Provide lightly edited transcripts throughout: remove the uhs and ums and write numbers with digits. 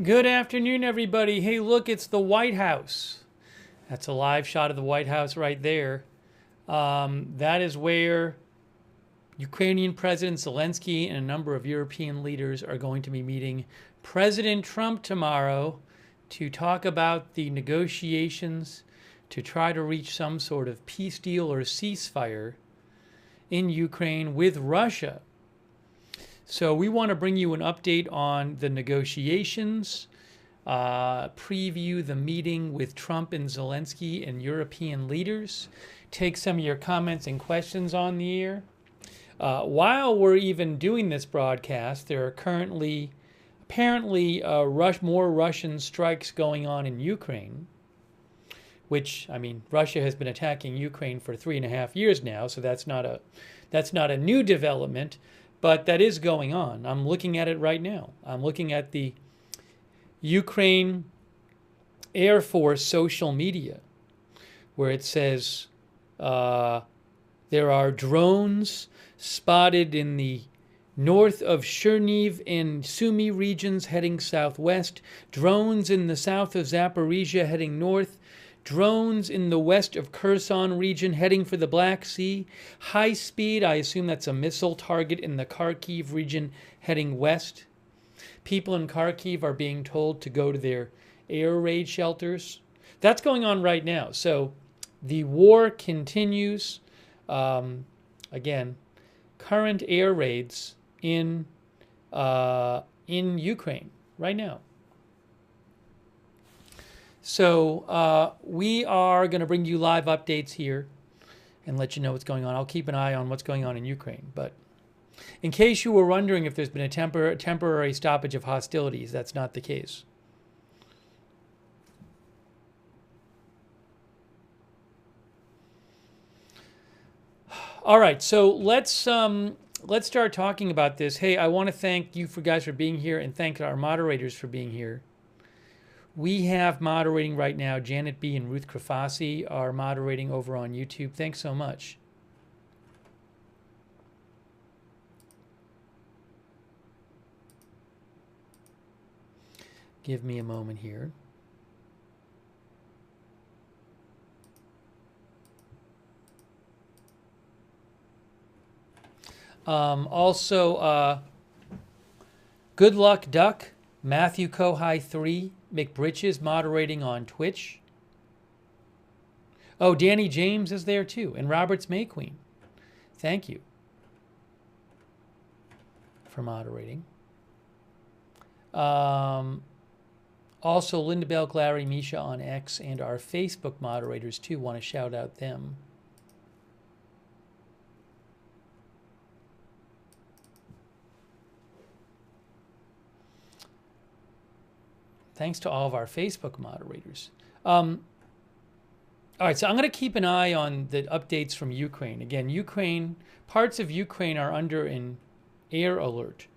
Good afternoon, everybody. Hey, look, it's the White House. That's a live shot of the White House right there. That is where Ukrainian President Zelensky and a number of European leaders are going to be meeting President Trump tomorrow to talk about the negotiations to try to reach some sort of peace deal or ceasefire in Ukraine with Russia. So we want to bring you an update on the negotiations, preview the meeting with Trump and Zelensky and European leaders, take some of your comments and questions on the air. While we're even doing this broadcast, there are currently apparently more Russian strikes going on in Ukraine, which, I mean, Russia has been attacking Ukraine for 3.5 years now, so that's not a new development. But that is going on. I'm looking at it right now. I'm looking at the Ukraine Air Force social media, where it says there are drones spotted in the north of Cherniv and Sumy regions heading southwest, drones in the south of Zaporizhia heading north, drones in the west of Kherson region heading for the Black Sea. High speed, I assume that's a missile target in the Kharkiv region heading west. People in Kharkiv are being told to go to their air raid shelters. That's going on right now. So the war continues. Again, current air raids in Ukraine right now. So we are going to bring you live updates here and let you know what's going on. I'll keep an eye on what's going on in Ukraine. But in case you were wondering if there's been a temporary stoppage of hostilities, that's not the case. All right, so let's start talking about this. Hey, I want to thank you guys for being here and thank our moderators for being here. We have moderating right now. Janet B. and Ruth Krafasi are moderating over on YouTube. Thanks so much. Give me a moment here. Also, Good Luck Duck, Matthew Kohai 3, McBritches moderating on Twitch. Oh, Danny James is there too, and Robert's May Queen. Thank you for moderating. Also, Linda Bell, Larry, Misha on X, and our Facebook moderators too. Want to shout out them. Thanks to all of our Facebook moderators. All right, so I'm going to keep an eye on the updates from Ukraine. Again, parts of Ukraine are under an air alert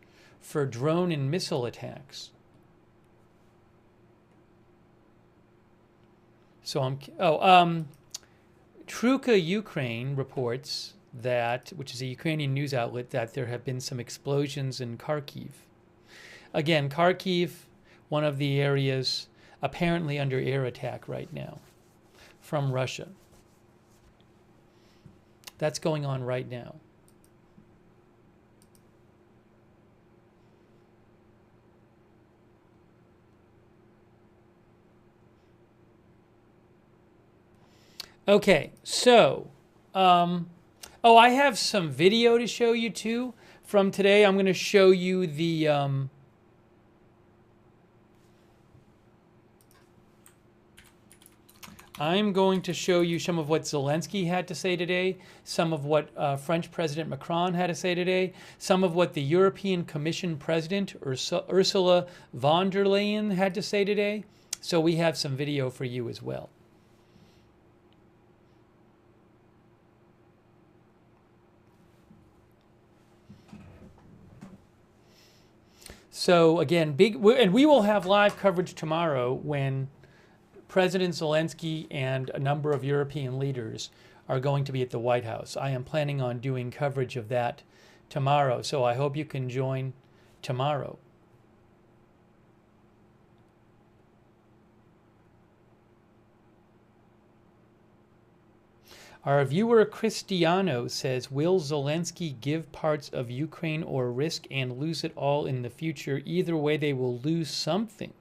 for drone and missile attacks. So Truka Ukraine reports that, which is a Ukrainian news outlet, that there have been some explosions in Kharkiv. Again, Kharkiv, one of the areas apparently under air attack right now from Russia. That's going on right now. Okay, so, I have some video to show you too from today. I'm going to show you the, I'm going to show you some of what Zelensky had to say today, some of what French President Macron had to say today, some of what the European Commission President Ursula von der Leyen had to say today. So we have some video for you as well. So again, and we will have live coverage tomorrow when President Zelensky and a number of European leaders are going to be at the White House. I am planning on doing coverage of that tomorrow, so I hope you can join tomorrow. Our viewer Cristiano says, will Zelensky give parts of Ukraine or risk and lose it all in the future? Either way, they will lose something.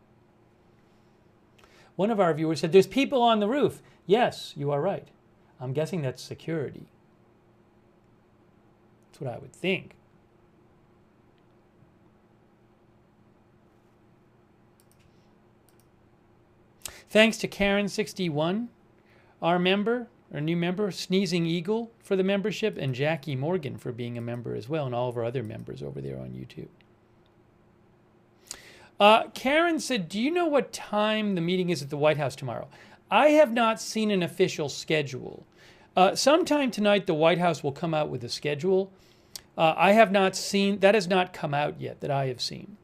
One of our viewers said, there's people on the roof. Yes, you are right. I'm guessing that's security. That's what I would think. Thanks to Karen61, our member, our new member, Sneezing Eagle for the membership, and Jackie Morgan for being a member as well, and all of our other members over there on YouTube. Karen said, do you know what time the meeting is at the White House tomorrow? I have not seen an official schedule. Sometime tonight, the White House will come out with a schedule. I have not seen, that has not come out yet that I have seen.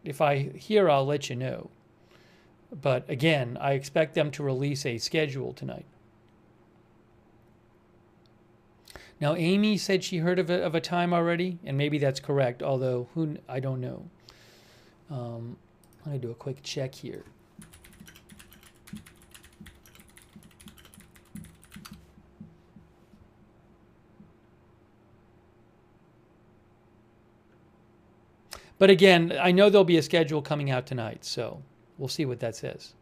If I hear, I'll let you know. But again, I expect them to release a schedule tonight. Now, Amy said she heard of a time already, and maybe that's correct, although I don't know. I'm going to do a quick check here. But again, I know there'll be a schedule coming out tonight, so we'll see what that says.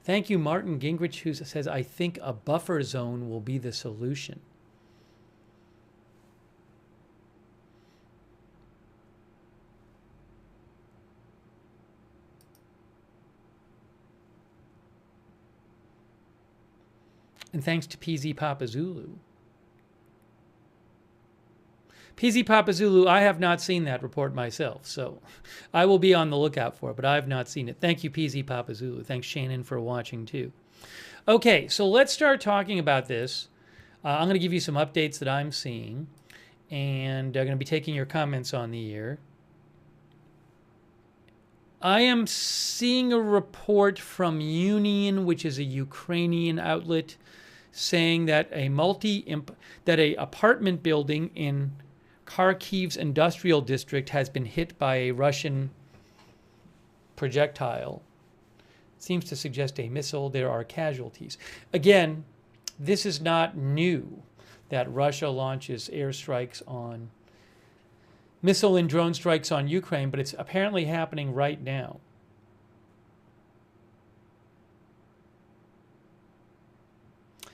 Thank you, Martin Gingrich, who says, I think a buffer zone will be the solution. And thanks to PZ Papa Zulu. PZ Papa Zulu, I have not seen that report myself, so I will be on the lookout for it, but I have not seen it. Thank you, PZ Papa Zulu. Thanks, Shannon, for watching, too. Okay, so let's start talking about this. I'm going to give you some updates that I'm seeing, and I'm going to be taking your comments on the air. I am seeing a report from Union, which is a Ukrainian outlet, saying that a apartment building in Kharkiv's industrial district has been hit by a Russian projectile. It seems to suggest a missile. There are casualties. Again, this is not new that Russia launches airstrikes on missile and drone strikes on Ukraine, but it's apparently happening right now.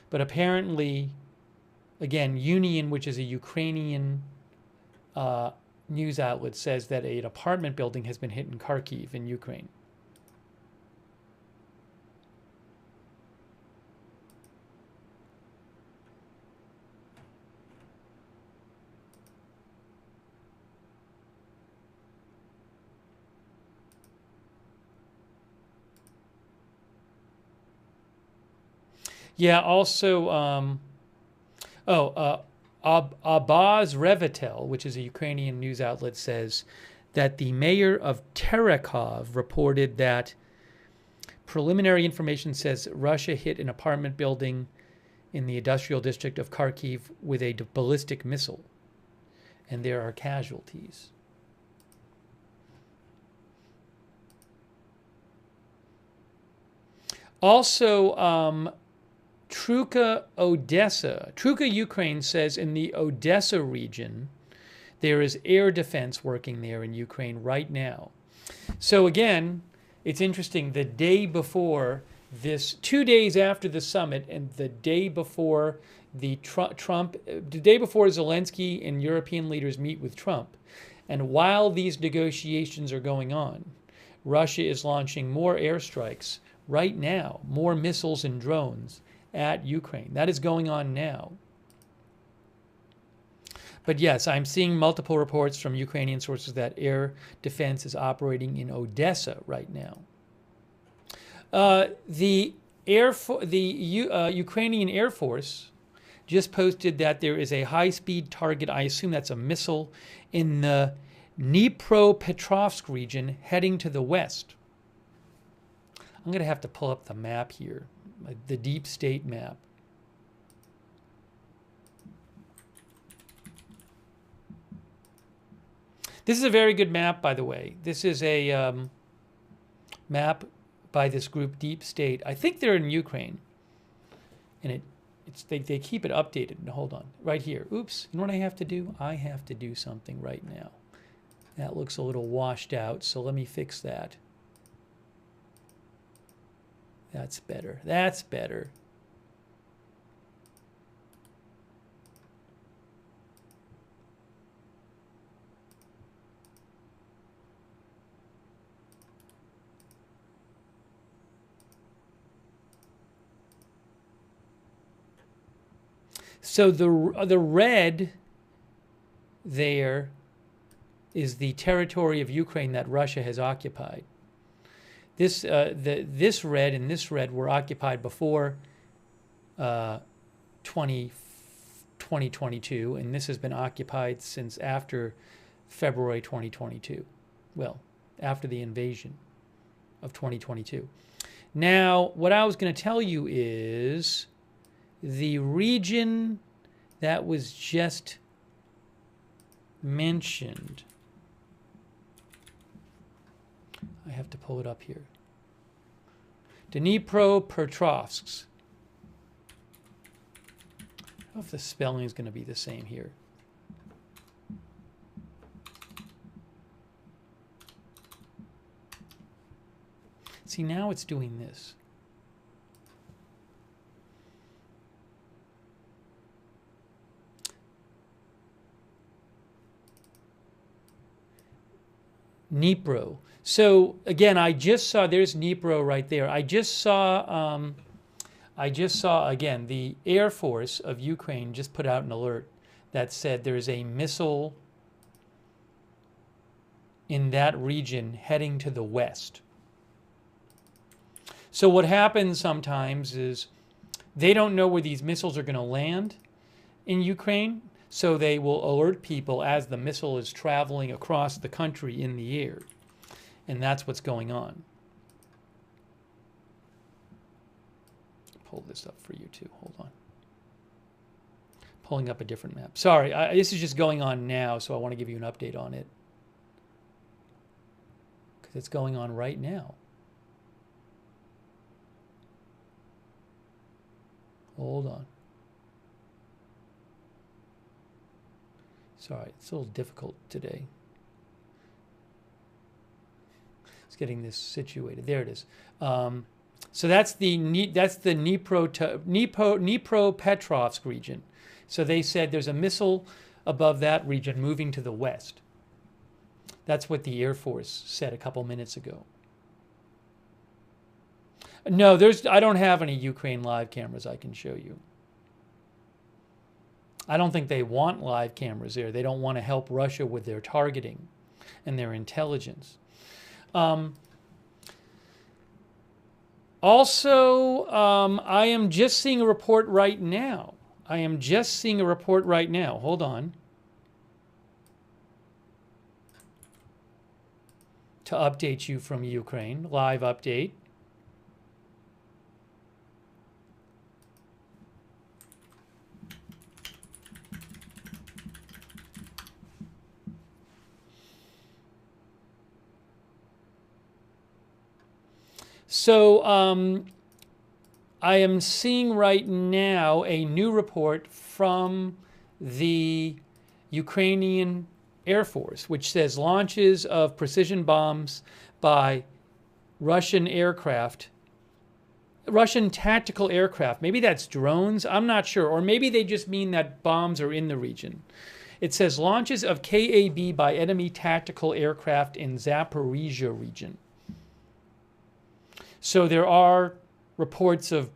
But apparently, again, Union, which is a Ukrainian news outlet, says that an apartment building has been hit in Kharkiv in Ukraine. Yeah, also, Abaz Revitel, which is a Ukrainian news outlet, says that the mayor of Terekov reported that preliminary information says Russia hit an apartment building in the industrial district of Kharkiv with a ballistic missile, and there are casualties. Also, Truka, Ukraine says in the Odessa region, there is air defense working there in Ukraine right now. So again, it's interesting, the day before this, 2 days after the summit and the day before the day before Zelensky and European leaders meet with Trump, and while these negotiations are going on, Russia is launching more airstrikes right now, more missiles and drones at Ukraine. That is going on now. But yes, I'm seeing multiple reports from Ukrainian sources that air defense is operating in Odessa right now. The Ukrainian Air Force just posted that there is a high-speed target, I assume that's a missile, in the Dnipropetrovsk region heading to the west. I'm going to have to pull up the map here, the deep state map. This is a very good map, by the way. This is a map by this group Deep State. I think they're in Ukraine. And they keep it updated. Hold on. Right here. Oops. You know what I have to do? I have to do something right now. That looks a little washed out, so let me fix that. That's better. That's better. So the red there is the territory of Ukraine that Russia has occupied. This red and this red were occupied before 2022, and this has been occupied since after February 2022. Well, after the invasion of 2022. Now, what I was going to tell you is the region that was just mentioned. I have to pull it up here. Dnipropetrovsk. I don't know if the spelling is going to be the same here. See, now it's doing this. Dnipro. So again, I just saw, there's Dnipro right there. I just saw again, the Air Force of Ukraine just put out an alert that said there's a missile in that region heading to the west. So what happens sometimes is they don't know where these missiles are going to land in Ukraine. So they will alert people as the missile is traveling across the country in the air. And that's what's going on. Pull this up for you too. Hold on. Pulling up a different map. Sorry, this is just going on now, so I want to give you an update on it. Because it's going on right now. Hold on. Sorry, it's a little difficult today. It's getting this situated. There it is. So that's the Dnipropetrovsk region. So they said there's a missile above that region moving to the west. That's what the Air Force said a couple minutes ago. No, I don't have any Ukraine live cameras I can show you. I don't think they want live cameras there. They don't want to help Russia with their targeting and their intelligence. Also, I am just seeing a report right now. Hold on. To update you from Ukraine. Live update. So I am seeing right now a new report from the Ukrainian Air Force, which says launches of precision bombs by Russian tactical aircraft. Maybe that's drones, I'm not sure. Or maybe they just mean that bombs are in the region. It says launches of KAB by enemy tactical aircraft in Zaporizhia region. So there are reports of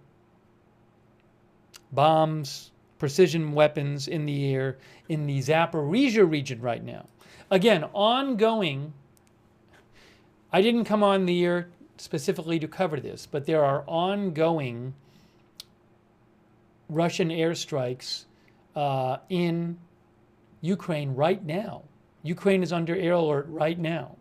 bombs, precision weapons in the air in the Zaporizhia region right now. Again, ongoing. I didn't come on the air specifically to cover this, but there are ongoing Russian airstrikes in Ukraine right now. Ukraine is under air alert right now.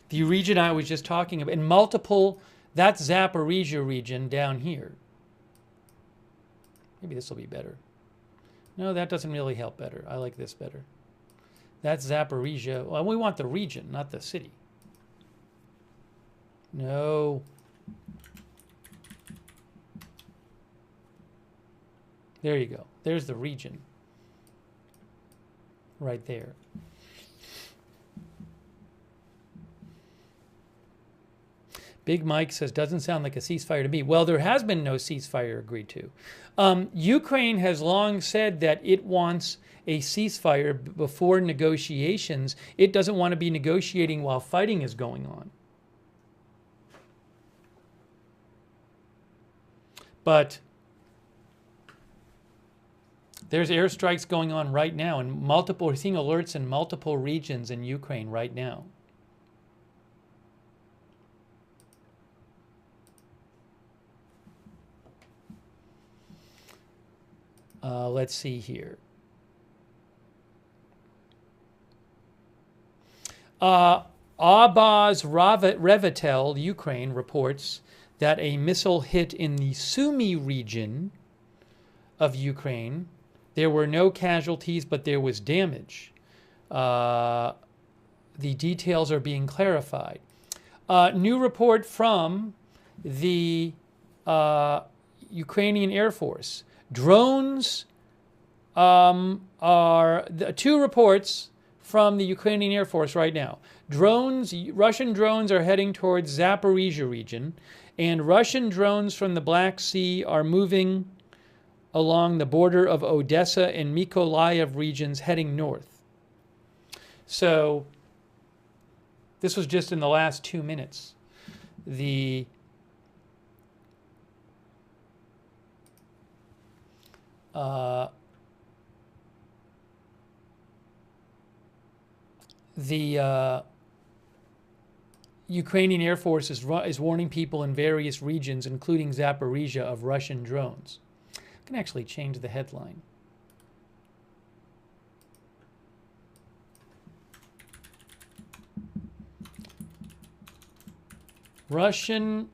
The region I was just talking about, and multiple, that's Zaporizhia region down here. Maybe this will be better. No, that doesn't really help better. I like this better. That's Zaporizhia. Well, we want the region, not the city. No. There you go. There's the region. Right there. Big Mike says, doesn't sound like a ceasefire to me. Well, there has been no ceasefire agreed to. Ukraine has long said that it wants a ceasefire before negotiations. It doesn't want to be negotiating while fighting is going on. But there's airstrikes going on right now, and we're seeing alerts in multiple regions in Ukraine right now. Let's see here. Abaz Revitel, Ukraine, reports that a missile hit in the Sumy region of Ukraine. There were no casualties, but there was damage. The details are being clarified. New report from the Ukrainian Air Force. Drones two reports from the Ukrainian Air Force right now. Russian drones are heading towards Zaporizhia region, and Russian drones from the Black Sea are moving along the border of Odessa and Mykolaiv regions heading north. So this was just in the last 2 minutes. The Ukrainian Air Force is warning people in various regions, including Zaporizhia, of Russian drones. I can actually change the headline. Russian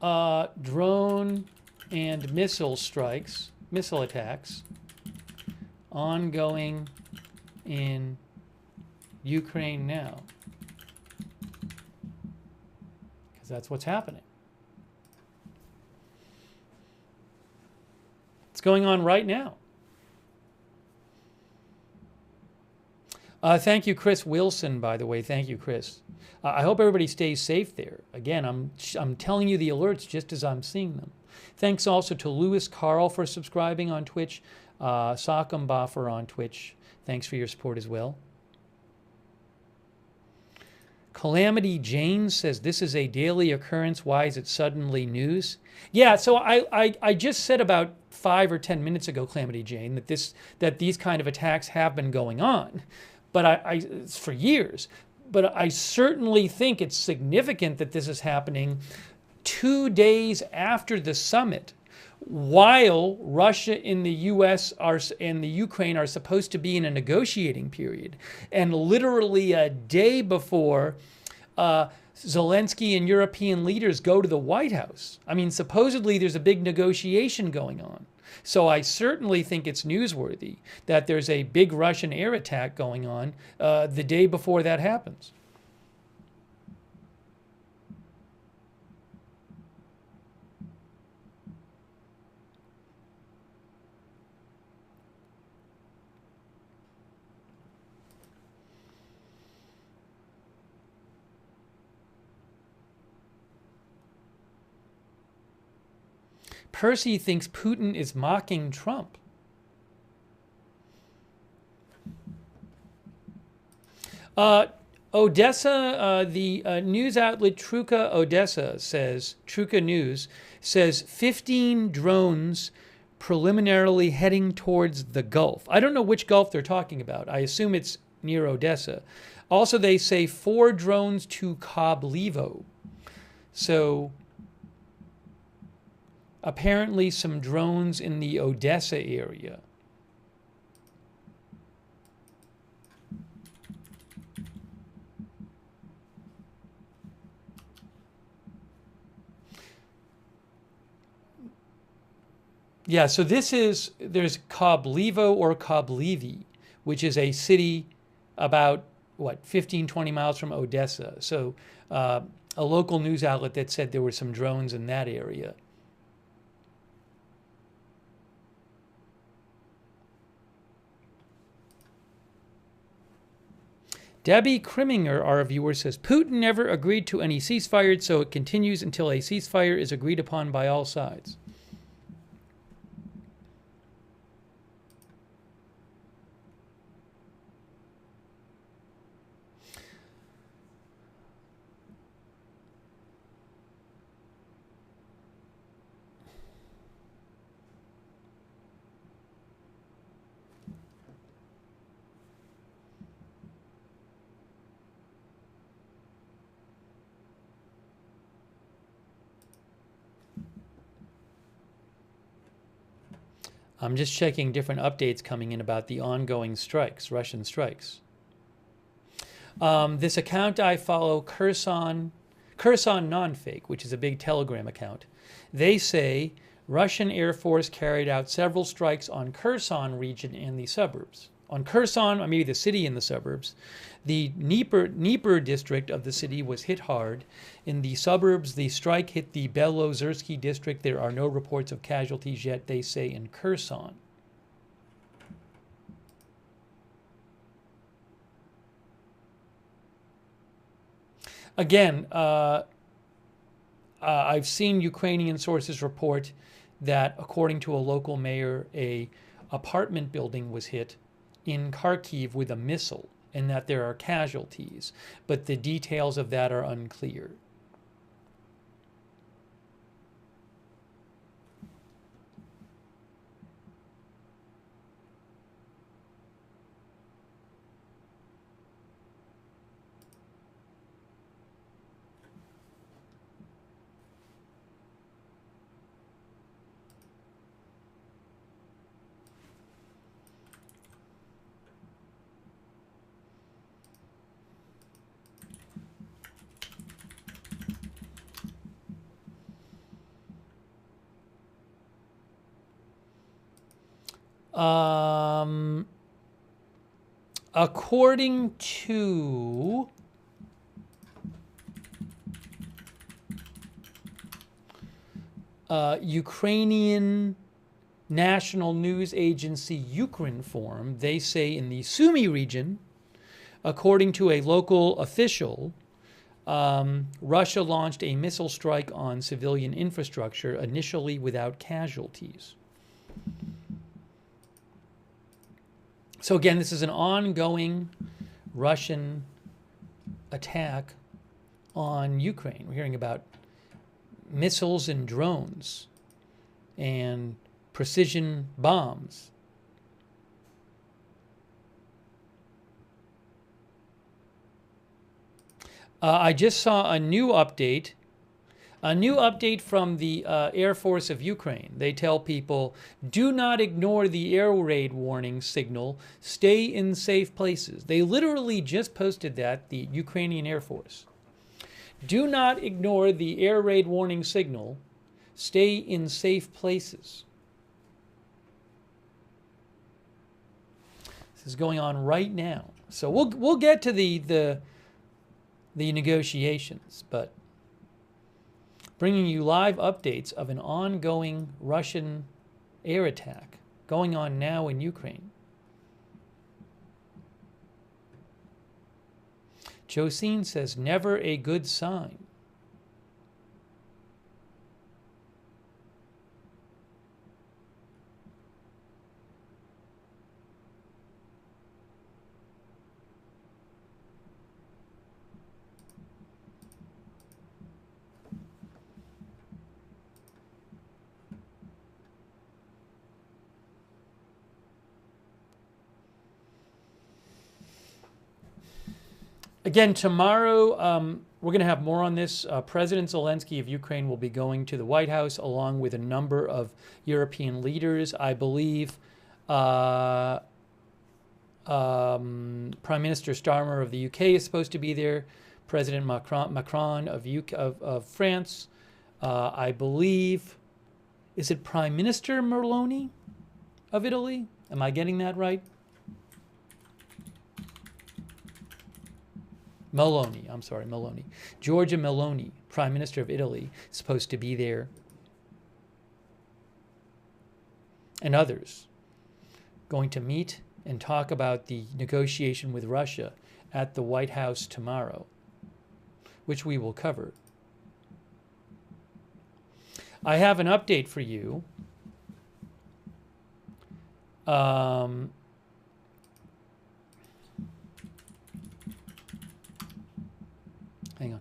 drone and missile attacks ongoing in Ukraine now. Because that's what's happening. It's going on right now. Thank you, Chris Wilson, by the way. Thank you, Chris. I hope everybody stays safe there. Again, I'm telling you the alerts just as I'm seeing them. Thanks also to Lewis Carl for subscribing on Twitch. Sakam Baffer on Twitch. Thanks for your support as well. Calamity Jane says, this is a daily occurrence. Why is it suddenly news? Yeah, so I just said about 5 or 10 minutes ago, Calamity Jane, that these kind of attacks have been going on, but it's for years. But I certainly think it's significant that this is happening 2 days after the summit, while Russia and the U.S. and the Ukraine are supposed to be in a negotiating period, and literally a day before Zelensky and European leaders go to the White House. I mean, supposedly there's a big negotiation going on. So I certainly think it's newsworthy that there's a big Russian air attack going on the day before that happens. Percy thinks Putin is mocking Trump. Odessa, the news outlet Truka Odessa says, Truka News says 15 drones preliminarily heading towards the Gulf. I don't know which Gulf they're talking about. I assume it's near Odessa. Also, they say 4 drones to Koblivo. So apparently some drones in the Odessa area. Yeah, so there's Koblivo or Koblivi, which is a city about, 15, 20 miles from Odessa. So a local news outlet that said there were some drones in that area. Debbie Kriminger, our viewer, says, Putin never agreed to any ceasefire, so it continues until a ceasefire is agreed upon by all sides. I'm just checking different updates coming in about the ongoing strikes, Russian strikes. This account I follow, Kherson Nonfake, which is a big Telegram account. They say Russian Air Force carried out several strikes on Kherson region and the suburbs. On Kherson, or maybe the city and the suburbs, the Dnieper district of the city was hit hard. In the suburbs, the strike hit the Belozersky district. There are no reports of casualties yet, they say, in Kherson. Again, I've seen Ukrainian sources report that, according to a local mayor, a apartment building was hit in Kharkiv with a missile, and that there are casualties, but the details of that are unclear. According to Ukrainian national news agency Ukrinform, they say in the Sumy region, according to a local official, Russia launched a missile strike on civilian infrastructure, initially without casualties. So again, this is an ongoing Russian attack on Ukraine. We're hearing about missiles and drones and precision bombs. I just saw a new update from the Air Force of Ukraine. They tell people, do not ignore the air raid warning signal. Stay in safe places. They literally just posted that, the Ukrainian Air Force. Do not ignore the air raid warning signal. Stay in safe places. This is going on right now. So we'll get to the negotiations, but bringing you live updates of an ongoing Russian air attack going on now in Ukraine. Josine says, never a good sign. Again, tomorrow, we're going to have more on this. President Zelensky of Ukraine will be going to the White House along with a number of European leaders. I believe Prime Minister Starmer of the UK is supposed to be there. President Macron of France. I believe, is it Prime Minister Meloni of Italy? Am I getting that right? Meloni, I'm sorry, Meloni. Giorgia Meloni, Prime Minister of Italy, is supposed to be there. And others going to meet and talk about the negotiation with Russia at the White House tomorrow, which we will cover. I have an update for you. Hang on.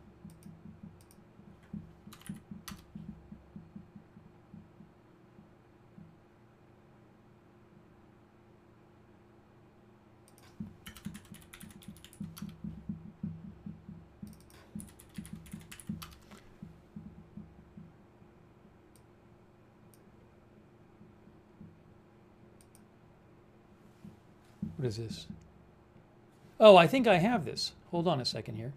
What is this? Oh, I think I have this. Hold on a second here.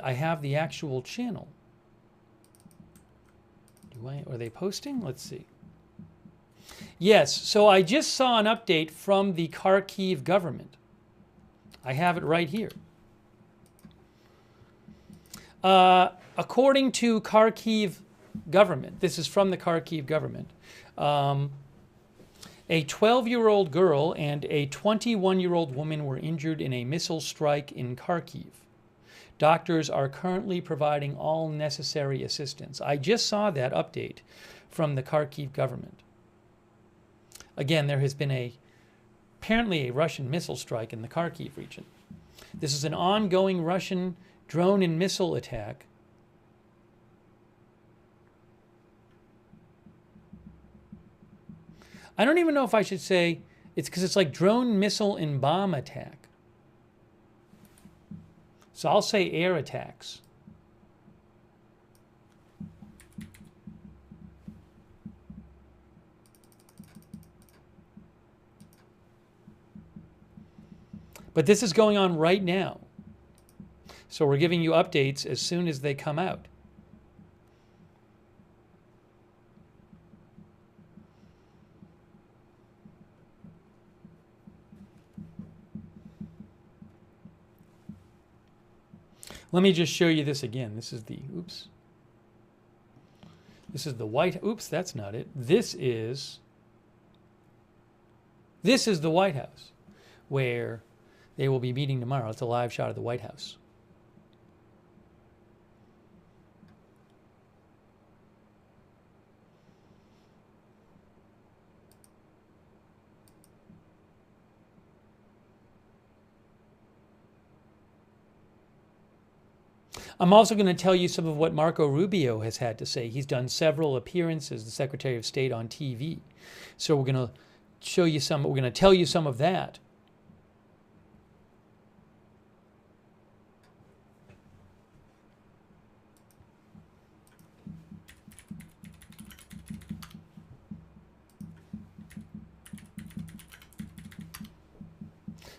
I have the actual channel. Are they posting? Let's see. Yes, so I just saw an update from the Kharkiv government. I have it right here. According to Kharkiv government, this is from the Kharkiv government, a 12-year-old girl and a 21-year-old woman were injured in a missile strike in Kharkiv. Doctors are currently providing all necessary assistance. I just saw that update from the Kharkiv government. Again, there has been apparently a Russian missile strike in the Kharkiv region. This is an ongoing Russian drone and missile attack. I don't even know if I should say it's because it's like drone, missile, and bomb attack. So I'll say air attacks. But this is going on right now. So we're giving you updates as soon as they come out. Let me just show you this again. This is the, oops. This is the White, oops, that's not it. This is the White House, where they will be meeting tomorrow. It's a live shot of the White House. I'm also going to tell you some of what Marco Rubio has had to say. He's done several appearances, the Secretary of State, on TV. So we're going to show you some, we're going to tell you some of that.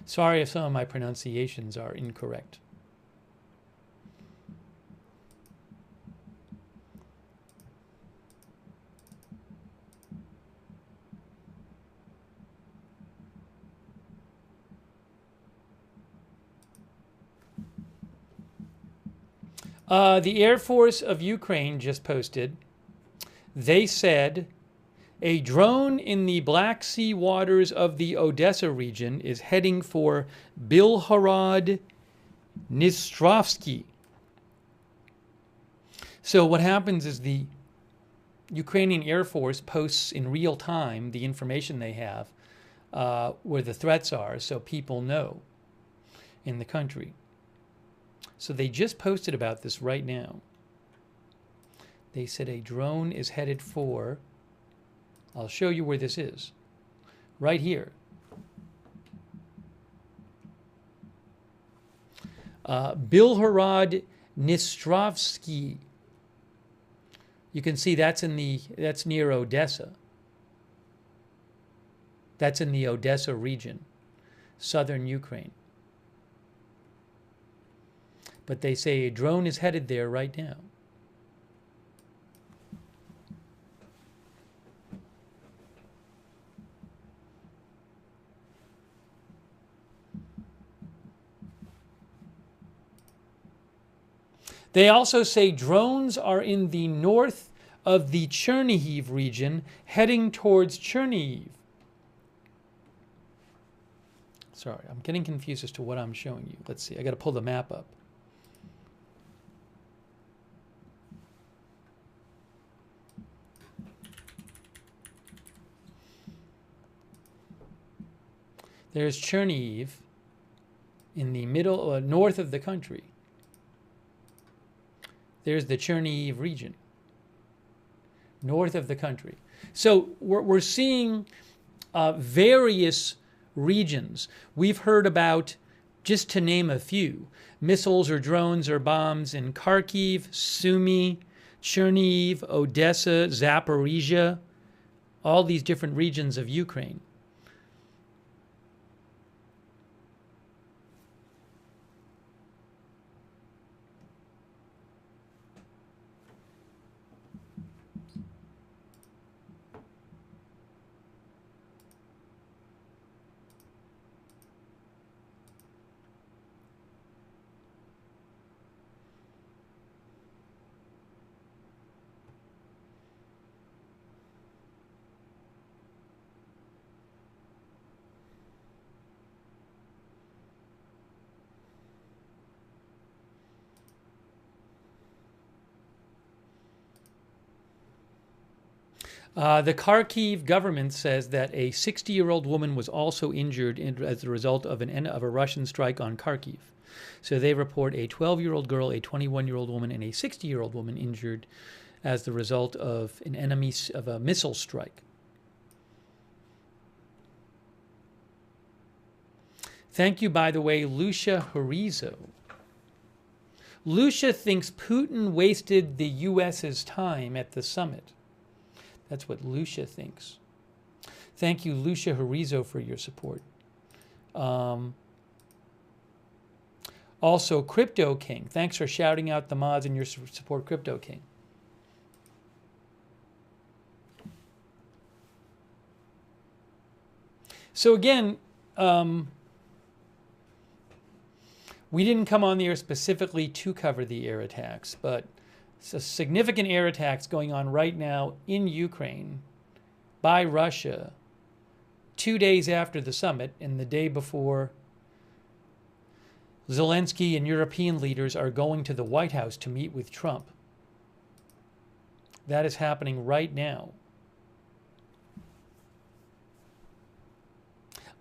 Sorry if some of my pronunciations are incorrect. The Air Force of Ukraine just posted. They said a drone in the Black Sea waters of the Odessa region is heading for Bilhorod Dnistrovsky. So what happens is the Ukrainian Air Force posts in real time the information they have where the threats are, so people know in the country. So they just posted about this right now. They said a drone is headed for, I'll show you where this is, right here. Bilhorod Dnistrovsky. You can see that's near Odessa. That's in the Odessa region, southern Ukraine. But they say a drone is headed there right now. They also say drones are in the north of the Chernihiv region, heading towards Chernihiv. Sorry, I'm getting confused as to what I'm showing you. Let's see, I got to pull the map up. There's Chernihiv in the middle, north of the country. There's the Chernihiv region, north of the country. So we're seeing various regions. We've heard about, just to name a few, missiles or drones or bombs in Kharkiv, Sumy, Chernihiv, Odessa, Zaporizhia, all these different regions of Ukraine. The Kharkiv government says that a 60-year-old woman was also injured as a result of a Russian strike on Kharkiv. So they report a 12-year-old girl, a 21-year-old woman, and a 60-year-old woman injured as the result of a missile strike. Thank you, by the way, Lucia Horizo. Lucia thinks Putin wasted the U.S.'s time at the summit. That's what Lucia thinks. Thank you, Lucia Horizo, for your support. Also, Crypto King. Thanks for shouting out the mods and your support, Crypto King. So again, we didn't come on the air specifically to cover the air attacks, but it's a significant air attacks going on right now in Ukraine by Russia 2 days after the summit and the day before Zelensky and European leaders are going to the White House to meet with Trump. That is happening right now.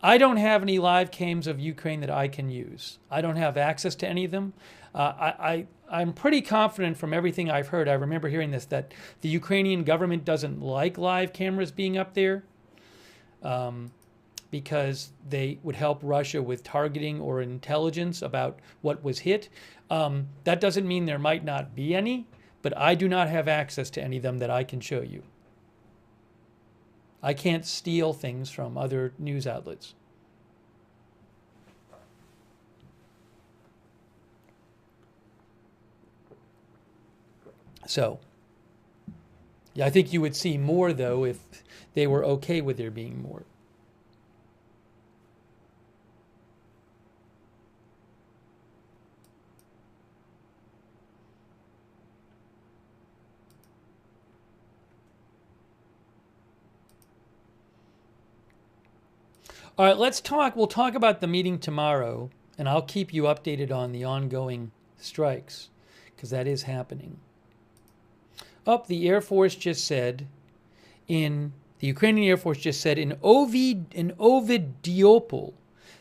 I don't have any live cams of Ukraine that I can use. I don't have access to any of them. I'm pretty confident from everything I've heard, I remember hearing this, that the Ukrainian government doesn't like live cameras being up there because they would help Russia with targeting or intelligence about what was hit. That doesn't mean there might not be any, but I do not have access to any of them that I can show you. I can't steal things from other news outlets. So, yeah, I think you would see more, though, if they were okay with there being more. All right, let's talk. We'll talk about the meeting tomorrow, and I'll keep you updated on the ongoing strikes, because that is happening. The Air Force just said, the Ukrainian Air Force just said in Ovidiopol,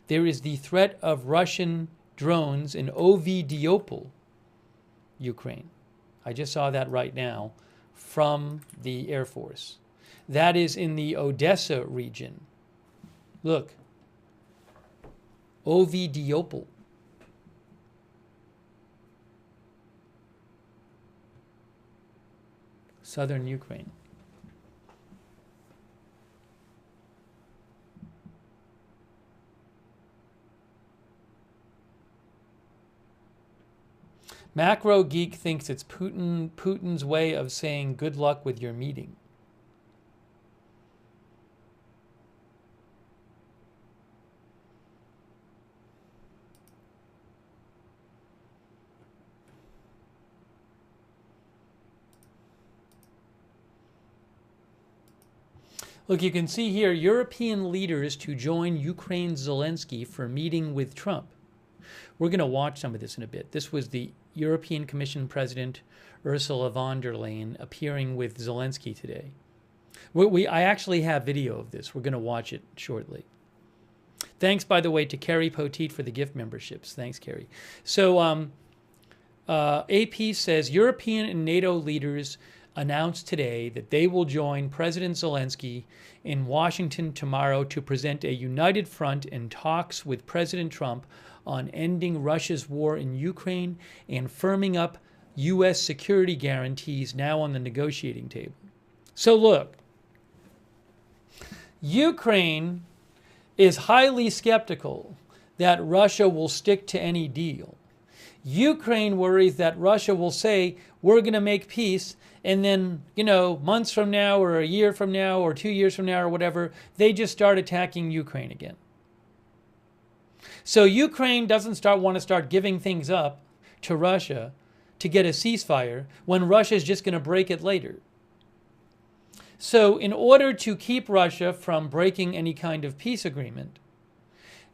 there is the threat of Russian drones in Ovidiopol, Ukraine. I just saw that right now from the Air Force. That is in the Odessa region. Look, Ovidiopol. Southern Ukraine. Macro Geek thinks it's Putin's way of saying good luck with your meeting. Look, you can see here European leaders to join Ukraine's Zelensky for meeting with Trump. We're going to watch some of this in a bit. This was the European Commission President Ursula von der Leyen appearing with Zelensky today. I actually have video of this. We're going to watch it shortly. Thanks, by the way, to Carrie Poteet for the gift memberships. Thanks, Carrie. So AP says European and NATO leaders announced today that they will join President Zelensky in Washington tomorrow to present a united front in talks with President Trump on ending Russia's war in Ukraine and firming up U.S. security guarantees now on the negotiating table. So look, Ukraine is highly skeptical that Russia will stick to any deal. Ukraine worries that Russia will say, we're going to make peace, and then, months from now or a year from now or 2 years from now or whatever, they just start attacking Ukraine again. So Ukraine doesn't want to start giving things up to Russia to get a ceasefire when Russia is just going to break it later. So in order to keep Russia from breaking any kind of peace agreement,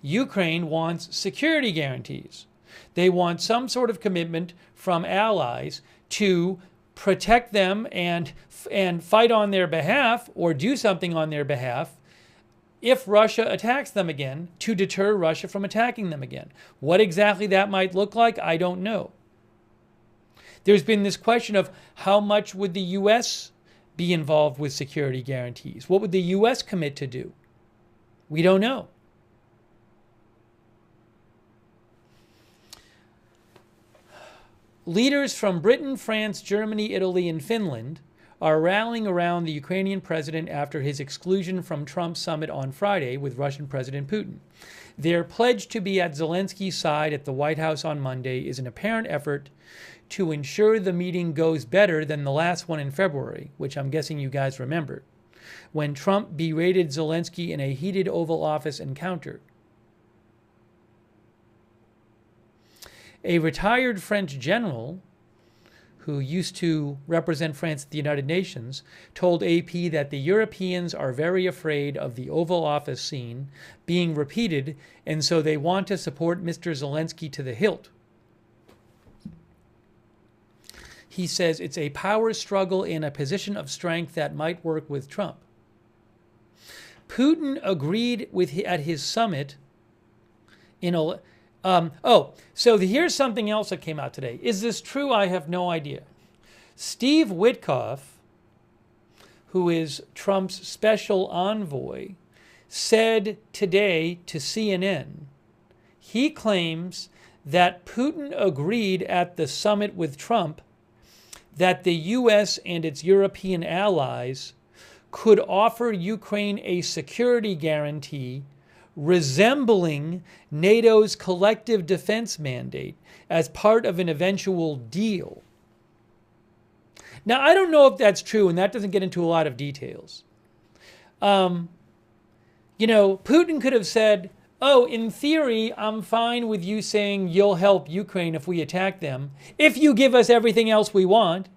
Ukraine wants security guarantees. They want some sort of commitment from allies to protect them and fight on their behalf or do something on their behalf if Russia attacks them again, to deter Russia from attacking them again. What exactly that might look like, I don't know. There's been this question of how much would the U.S. be involved with security guarantees? What would the U.S. commit to do? We don't know. Leaders from Britain, France, Germany, Italy, and Finland are rallying around the Ukrainian president after his exclusion from Trump's summit on Friday with Russian President Putin. Their pledge to be at Zelensky's side at the White House on Monday is an apparent effort to ensure the meeting goes better than the last one in February, which I'm guessing you guys remember, when Trump berated Zelensky in a heated Oval Office encounter. A retired French general who used to represent France at the United Nations told AP that the Europeans are very afraid of the Oval Office scene being repeated, and so they want to support Mr. Zelensky to the hilt. He says it's a power struggle in a position of strength that might work with Trump. Putin agreed at his summit in a... here's something else that came out today. Is this true? I have no idea. Steve Lookner, who is Trump's special envoy, said today to CNN, he claims that Putin agreed at the summit with Trump that the U.S. and its European allies could offer Ukraine a security guarantee resembling NATO's collective defense mandate as part of an eventual deal. Now, I don't know if that's true, and that doesn't get into a lot of details. Putin could have said, in theory, I'm fine with you saying you'll help Ukraine if we attack them, if you give us everything else we want.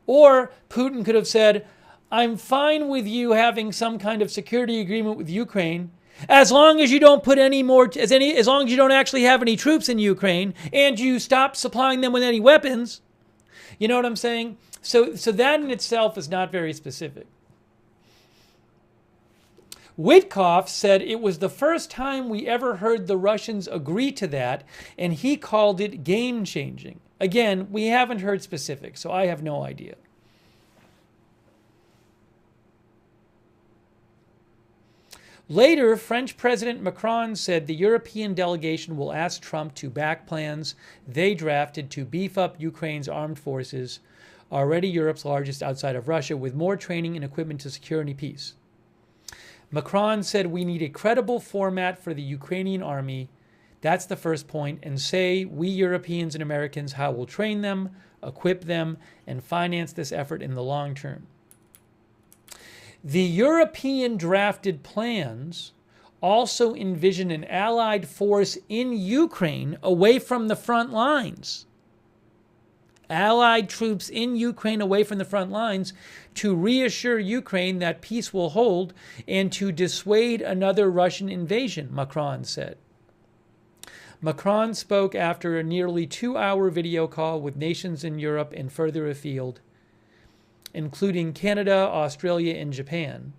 Or Putin could have said, I'm fine with you having some kind of security agreement with Ukraine, as long as you don't put as long as you don't actually have any troops in Ukraine and you stop supplying them with any weapons. You know what I'm saying? So that in itself is not very specific. Witkoff said it was the first time we ever heard the Russians agree to that, and he called it game-changing. Again, we haven't heard specifics, so I have no idea. Later, French President Macron said the European delegation will ask Trump to back plans they drafted to beef up Ukraine's armed forces, already Europe's largest outside of Russia, with more training and equipment to secure any peace. Macron said we need a credible format for the Ukrainian army. That's the first point, and say we Europeans and Americans how we'll train them, equip them, and finance this effort in the long term. The European drafted plans also envision an allied force in Ukraine away from the front lines. Allied troops in Ukraine away from the front lines to reassure Ukraine that peace will hold and to dissuade another Russian invasion, Macron said. Macron spoke after a nearly 2-hour video call with nations in Europe and further afield, including Canada, Australia, and Japan,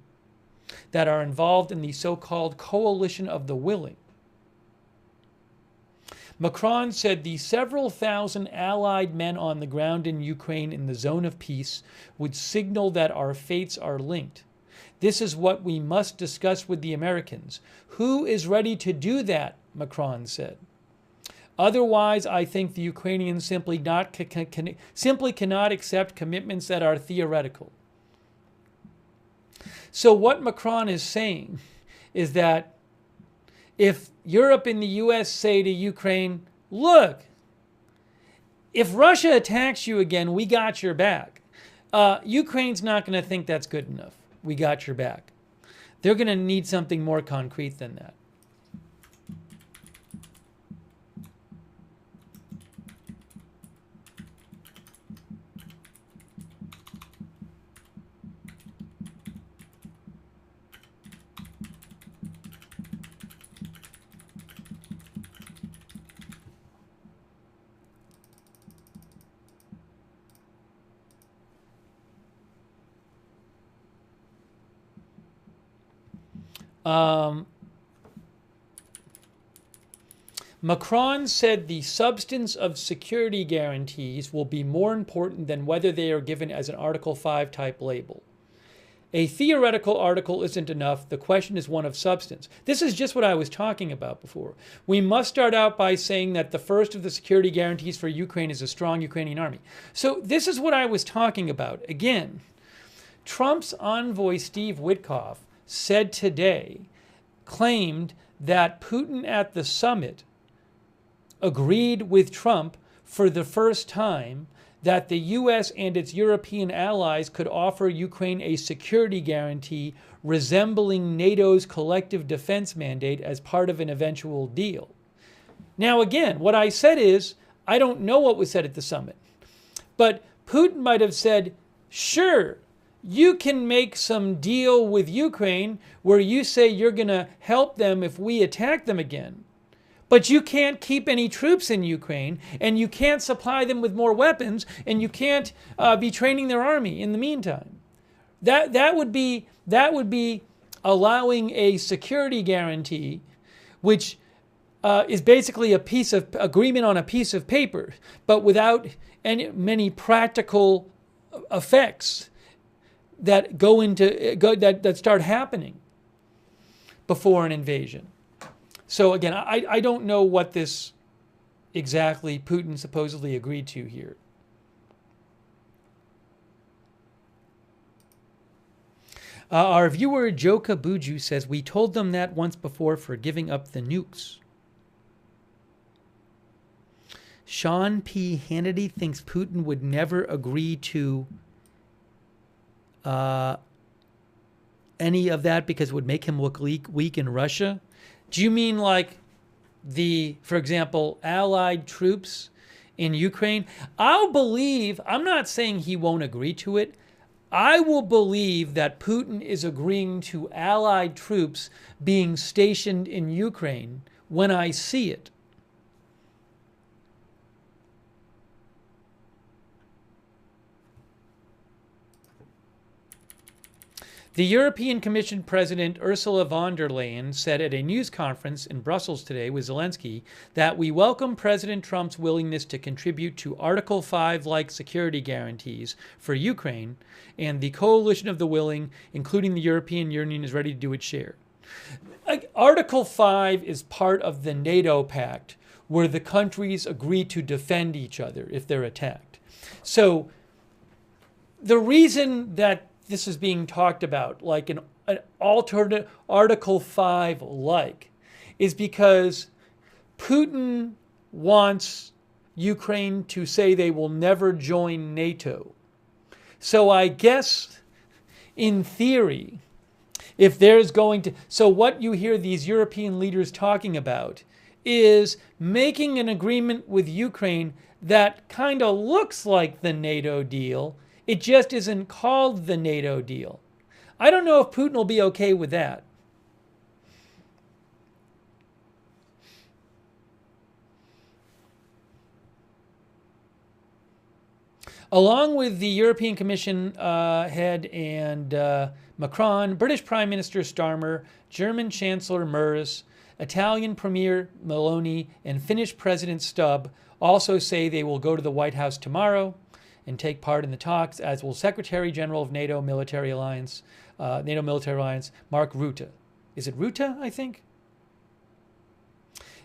that are involved in the so-called coalition of the willing. Macron said the several thousand allied men on the ground in Ukraine in the zone of peace would signal that our fates are linked. This is what we must discuss with the Americans. Who is ready to do that? Macron said. Otherwise, I think the Ukrainians simply cannot accept commitments that are theoretical. So what Macron is saying is that if Europe and the US say to Ukraine, look, if Russia attacks you again, we got your back. Ukraine's not going to think that's good enough. We got your back. They're going to need something more concrete than that. Macron said the substance of security guarantees will be more important than whether they are given as an Article 5 type label. A theoretical article isn't enough. The question is one of substance. This is just what I was talking about before. We must start out by saying that the first of the security guarantees for Ukraine is a strong Ukrainian army. So this is what I was talking about. Again, Trump's envoy, Steve Witkoff, said today, claimed that Putin at the summit agreed with Trump for the first time that the U.S. and its European allies could offer Ukraine a security guarantee resembling NATO's collective defense mandate as part of an eventual deal. Now, again, what I said is, I don't know what was said at the summit, but Putin might have said, sure, you can make some deal with Ukraine where you say you're going to help them if we attack them again. But you can't keep any troops in Ukraine, and you can't supply them with more weapons, and you can't be training their army in the meantime. That would be allowing a security guarantee, which is basically a piece of agreement on a piece of paper, but without many practical effects that that start happening before an invasion. So again, I don't know what this exactly Putin supposedly agreed to here. Our viewer Joka Buju says, we told them that once before for giving up the nukes. Sean P. Hannity thinks Putin would never agree to any of that because it would make him look weak in Russia. Do you mean like for example, allied troops in Ukraine? I'm not saying he won't agree to it. I will believe that Putin is agreeing to allied troops being stationed in Ukraine when I see it. The European Commission President Ursula von der Leyen said at a news conference in Brussels today with Zelensky that we welcome President Trump's willingness to contribute to Article 5-like security guarantees for Ukraine, and the coalition of the willing, including the European Union, is ready to do its share. Article 5 is part of the NATO pact where the countries agree to defend each other if they're attacked. So the reason that this is being talked about like an alternate Article 5 like is because Putin wants Ukraine to say they will never join NATO. So I guess in theory, if there's going to, so what you hear these European leaders talking about is making an agreement with Ukraine that kind of looks like the NATO deal. It just isn't called the NATO deal. I don't know if Putin will be okay with that. Along with the European Commission head and Macron, British Prime Minister Starmer, German Chancellor Merz, Italian Premier Meloni, and Finnish President Stubb also say they will go to the White House tomorrow and take part in the talks, as will Secretary General of NATO Military Alliance, Mark Rutte. Is it Rutte, I think?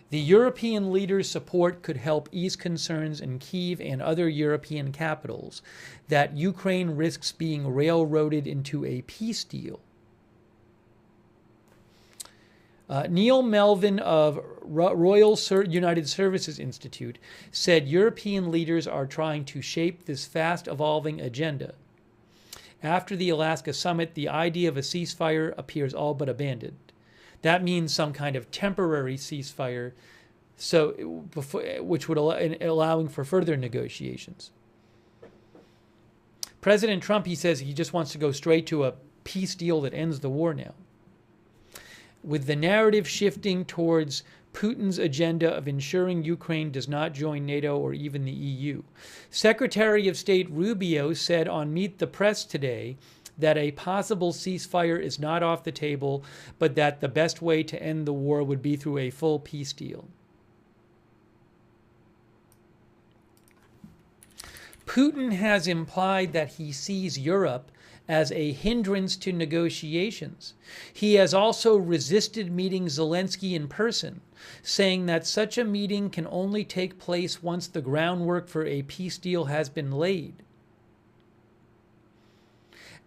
The European leaders' support could help ease concerns in Kyiv and other European capitals that Ukraine risks being railroaded into a peace deal. Neil Melvin of Royal United Services Institute said European leaders are trying to shape this fast-evolving agenda. After the Alaska summit, the idea of a ceasefire appears all but abandoned. That means some kind of temporary ceasefire, which would allowing for further negotiations. President Trump, he says he just wants to go straight to a peace deal that ends the war now. With the narrative shifting towards Putin's agenda of ensuring Ukraine does not join NATO or even the EU. Secretary of State Rubio said on Meet the Press today that a possible ceasefire is not off the table, but that the best way to end the war would be through a full peace deal. Putin has implied that he sees Europe as a hindrance to negotiations. He has also resisted meeting Zelensky in person, saying that such a meeting can only take place once the groundwork for a peace deal has been laid.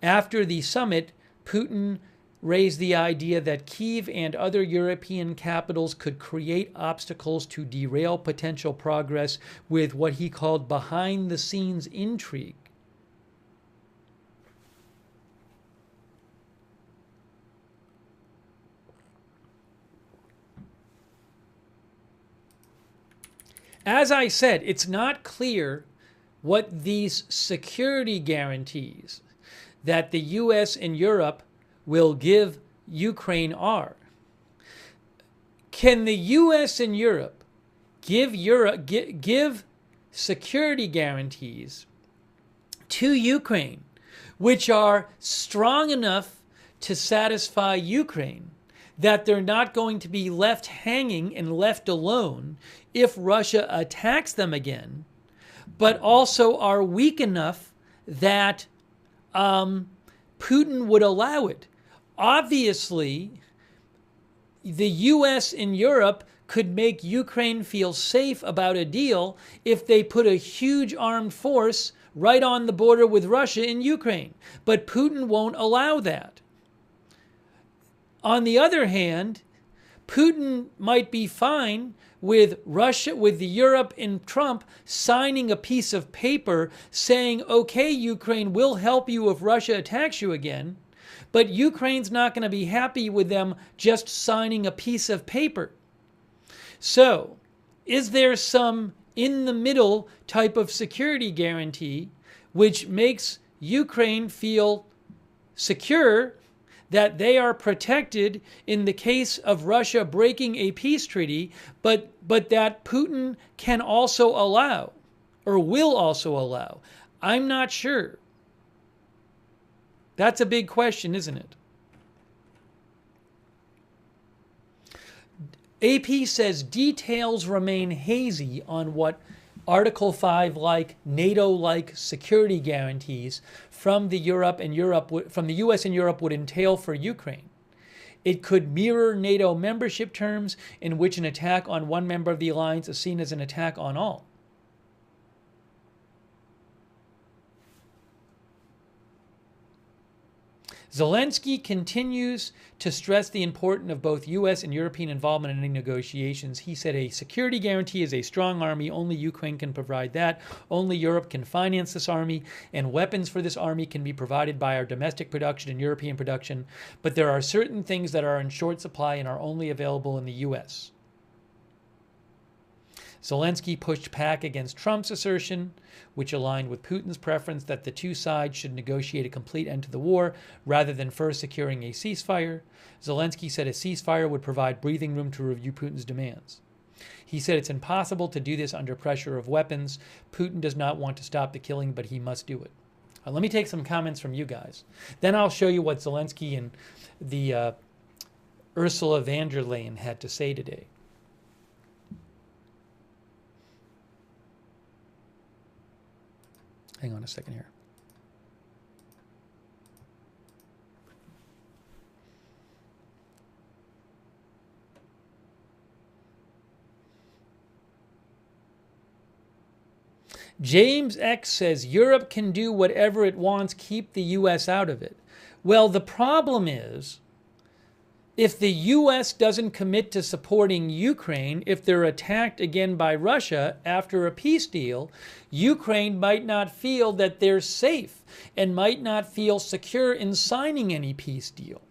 After the summit, Putin raised the idea that Kyiv and other European capitals could create obstacles to derail potential progress with what he called behind-the-scenes intrigue. As I said, it's not clear what these security guarantees that the U.S. and Europe will give Ukraine are. Can the U.S. and Europe give security guarantees to Ukraine which are strong enough to satisfy Ukraine that they're not going to be left hanging and left alone if Russia attacks them again, but also are weak enough that Putin would allow it? Obviously, the U.S. and Europe could make Ukraine feel safe about a deal if they put a huge armed force right on the border with Russia in Ukraine. But Putin won't allow that. On the other hand, Putin might be fine with Russia, with the Europe and Trump signing a piece of paper saying, okay, Ukraine, we'll help you if Russia attacks you again, but Ukraine's not going to be happy with them just signing a piece of paper. So, is there some in-the-middle type of security guarantee which makes Ukraine feel secure that they are protected in the case of Russia breaking a peace treaty, but that Putin can also allow, or will also allow? I'm not sure. That's a big question, isn't it? AP says details remain hazy on what Article 5-like, NATO-like security guarantees from the U.S. and Europe would entail for Ukraine. It could mirror NATO membership terms in which an attack on one member of the alliance is seen as an attack on all. Zelensky continues to stress the importance of both U.S. and European involvement in any negotiations. He said a security guarantee is a strong army. Only Ukraine can provide that. Only Europe can finance this army, and weapons for this army can be provided by our domestic production and European production. But there are certain things that are in short supply and are only available in the U.S. Zelensky pushed back against Trump's assertion, which aligned with Putin's preference that the two sides should negotiate a complete end to the war rather than first securing a ceasefire. Zelensky said a ceasefire would provide breathing room to review Putin's demands. He said it's impossible to do this under pressure of weapons. Putin does not want to stop the killing, but he must do it. Let me take some comments from you guys. Then I'll show you what Zelensky and the Ursula von der Leyen had to say today. Hang on a second here. James X says, Europe can do whatever it wants, keep the U.S. out of it. Well, the problem is, if the U.S. doesn't commit to supporting Ukraine, if they're attacked again by Russia after a peace deal, Ukraine might not feel that they're safe and might not feel secure in signing any peace deal.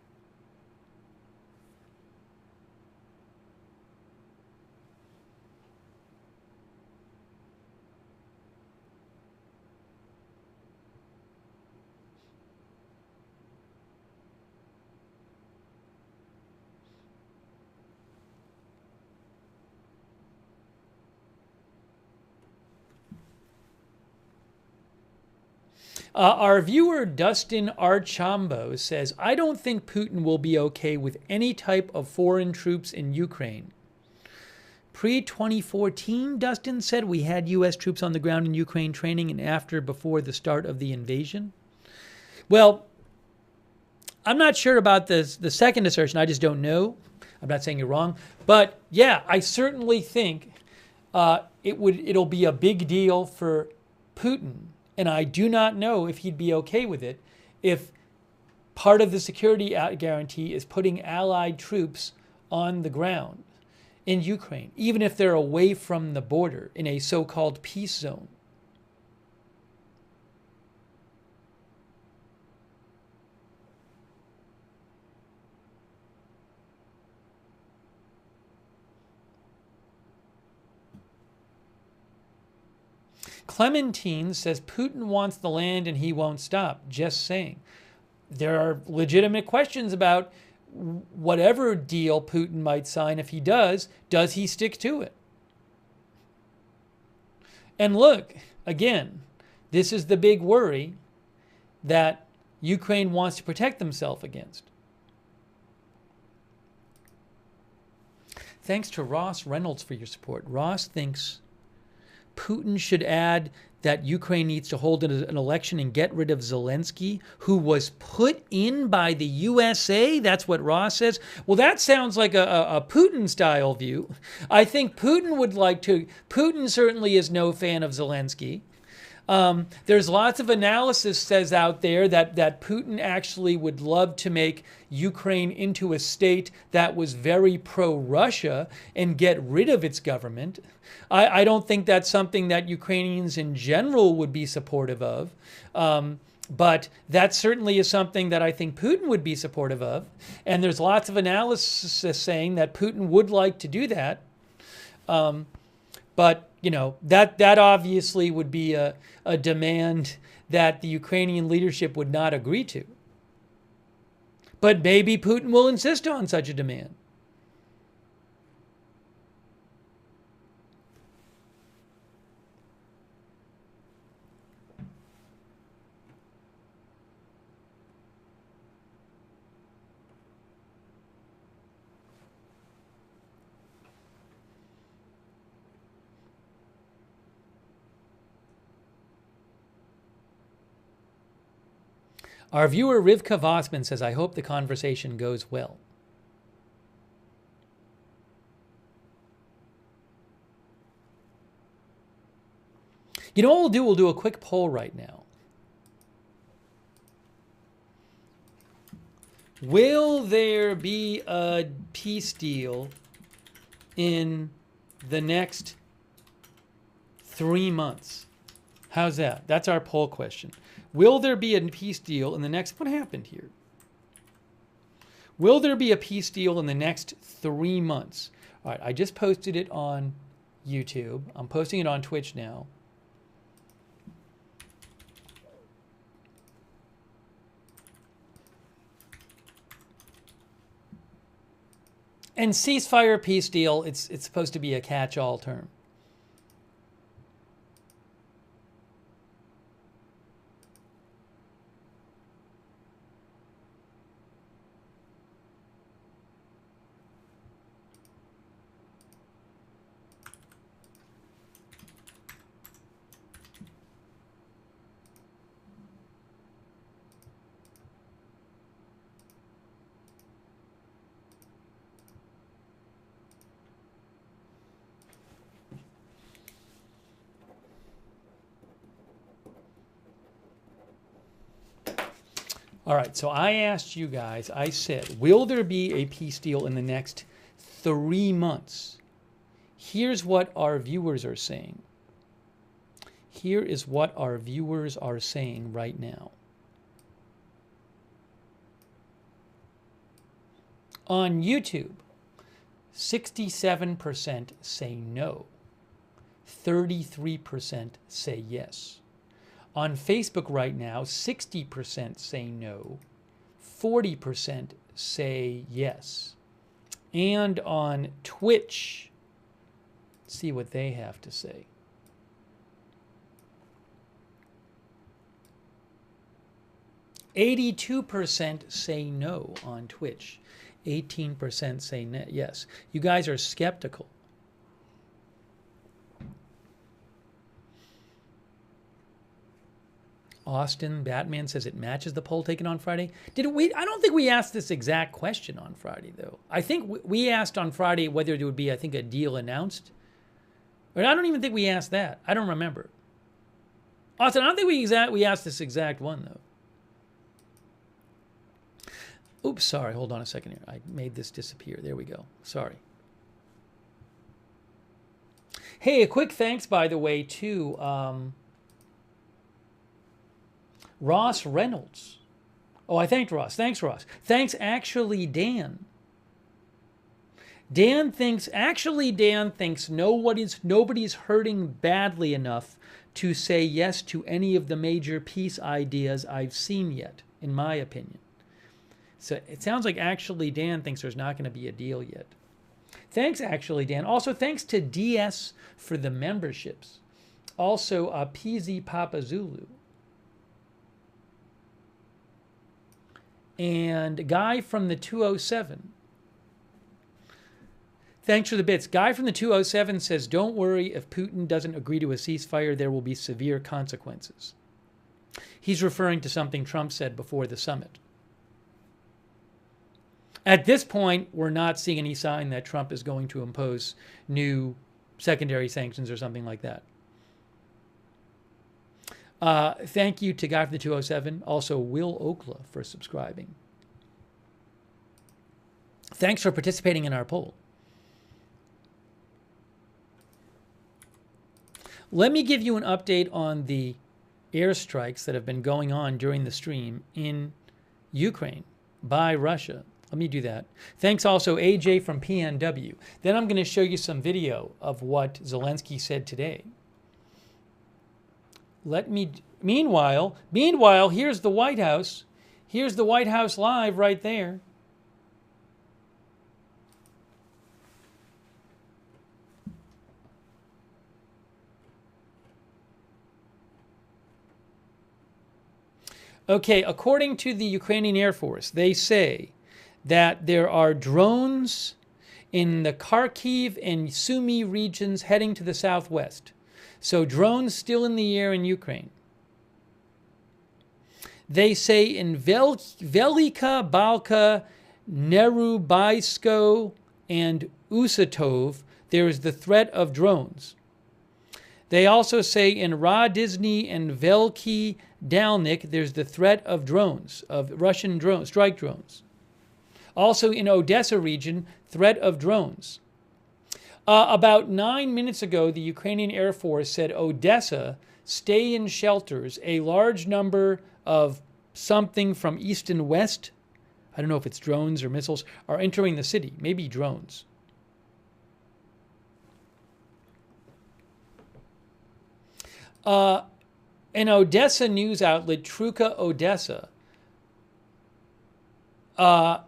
Our viewer Dustin Archambo says, I don't think Putin will be okay with any type of foreign troops in Ukraine. Pre-2014, Dustin said, we had U.S. troops on the ground in Ukraine training and before the start of the invasion. Well, I'm not sure about the second assertion. I just don't know. I'm not saying you're wrong. But yeah, I certainly think it'll be a big deal for Putin. And I do not know if he'd be okay with it if part of the security guarantee is putting allied troops on the ground in Ukraine, even if they're away from the border in a so-called peace zone. Clementine says Putin wants the land and he won't stop. Just saying. There are legitimate questions about whatever deal Putin might sign. If he does he stick to it? And look, again, this is the big worry that Ukraine wants to protect themselves against. Thanks to Ross Reynolds for your support. Ross thinks Putin should add that Ukraine needs to hold an election and get rid of Zelensky, who was put in by the USA. That's what Ross says. Well, that sounds like a Putin-style view. I think Putin would like to. Putin certainly is no fan of Zelensky. There's lots of analysis says out there that Putin actually would love to make Ukraine into a state that was very pro-Russia and get rid of its government. I don't think that's something that Ukrainians in general would be supportive of. But that certainly is something that I think Putin would be supportive of. And there's lots of analysis saying that Putin would like to do that. But, you know, that obviously would be a demand that the Ukrainian leadership would not agree to. But maybe Putin will insist on such a demand. Our viewer Rivka Vossman says, I hope the conversation goes well. You know what we'll do? We'll do a quick poll right now. Will there be a peace deal in the next 3 months? How's that? That's our poll question. Will there be a peace deal in the next... What happened here? Will there be a peace deal in the next 3 months? All right, I just posted it on YouTube. I'm posting it on Twitch now. And ceasefire, peace deal, it's supposed to be a catch-all term. All right, so I asked you guys, I said, will there be a peace deal in the next 3 months? Here's what our viewers are saying. Here is what our viewers are saying right now. On YouTube, 67% say no. 33% say yes. On Facebook right now, 60% say no, 40% say yes. And on Twitch, let's see what they have to say. "82% say no on Twitch. 18% say yes." You guys are skeptical. Austin Batman says it matches the poll taken on Friday. Did we? I don't think we asked this exact question on Friday, though. I think we asked on Friday whether there would be, I think, a deal announced. But I don't even think we asked that. I don't remember. Austin, I don't think we asked this exact one, though. Oops, sorry. Hold on a second here. I made this disappear. There we go. Sorry. Hey, a quick thanks, by the way, to Ross Reynolds. Oh, I thanked Ross. Thanks, Ross. Thanks, actually, Dan. Dan thinks nobody's hurting badly enough to say yes to any of the major peace ideas I've seen yet, in my opinion. So it sounds like actually Dan thinks there's not going to be a deal yet. Thanks, actually, Dan. Also, thanks to DS for the memberships. Also, PZ Papa Zulu. And Guy from the 207. Thanks for the bits. Guy from the 207 says, don't worry, if Putin doesn't agree to a ceasefire, there will be severe consequences. He's referring to something Trump said before the summit. At this point, we're not seeing any sign that Trump is going to impose new secondary sanctions or something like that. Thank you to Guy from the 207. Also, Will Okla for subscribing. Thanks for participating in our poll. Let me give you an update on the airstrikes that have been going on during the stream in Ukraine by Russia. Let me do that. Thanks also AJ from PNW. Then I'm going to show you some video of what Zelensky said today. Meanwhile, here's the White House. Here's the White House live right there. Okay, according to the Ukrainian Air Force, they say that there are drones in the Kharkiv and Sumy regions heading to the southwest. So drones still in the air in Ukraine. They say in Velika Balka, Nerubaisko, and Usatov, there is the threat of drones. They also say in Radizny and Velky Dalnik, there's the threat of drones, of Russian drones, strike drones. Also in Odessa region, threat of drones. About 9 minutes ago, the Ukrainian Air Force said Odessa, stay in shelters. A large number of something from east and west, I don't know if it's drones or missiles, are entering the city, maybe drones. An Odessa news outlet, Truka Odessa,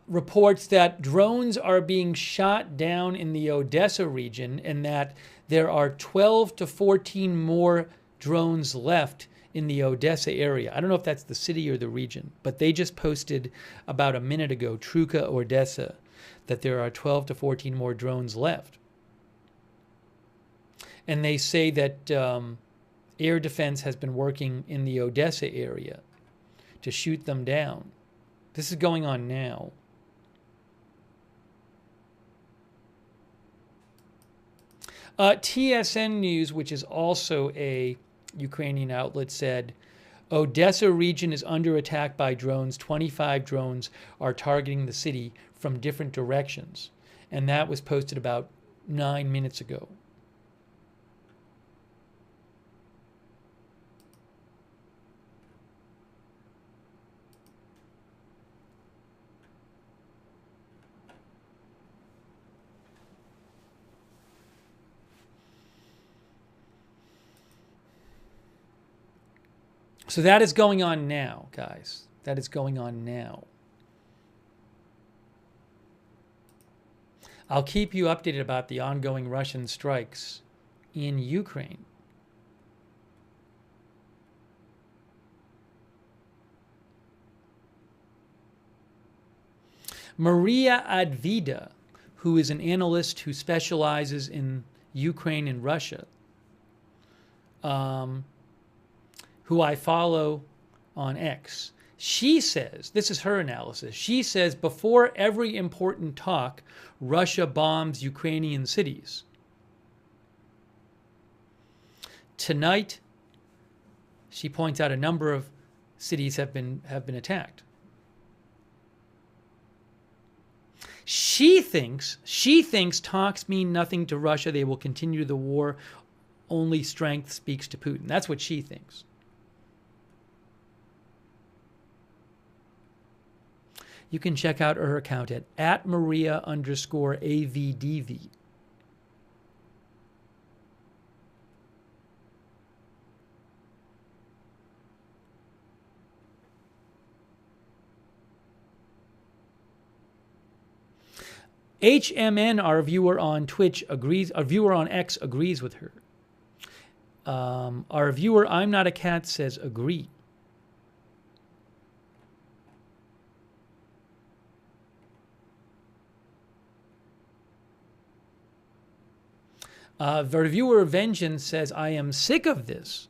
reports that drones are being shot down in the Odessa region and that there are 12 to 14 more drones left in the Odessa area. I don't know if that's the city or the region, but they just posted about a minute ago, Truka Odessa, that there are 12 to 14 more drones left. And they say that air defense has been working in the Odessa area to shoot them down. This is going on now. TSN News, which is also a Ukrainian outlet, said Odessa region is under attack by drones. 25 drones are targeting the city from different directions. And that was posted about 9 minutes ago. So that is going on now, guys. That is going on now. I'll keep you updated about the ongoing Russian strikes in Ukraine. Maria Advida, who is an analyst who specializes in Ukraine and Russia, who I follow on X, she says, this is her analysis, she says before every important talk, Russia bombs Ukrainian cities. Tonight, she points out a number of cities have been attacked. She thinks talks mean nothing to Russia. They will continue the war. Only strength speaks to Putin. That's what she thinks. You can check out her account at Maria_AVDV. HMN, our viewer on Twitch, agrees. Our viewer on X agrees with her. Our viewer, I'm Not a Cat, says agree. The viewer Vengeance says, I am sick of this.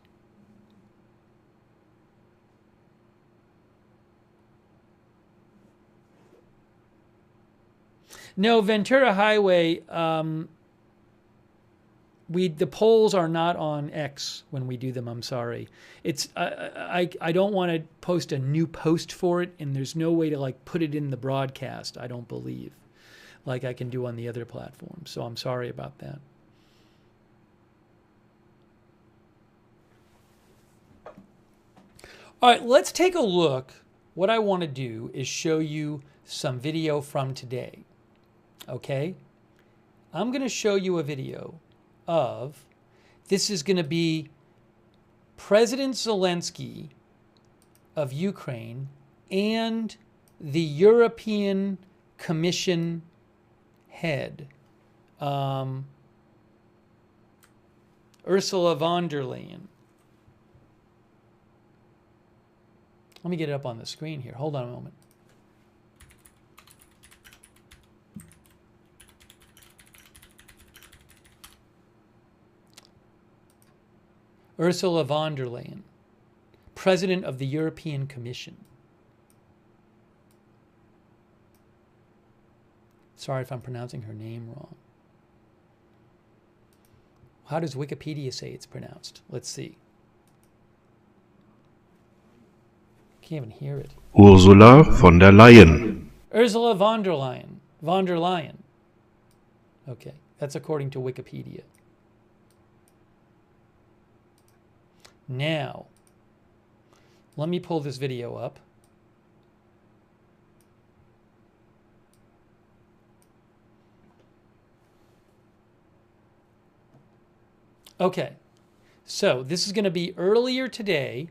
No, Ventura Highway, the polls are not on X when we do them, I'm sorry. It's I don't want to post a new post for it, and there's no way to like put it in the broadcast, I don't believe, like I can do on the other platforms. So I'm sorry about that. All right, let's take a look. What I want to do is show you some video from today. Okay? I'm going to show you a video of, this is going to be President Zelensky of Ukraine and the European Commission head, Ursula von der Leyen. Let me get it up on the screen here. Hold on a moment. Ursula von der Leyen, President of the European Commission. Sorry if I'm pronouncing her name wrong. How does Wikipedia say it's pronounced? Let's see. Can't even hear it. Ursula von der Leyen. Ursula von der Leyen. Von der Leyen. Okay, that's according to Wikipedia. Now, let me pull this video up. Okay, So this is going to be earlier today.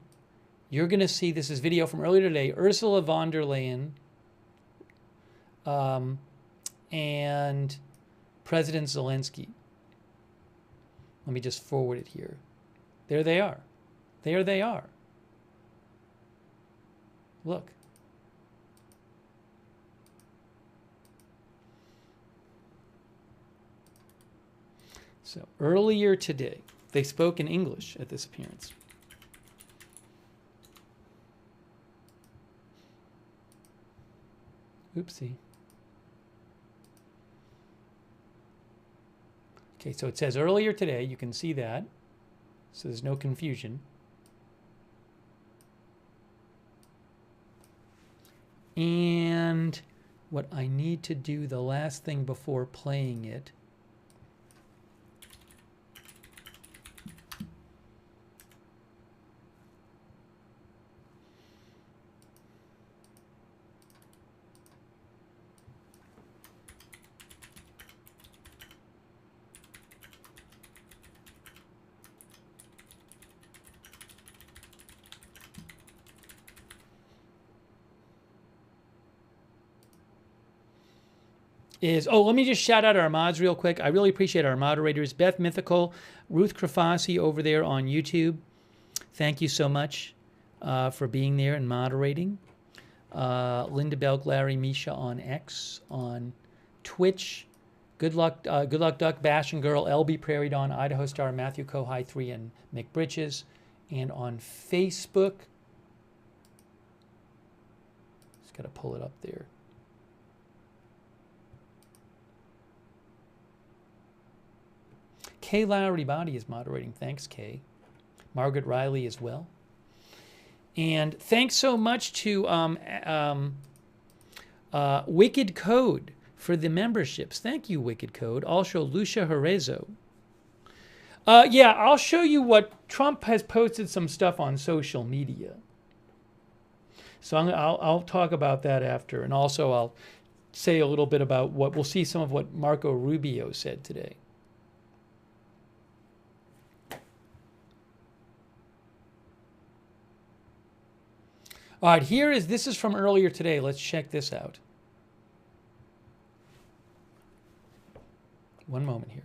You're going to see, this is video from earlier today, Ursula von der Leyen and President Zelensky. Let me just forward it here. There they are. There they are. Look. So earlier today, they spoke in English at this appearance. Oopsie. Okay, so it says earlier today, you can see that, so there's no confusion. And what I need to do, the last thing before playing it, is, let me just shout out our mods real quick. I really appreciate our moderators, Beth Mythical, Ruth Krafasi over there on YouTube. Thank you so much for being there and moderating. Linda Belk, Larry, Misha on X, on Twitch. Good luck, Duck, Bash and Girl, LB Prairie Dawn, Idaho Star, Matthew Kohai 3, and Mick Britches. And on Facebook, just got to pull it up there. Kay Lowry Body is moderating. Thanks, Kay. Margaret Riley as well. And thanks so much to Wicked Code for the memberships. Thank you, Wicked Code. Also, Lucia Herezo. Yeah, I'll show you what Trump has posted some stuff on social media. So I'll talk about that after. And also I'll say a little bit about what, we'll see some of what Marco Rubio said today. All right, this is from earlier today. Let's check this out. One moment here.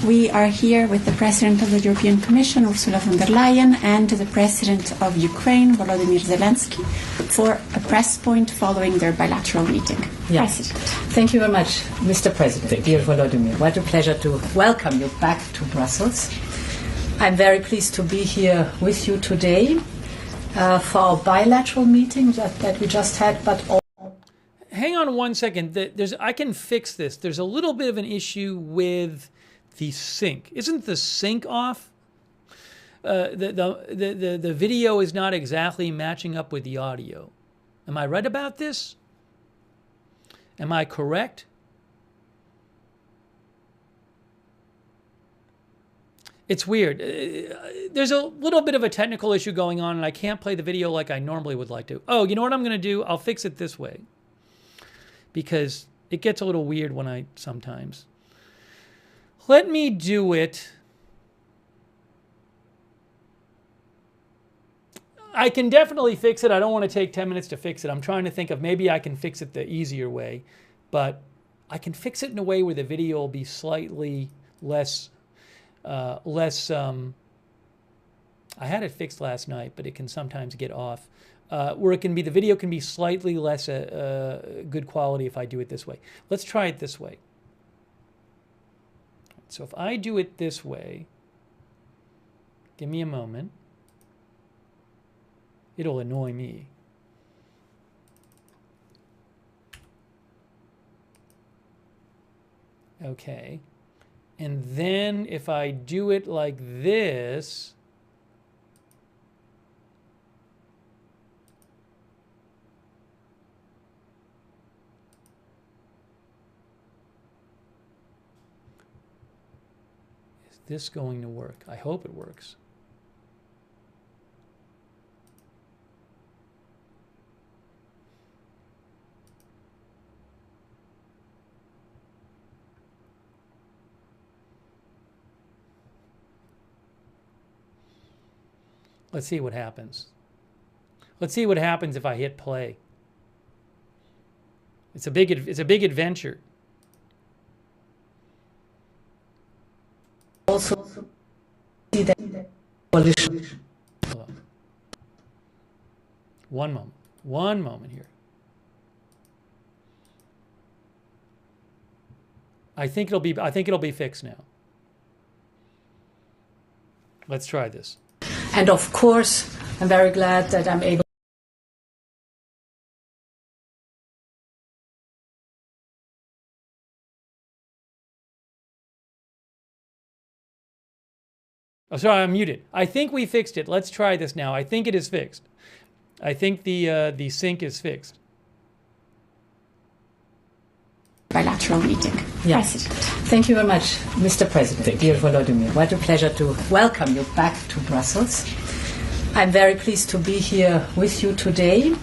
We are here with the President of the European Commission, Ursula von der Leyen, and the President of Ukraine, Volodymyr Zelensky, for a press point following their bilateral meeting. Yes. President. Thank you very much, Mr. President, dear Volodymyr. What a pleasure to welcome you back to Brussels. I'm very pleased to be here with you today for our bilateral meeting that we just had, but also... Hang on one second. I can fix this. There's a little bit of an issue with the sync. Isn't the sync off? The video is not exactly matching up with the audio. Am I right about this? Am I correct? It's weird. There's a little bit of a technical issue going on, and I can't play the video like I normally would like to. Oh, you know what I'm going to do? I'll fix it this way, because it gets a little weird when I sometimes. Let me do it. I can definitely fix it. I don't want to take 10 minutes to fix it. I'm trying to think of maybe I can fix it the easier way, but I can fix it in a way where the video will be slightly less, I had it fixed last night, but it can sometimes get off. Where it can be, the video can be slightly less good quality if I do it this way. Let's try it this way. So if I do it this way, give me a moment. It'll annoy me. Okay. And then if I do it like this, is this going to work? I hope it works. Let's see what happens. Let's see what happens if I hit play. It's a big adventure. Also, see that coalition. Hold on. One moment here. I think it'll be fixed now. Let's try this. And of course, I'm very glad that I'm able. Oh, sorry, I'm muted. I think we fixed it. Let's try this now. I think it is fixed. I think the sync is fixed. Bilateral meeting. Yes. President. Thank you very much, Mr. President, dear Volodymyr. What a pleasure to welcome you back to Brussels. I'm very pleased to be here with you today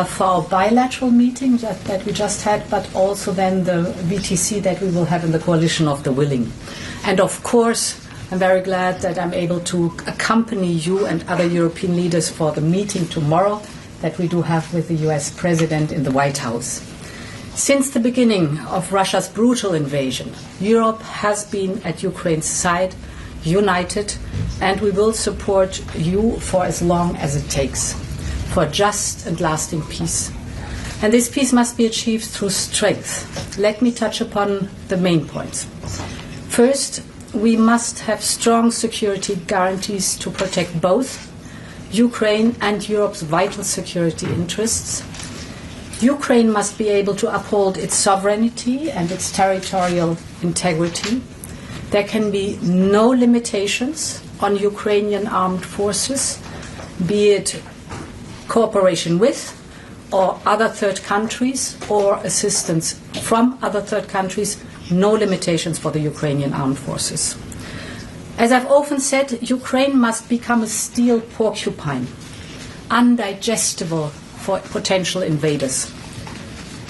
for our bilateral meeting that we just had, but also then the VTC that we will have in the Coalition of the Willing. And of course, I'm very glad that I'm able to accompany you and other European leaders for the meeting tomorrow that we do have with the US President in the White House. Since the beginning of Russia's brutal invasion, Europe has been at Ukraine's side, united, and we will support you for as long as it takes, for just and lasting peace. And this peace must be achieved through strength. Let me touch upon the main points. First, we must have strong security guarantees to protect both Ukraine and Europe's vital security interests. Ukraine must be able to uphold its sovereignty and its territorial integrity. There can be no limitations on Ukrainian armed forces, be it cooperation with or other third countries or assistance from other third countries, no limitations for the Ukrainian armed forces. As I've often said, Ukraine must become a steel porcupine, undigestible for potential invaders.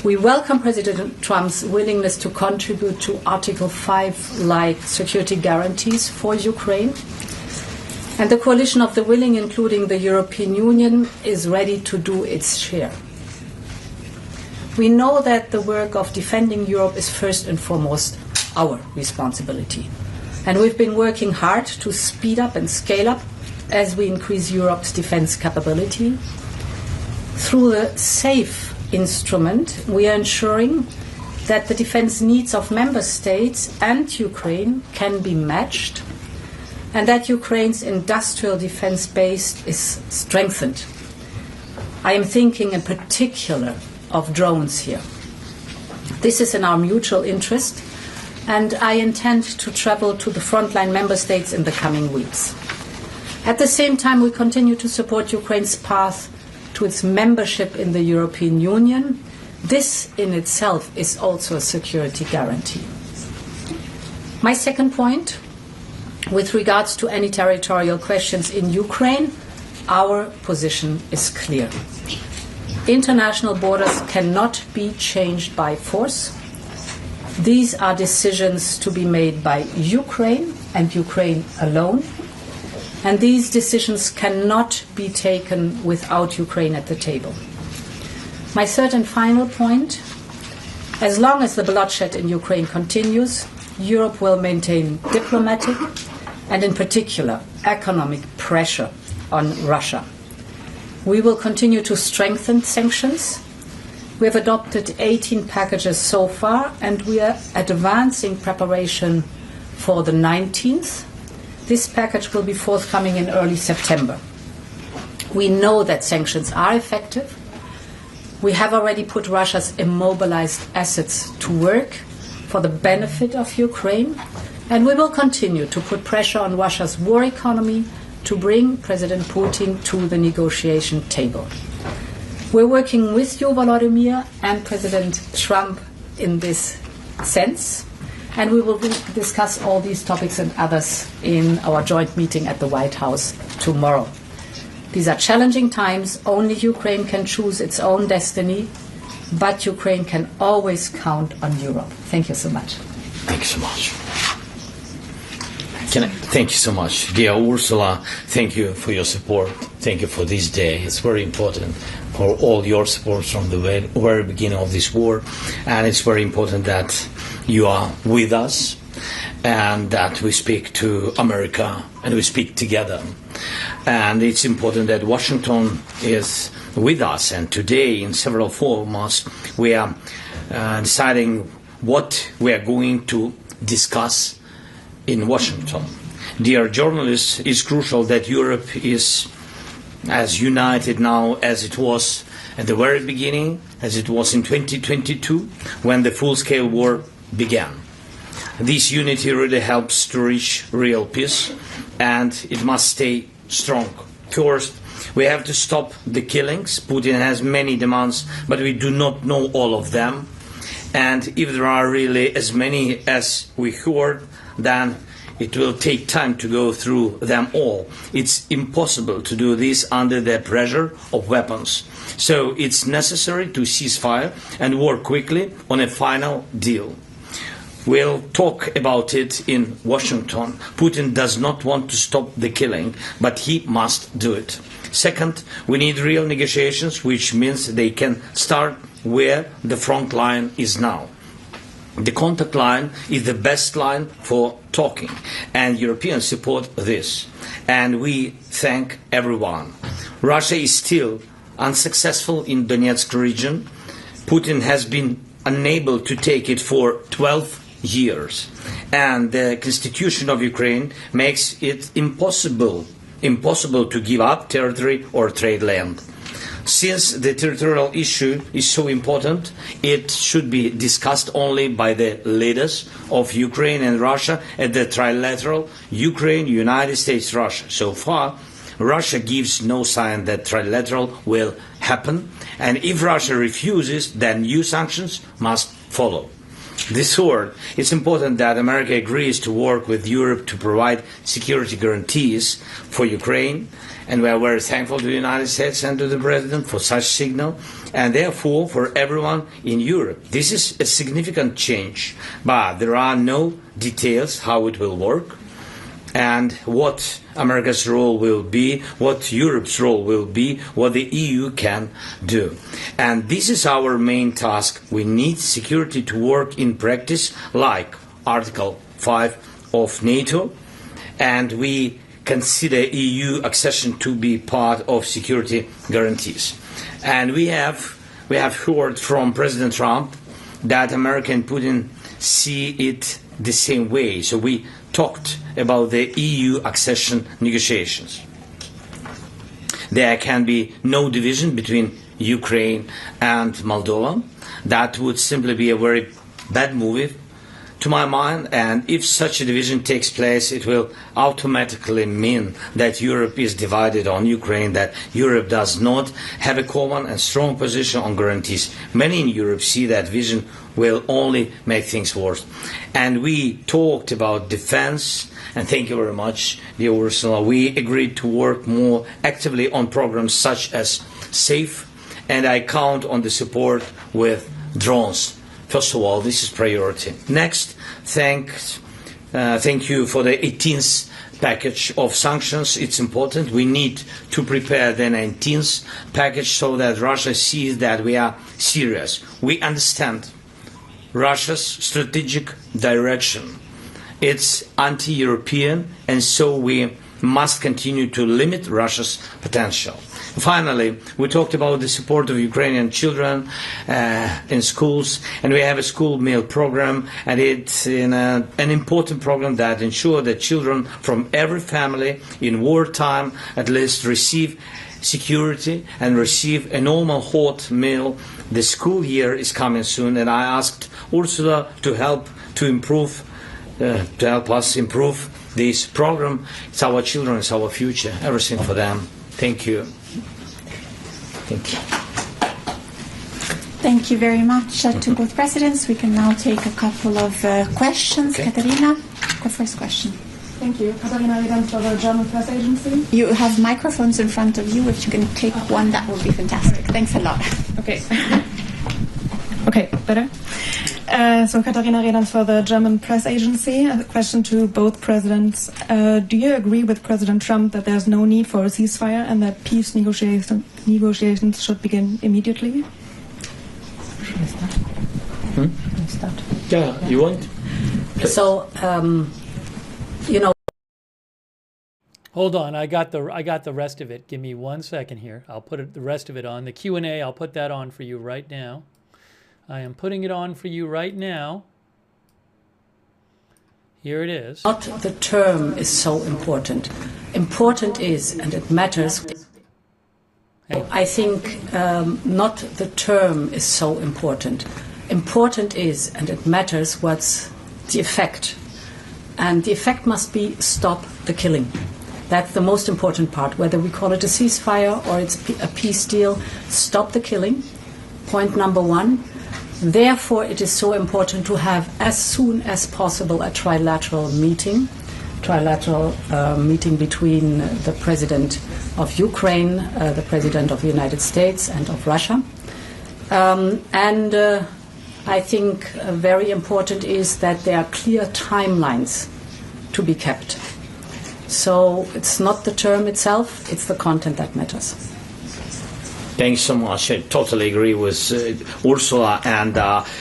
We welcome President Trump's willingness to contribute to Article 5-like security guarantees for Ukraine. And the Coalition of the Willing, including the European Union, is ready to do its share. We know that the work of defending Europe is first and foremost our responsibility. And we've been working hard to speed up and scale up as we increase Europe's defense capability. Through the SAFE instrument, we are ensuring that the defense needs of member states and Ukraine can be matched and that Ukraine's industrial defense base is strengthened. I am thinking in particular of drones here. This is in our mutual interest, and I intend to travel to the frontline member states in the coming weeks. At the same time, we continue to support Ukraine's path to its membership in the European Union. This in itself is also a security guarantee. My second point, with regards to any territorial questions in Ukraine, our position is clear. International borders cannot be changed by force. These are decisions to be made by Ukraine and Ukraine alone. And these decisions cannot be taken without Ukraine at the table. My third and final point, as long as the bloodshed in Ukraine continues, Europe will maintain diplomatic and in particular economic pressure on Russia. We will continue to strengthen sanctions. We have adopted 18 packages so far, and we are advancing preparation for the 19th. This package will be forthcoming in early September. We know that sanctions are effective. We have already put Russia's immobilized assets to work for the benefit of Ukraine, and we will continue to put pressure on Russia's war economy to bring President Putin to the negotiation table. We're working with you, Volodymyr, and President Trump in this sense, and we will discuss all these topics and others in our joint meeting at the White House tomorrow. These are challenging times. Only Ukraine can choose its own destiny, but Ukraine can always count on Europe. Thank you so much. Thanks so much. Thank you so much. Dear Ursula, thank you for your support. Thank you for this day. It's very important for all your support from the very beginning of this war. And it's very important that you are with us and that we speak to America and we speak together. And it's important that Washington is with us. And today, in several forums, we are deciding what we are going to discuss in Washington. Dear journalists, it's crucial that Europe is as united now as it was at the very beginning, as it was in 2022, when the full-scale war began. This unity really helps to reach real peace, and it must stay strong. First, we have to stop the killings. Putin has many demands, but we do not know all of them. And if there are really as many as we heard, then it will take time to go through them all. It's impossible to do this under the pressure of weapons. So it's necessary to cease fire and work quickly on a final deal. We'll talk about it in Washington. Putin does not want to stop the killing, but he must do it. Second, we need real negotiations, which means they can start where the front line is now. The contact line is the best line for talking, and Europeans support this. And we thank everyone. Russia is still unsuccessful in Donetsk region. Putin has been unable to take it for 12 years. And the constitution of Ukraine makes it impossible to give up territory or trade land. Since the territorial issue is so important, it should be discussed only by the leaders of Ukraine and Russia at the trilateral Ukraine, United States, Russia. So far, Russia gives no sign that trilateral will happen, and if Russia refuses, then new sanctions must follow. This third, it's important that America agrees to work with Europe to provide security guarantees for Ukraine, and we are very thankful to the United States and to the President for such signal, and therefore for everyone in Europe. This is a significant change, but there are no details how it will work and what America's role will be, what Europe's role will be, what the EU can do. And this is our main task. We need security to work in practice, like Article 5 of NATO, and we consider EU accession to be part of security guarantees. And we have heard from President Trump that America and Putin see it the same way. So we talked about the EU accession negotiations. There can be no division between Ukraine and Moldova. That would simply be a very bad move to my mind, and if such a division takes place, it will automatically mean that Europe is divided on Ukraine, that Europe does not have a common and strong position on guarantees. Many in Europe see that vision will only make things worse. And we talked about defense, and thank you very much, dear Ursula. We agreed to work more actively on programs such as SAFE, and I count on the support with drones. First of all, this is priority. Next, thank you for the 18th package of sanctions. It's important. We need to prepare the 19th package so that Russia sees that we are serious. We understand Russia's strategic direction. It's anti-European, and so we must continue to limit Russia's potential. Finally, we talked about the support of Ukrainian children in schools, and we have a school meal program, and it's an important program that ensures that children from every family in wartime at least receive security and receive a normal hot meal. The school year is coming soon, and I asked Ursula to help us improve this program. It's our children, it's our future, everything for them. Thank you. Thank you. Thank you very much to both presidents. We can now take a couple of questions. Okay. Katerina, the first question. Thank you. Katarina Reden for the German Press Agency. You have microphones in front of you. If you can take one, that would be fantastic. Thanks a lot. Okay. Okay, better? So Katharina Redans for the German press agency. A question to both presidents. Do you agree with President Trump that there's no need for a ceasefire and that peace negotiations should begin immediately? Yeah, you want? So, you know. Hold on, I got the rest of it. Give me 1 second here. I'll put the rest of it on the Q&A. I'll put that on for you right now. I am putting it on for you right now. Here it is. Not the term is so important. Important is, and it matters. I think not the term is so important. Important is, and it matters, what's the effect. And the effect must be stop the killing. That's the most important part. Whether we call it a ceasefire or it's a peace deal, stop the killing. Point number one. Therefore, it is so important to have as soon as possible a trilateral meeting between the President of Ukraine, the President of the United States and of Russia. I think very important is that there are clear timelines to be kept. So it's not the term itself, it's the content that matters. Thanks so much. I totally agree with Ursula. And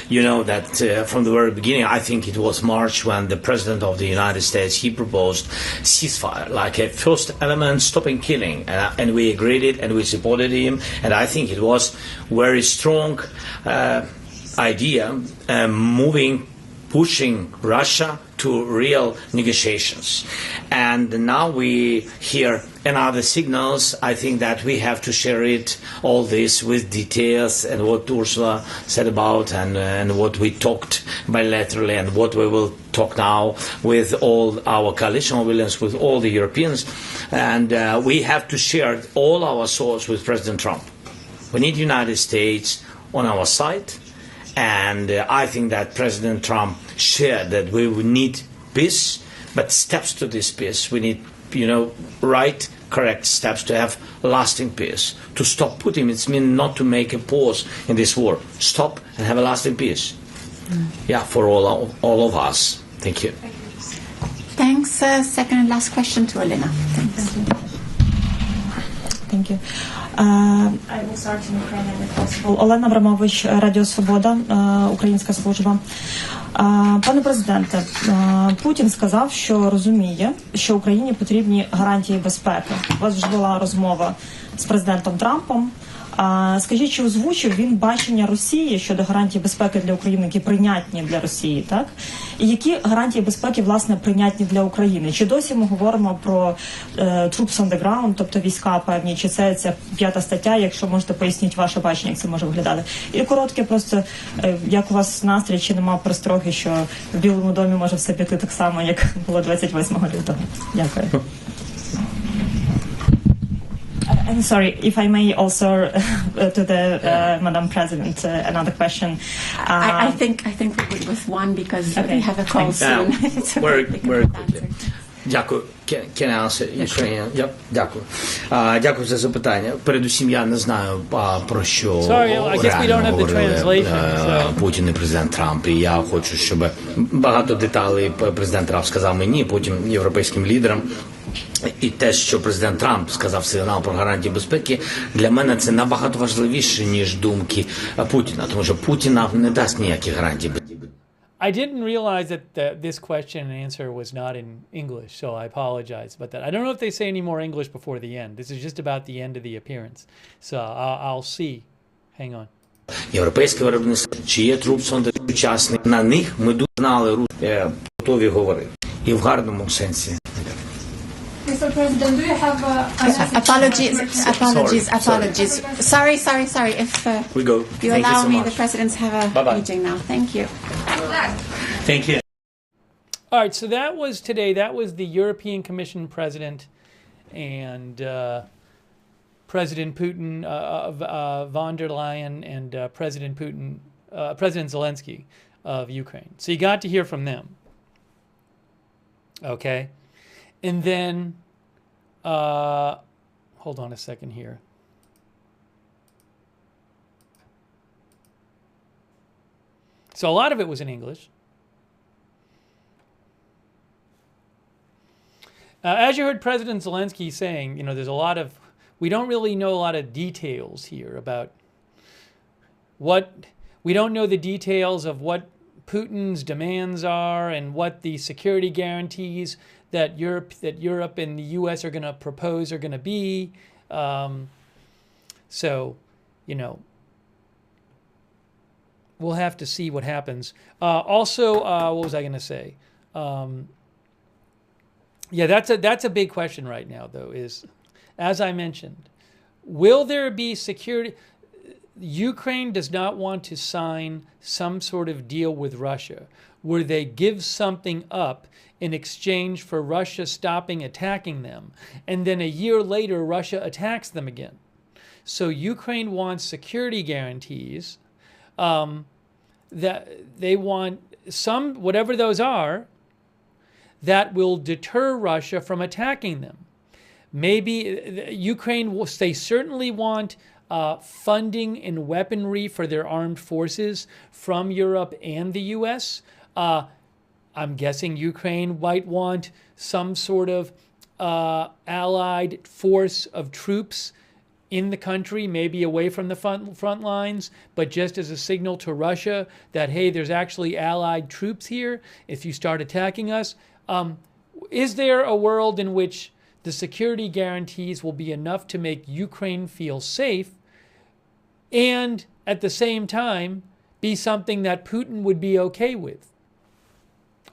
you know that from the very beginning, I think it was March when the President of the United States, he proposed ceasefire, like a first element, stopping killing. And we agreed it and we supported him. And I think it was very strong idea pushing Russia to real negotiations. And now we hear another signals. I think that we have to share it, all this, with details and what Ursula said about and what we talked bilaterally and what we will talk now with all our coalition civilians, with all the Europeans. And we have to share all our thoughts with President Trump. We need United States on our side. And I think that President Trump shared that we will need peace, but steps to this peace. We need, right, correct steps to have lasting peace. To stop Putin, it means not to make a pause in this war. Stop and have a lasting peace. Yeah, for all of us. Thank you. Thanks. Second and last question to Elena. Thanks. Thank you. I will start in Ukrainian if possible. Олена Абрамович, Радіо Свобода, українська служба. Пане президенте, Путін сказав, що розуміє, що Україні потрібні гарантії безпеки. У вас вже була розмова з президентом Трампом. Скажіть, чи озвучив він бачення Росії щодо гарантій безпеки для України, які прийнятні для Росії, так? І які гарантії безпеки, власне, прийнятні для України? Чи досі ми говоримо про troops on the ground, тобто війська певні, чи це ця 5 стаття, якщо можете пояснити ваше бачення, як це може виглядати? І коротке просто, як у вас настрій, чи нема перестроги, що в Білому домі може все піти так само, як було 28 лютого? Дякую. I'm sorry, if I may also to the Madam President, another question. I think we're good with one because we have a call soon. Very quickly. Дякую. Can I answer Ukrainian? Yep. Дякую. Дякую за запитання. Передусім, я не знаю, про що реально говорили Путін і президент Трамп. І я хочу, щоб багато деталей президент Трамп сказав мені, потім європейським лідерам. І те, що президент Трамп сказав сигнал про гарантії безпеки, для мене це набагато важливіше, ніж думки Путіна, тому що Путін нам не дасть ніяких гарантій безпеки. I didn't realize that this question and answer was not in English, so I apologize about that. I don't know if they say any more English before the end. This is just about the end of the appearance. So I'll see. Hang on. Європейське виробництво, чи є трупсон сучасний, на них ми знали, готові говорити. І в гарному сенсі. Mr. President, do you have Apologies. Sorry. If We go. you Thank allow you so me, much. the presidents have a Bye-bye. meeting now. Thank you. Thank you. All right, so that was today. That was the European Commission President and President Putin, von der Leyen, and President Zelensky of Ukraine. So you got to hear from them. Okay. And then, hold on a second here. So a lot of it was in English. As you heard President Zelensky saying, there's a lot of, we don't really know a lot of details here about we don't know the details of what Putin's demands are and what the security guarantees that Europe and the U.S. are going to propose are going to be. So, we'll have to see what happens. Also, what was I going to say? Yeah, that's a big question right now, though, is, as I mentioned, will there be security? Ukraine does not want to sign some sort of deal with Russia where they give something up in exchange for Russia stopping attacking them, and then a year later Russia attacks them again. So Ukraine wants security guarantees that they want some, whatever those that will deter Russia from attacking them. Maybe Ukraine they certainly want funding and weaponry for their armed forces from Europe and the U.S. I'm guessing Ukraine might want some sort of allied force of troops in the country, maybe away from the front lines, but just as a signal to Russia that, hey, there's actually allied troops here if you start attacking us. Is there a world in which the security guarantees will be enough to make Ukraine feel safe and at the same time be something that Putin would be okay with?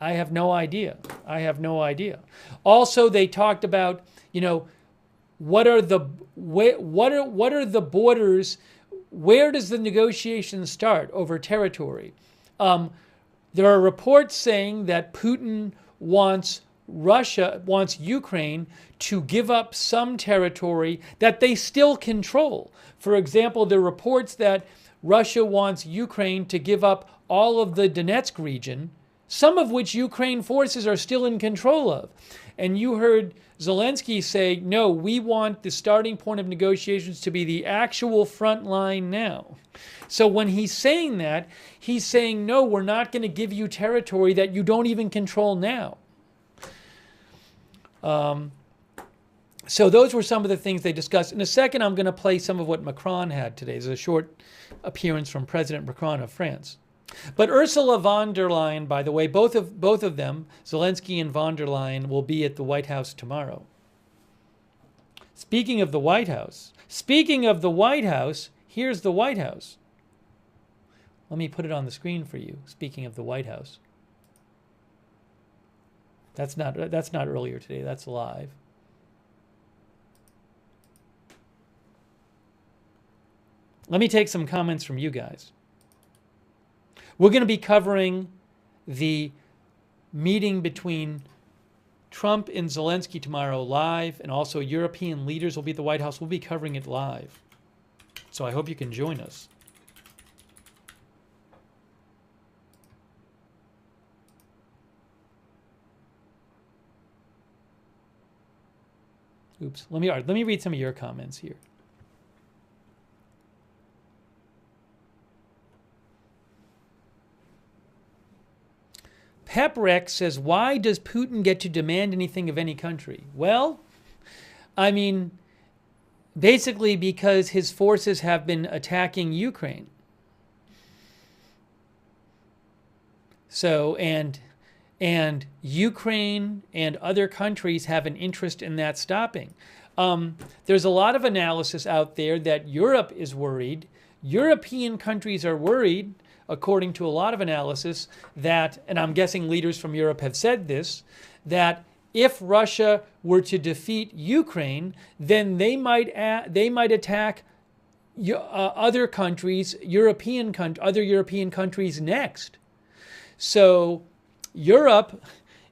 I have no idea. Also, they talked about, what are the borders? Where does the negotiation start over territory? There are reports saying that Putin wants Ukraine to give up some territory that they still control. For example, there are reports that Russia wants Ukraine to give up all of the Donetsk region, some of which Ukraine forces are still in control of. And you heard Zelensky say, no, we want the starting point of negotiations to be the actual front line now. So when he's saying that, he's saying, no, we're not going to give you territory that you don't even control now. So those were some of the things they discussed. In a second, I'm going to play some of what Macron had today. There's a short appearance from President Macron of France. But Ursula von der Leyen, by the way, both of them, Zelensky and von der Leyen, will be at the White House tomorrow. Speaking of the White House, here's the White House. Let me put it on the screen for you. Speaking of the White House. That's not earlier today, that's live. Let me take some comments from you guys. We're going to be covering the meeting between Trump and Zelensky tomorrow live, and also European leaders will be at the White House. We'll be covering it live. So I hope you can join us. Oops. Let me read some of your comments here. PepRex says, why does Putin get to demand anything of any country? Well, I mean, basically because his forces have been attacking Ukraine. So, and Ukraine and other countries have an interest in that stopping. There's a lot of analysis out there that Europe is worried. European countries are worried, according to a lot of analysis, that, and I'm guessing leaders from Europe have said this, that if Russia were to defeat Ukraine, then they might attack other countries, other European countries next. So Europe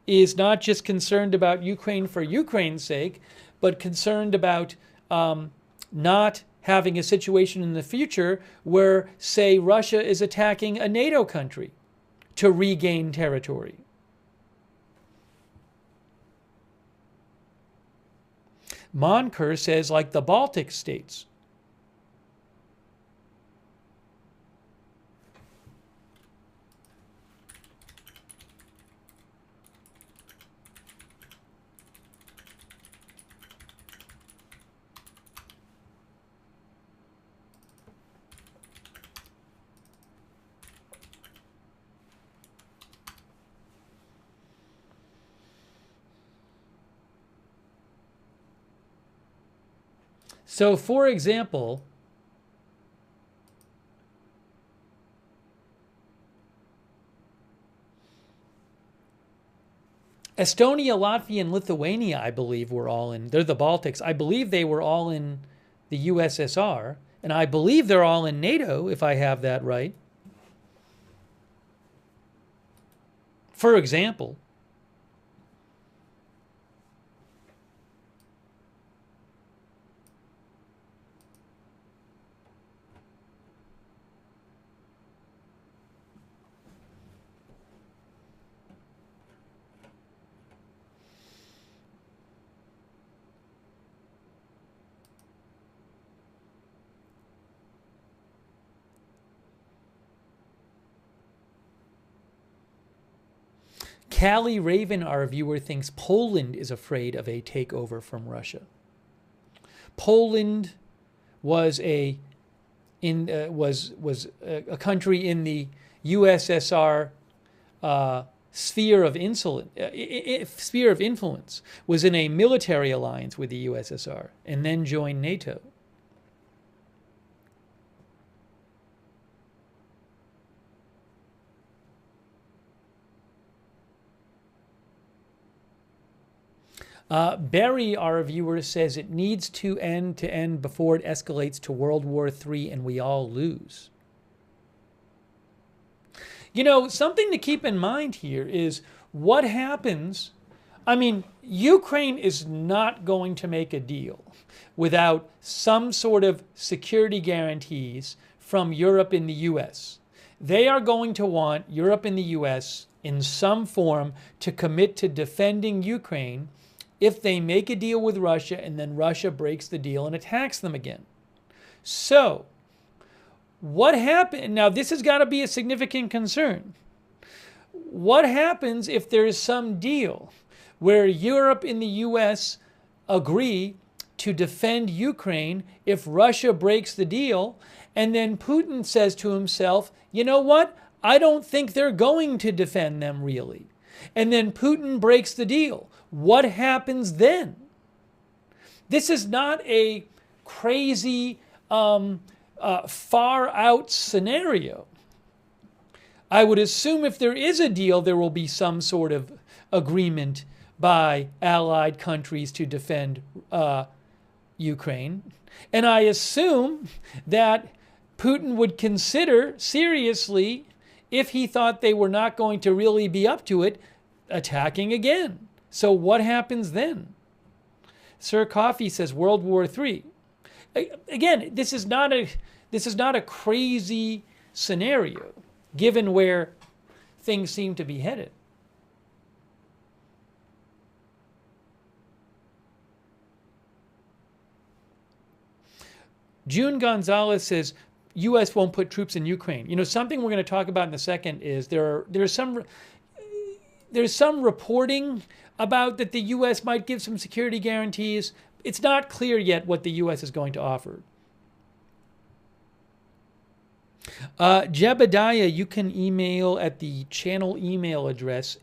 is not just concerned about Ukraine for Ukraine's sake, but concerned about not having a situation in the future where, say, Russia is attacking a NATO country to regain territory. Monker says, like the Baltic states. So, for example, Estonia, Latvia, and Lithuania, I believe, were all in, they're the Baltics. I believe they were all in the USSR, and I believe they're all in NATO, if I have that right. For example, Callie Raven, our viewer, thinks Poland is afraid of a takeover from Russia. Poland was a country in the USSR sphere of influence, was in a military alliance with the USSR, and then joined NATO. Barry, our viewer, says it needs to end before it escalates to World War III and we all lose. You know, something to keep in mind here is what happens. I mean, Ukraine is not going to make a deal without some sort of security guarantees from Europe and the US. They are going to want Europe and the US in some form to commit to defending Ukraine if they make a deal with Russia and then Russia breaks the deal and attacks them again. So, what happened? Now, this has got to be a significant concern. What happens if there is some deal where Europe and the US agree to defend Ukraine if Russia breaks the deal, and then Putin says to himself, you know what? I don't think they're going to defend them really. And then Putin breaks the deal. What happens then? This is not a crazy, far out scenario. I would assume if there is a deal, there will be some sort of agreement by allied countries to defend Ukraine. And I assume that Putin would consider seriously, if he thought they were not going to really be up to it, attacking again. So what happens then? Sir Coffee says World War III. Again, this is not a crazy scenario, given where things seem to be headed. June Gonzalez says U.S. won't put troops in Ukraine. You know, something we're going to talk about in a second is there's some reporting about that the U.S. might give some security guarantees. It's not clear yet what the U.S. is going to offer. Jebediah, you can email at the channel email address,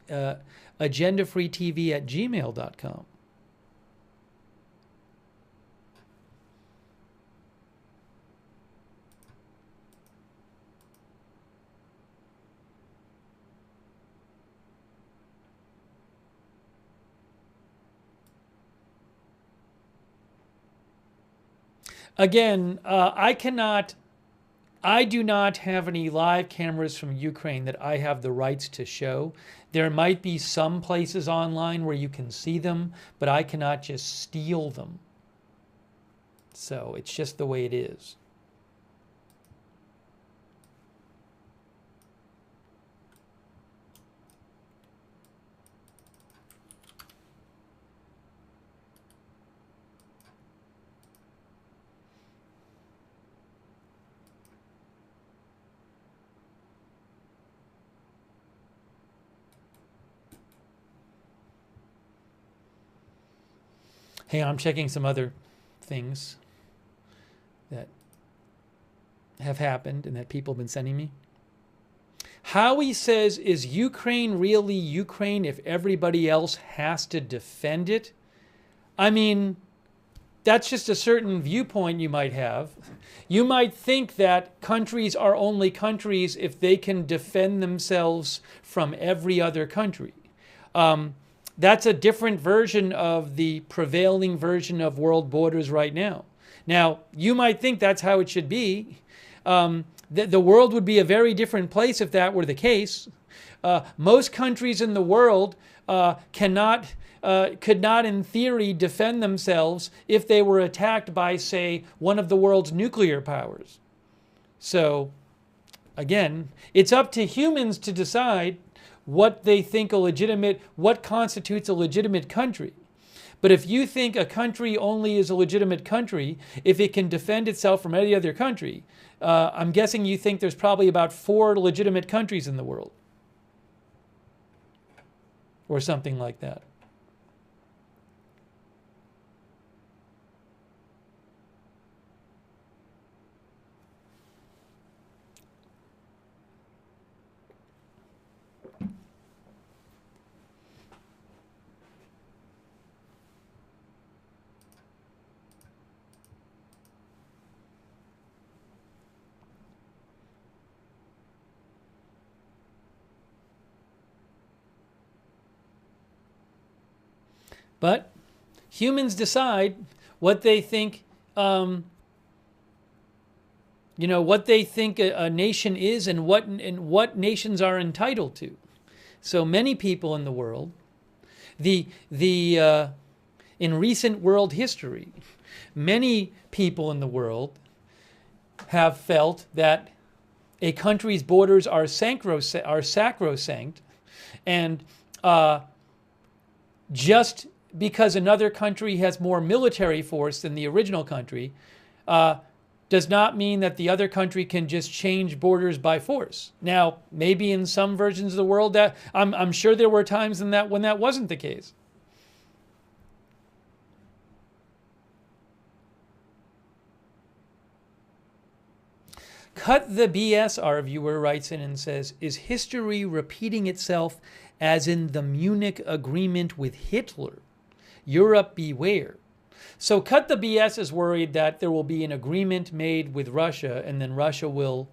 agendafreetv@gmail.com. Again, I do not have any live cameras from Ukraine that I have the rights to show. There might be some places online where you can see them, but I cannot just steal them. So it's just the way it is. Hey, I'm checking some other things that have happened and that people have been sending me. Howie says, is Ukraine really Ukraine if everybody else has to defend it? I mean, that's just a certain viewpoint you might have. You might think that countries are only countries if they can defend themselves from every other country. That's a different version of the prevailing version of world borders right now. Now, you might think that's how it should be. The world would be a very different place if that were the case. Most countries in the world could not in theory defend themselves if they were attacked by, say, one of the world's nuclear powers. So, again, it's up to humans to decide what they think what constitutes a legitimate country. But if you think a country only is a legitimate country if it can defend itself from any other country, I'm guessing you think there's probably about 4 legitimate countries in the world. Or something like that. But humans decide what they think, what they think a nation is and what nations are entitled to. So many people in the world, in recent world history, many people in the world have felt that a country's borders are sacrosanct, and just because another country has more military force than the original country does not mean that the other country can just change borders by force. Now, maybe in some versions of the world that I'm sure there were times when that wasn't the case. Cut the BS, our viewer writes in and says, is history repeating itself as in the Munich Agreement with Hitler? Europe beware. So Cut the BS is worried that there will be an agreement made with Russia and then Russia will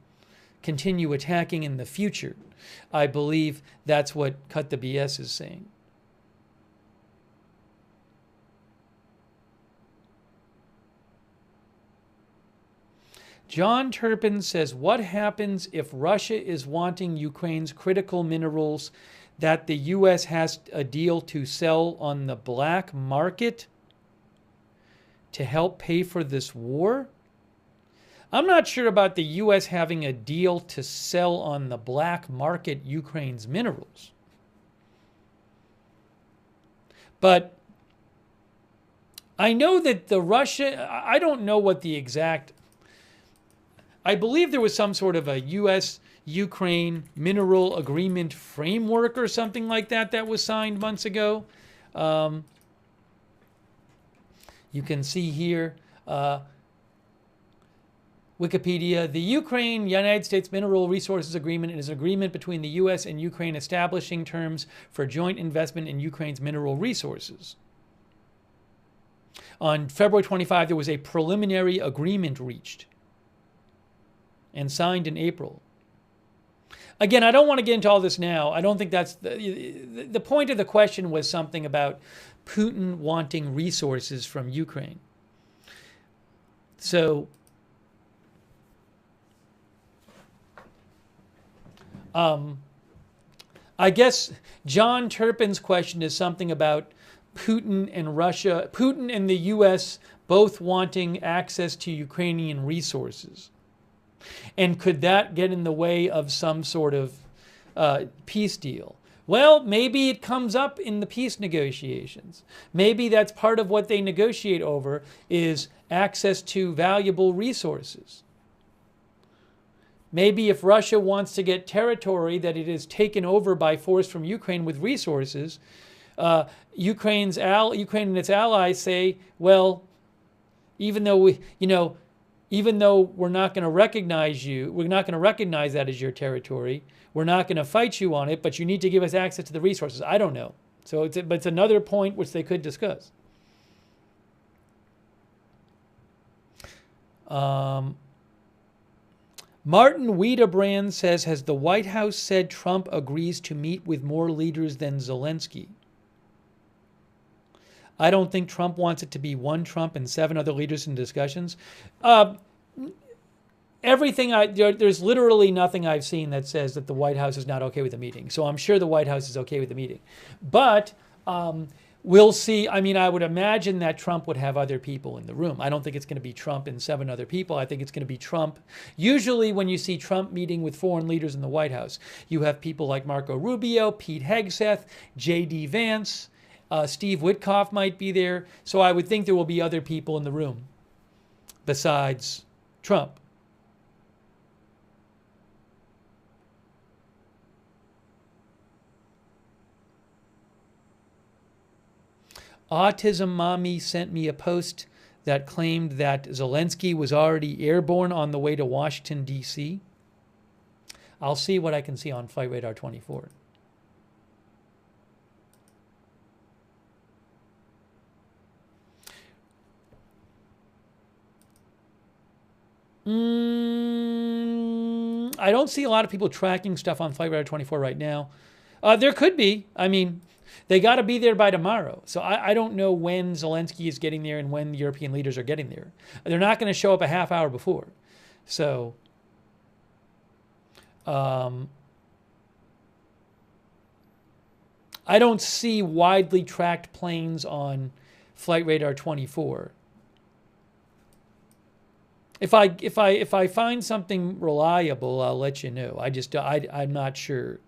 continue attacking in the future. I believe that's what Cut the BS is saying. John Turpin says, what happens if Russia is wanting Ukraine's critical minerals that the U.S. has a deal to sell on the black market to help pay for this war? I'm not sure about the U.S. having a deal to sell on the black market Ukraine's minerals. But I know that I don't know what the exact, I believe there was some sort of a U.S.-Ukraine mineral agreement framework or something like that was signed months ago. You can see here, Wikipedia, the Ukraine-United States Mineral Resources Agreement is an agreement between the U.S. and Ukraine establishing terms for joint investment in Ukraine's mineral resources. On February 25, there was a preliminary agreement reached and signed in April. Again, I don't want to get into all this now. I don't think that's the point of the question was something about Putin wanting resources from Ukraine. So, I guess John Turpin's question is something about Putin and Russia, Putin and the U.S. both wanting access to Ukrainian resources. And could that get in the way of some sort of peace deal? Well, maybe it comes up in the peace negotiations. Maybe that's part of what they negotiate over is access to valuable resources. Maybe if Russia wants to get territory that it has taken over by force from Ukraine with resources, Ukraine and its allies say, well, even though we're not going to recognize you, we're not going to recognize that as your territory, we're not going to fight you on it, but you need to give us access to the resources. I don't know. So it's another point which they could discuss. Martin Wiedebrand says, has the White House said Trump agrees to meet with more leaders than Zelensky? I don't think Trump wants it to be one Trump and 7 other leaders in discussions. There's literally nothing I've seen that says that the White House is not okay with the meeting. So I'm sure the White House is okay with the meeting. But we'll see. I mean, I would imagine that Trump would have other people in the room. I don't think it's going to be Trump and 7 other people. I think it's going to be Trump. Usually when you see Trump meeting with foreign leaders in the White House, you have people like Marco Rubio, Pete Hegseth, J.D. Vance, Steve Witkoff might be there. So I would think there will be other people in the room besides Trump. Autism Mommy sent me a post that claimed that Zelensky was already airborne on the way to Washington, D.C. I'll see what I can see on Flight Radar 24. I don't see a lot of people tracking stuff on Flight Radar 24 right now. There could be. I mean, they got to be there by tomorrow. So I don't know when Zelensky is getting there and when the European leaders are getting there. They're not going to show up a half hour before. So I don't see widely tracked planes on Flight Radar 24. If I find something reliable, I'll let you know. I'm not sure.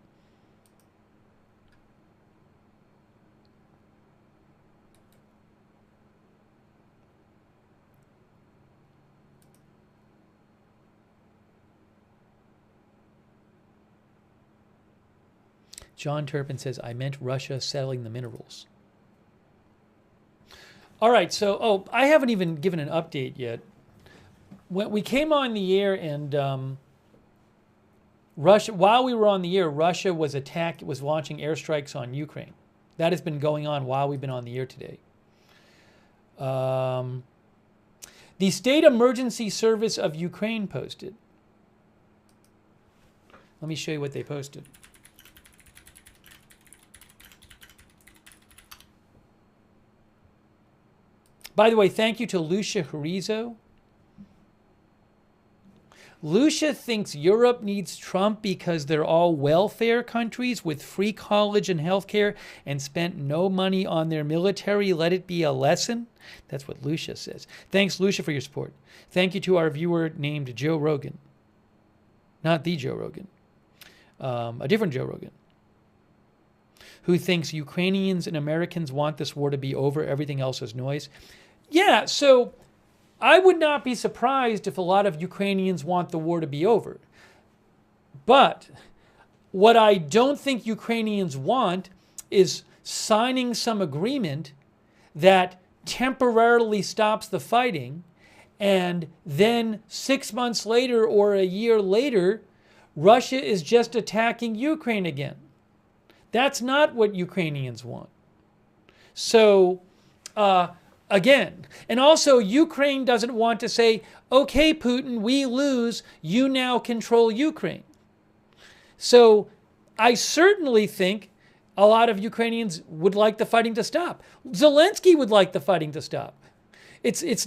John Turpin says, I meant Russia settling the minerals. All right, so, I haven't even given an update yet. When we came on the air and Russia, while we were on the air, Russia was launching airstrikes on Ukraine. That has been going on while we've been on the air today. The State Emergency Service of Ukraine posted. Let me show you what they posted. By the way, thank you to Lucia Harizo. Lucia thinks Europe needs Trump because they're all welfare countries with free college and healthcare and spent no money on their military. Let it be a lesson. That's what Lucia says. Thanks, Lucia, for your support. Thank you to our viewer named Joe Rogan. Not the Joe Rogan. A different Joe Rogan. Who thinks Ukrainians and Americans want this war to be over. Everything else is noise. Yeah, so I would not be surprised if a lot of Ukrainians want the war to be over. But what I don't think Ukrainians want is signing some agreement that temporarily stops the fighting, and then 6 months later or a year later, Russia is just attacking Ukraine again. That's not what Ukrainians want. So, again, and also Ukraine doesn't want to say, okay, Putin, we lose, you now control Ukraine. So I certainly think a lot of Ukrainians would like the fighting to stop. Zelensky would like the fighting to stop. It's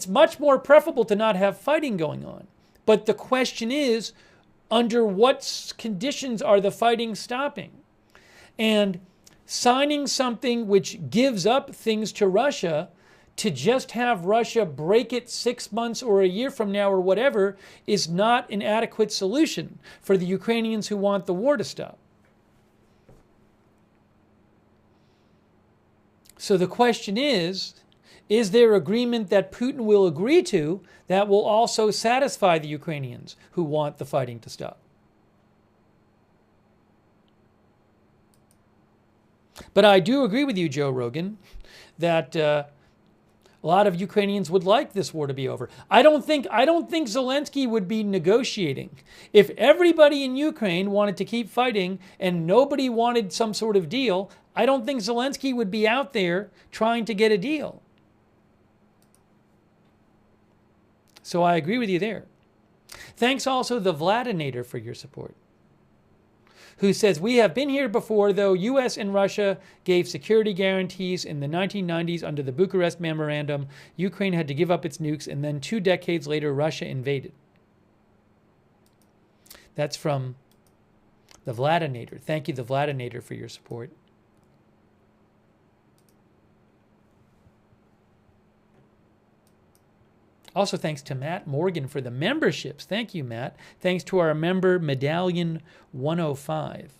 much more preferable to not have fighting going on. But the question is, under what conditions are the fighting stopping? And signing something which gives up things to Russia to just have Russia break it 6 months or a year from now or whatever is not an adequate solution for the Ukrainians who want the war to stop. So the question is there agreement that Putin will agree to that will also satisfy the Ukrainians who want the fighting to stop? But I do agree with you, Joe Rogan, that a lot of Ukrainians would like this war to be over. I don't think Zelensky would be negotiating. If everybody in Ukraine wanted to keep fighting and nobody wanted some sort of deal, I don't think Zelensky would be out there trying to get a deal. So I agree with you there. Thanks also the Vladinator for your support, who says, we have been here before, though U.S. and Russia gave security guarantees in the 1990s under the Bucharest Memorandum. Ukraine had to give up its nukes, and then 2 decades later, Russia invaded. That's from the Vladinator. Thank you, the Vladinator, for your support. Also, thanks to Matt Morgan for the memberships. Thank you, Matt. Thanks to our member, Medallion 105.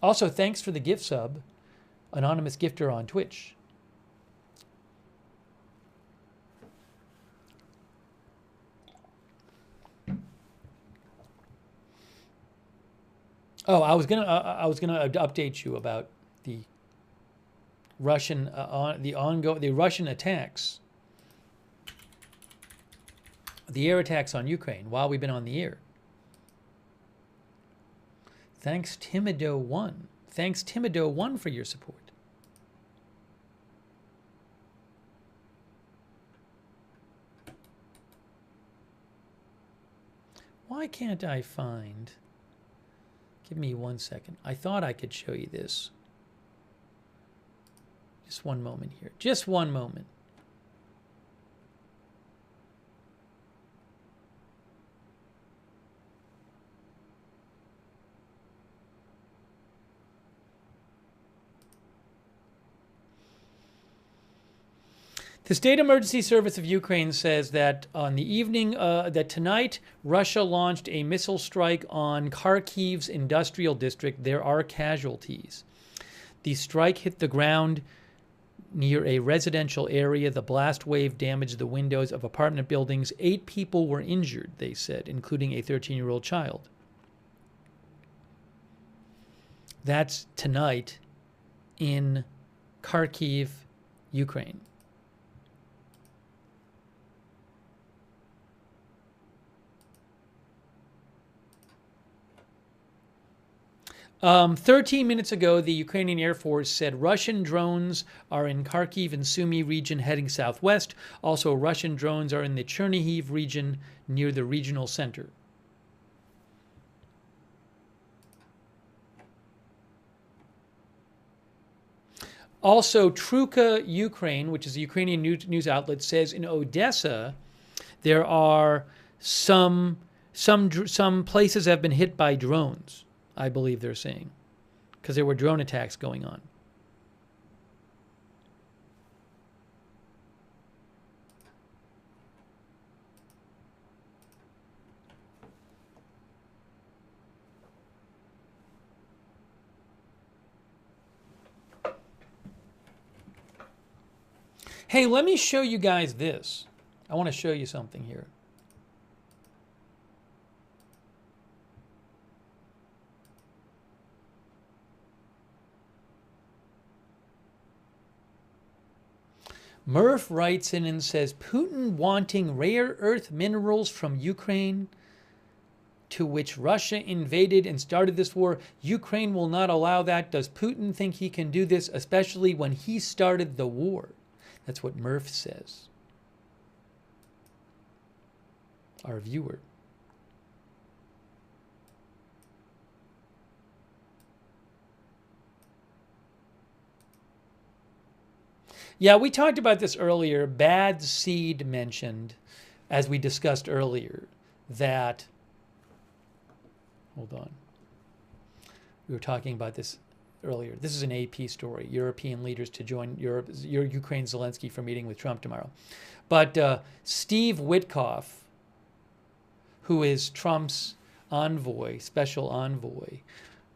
Also, thanks for the gift sub, Anonymous Gifter on Twitch. Oh, I was gonna update you about the Russian the Russian attacks, the air attacks on Ukraine while we've been on the air. Thanks Timido1. Thanks Timido1 for your support. Why can't I find? Give me 1 second. I thought I could show you this. Just one moment here. Just one moment. The State Emergency Service of Ukraine says that on the evening, that tonight, Russia launched a missile strike on Kharkiv's industrial district. There are casualties. The strike hit the ground near a residential area. The blast wave damaged the windows of apartment buildings. 8 people were injured, they said, including a 13-year-old child. That's tonight in Kharkiv, Ukraine. 13 minutes ago, the Ukrainian Air Force said Russian drones are in Kharkiv and Sumy region heading southwest. Also, Russian drones are in the Chernihiv region near the regional center. Also, Truka Ukraine, which is a Ukrainian news outlet, says in Odessa there are some places have been hit by drones. I believe they're saying, because there were drone attacks going on. Hey, let me show you guys this. I want to show you something here. Murph writes in and says, Putin wanting rare earth minerals from Ukraine, to which Russia invaded and started this war. Ukraine will not allow that. Does Putin think he can do this, especially when he started the war? That's what Murph says. Our viewer. Yeah, we talked about this earlier. Bad Seed mentioned, as we discussed earlier, that, hold on. We were talking about this earlier. This is an AP story. European leaders to join Ukraine Zelensky for meeting with Trump tomorrow. But Steve Witkoff, who is Trump's envoy, special envoy,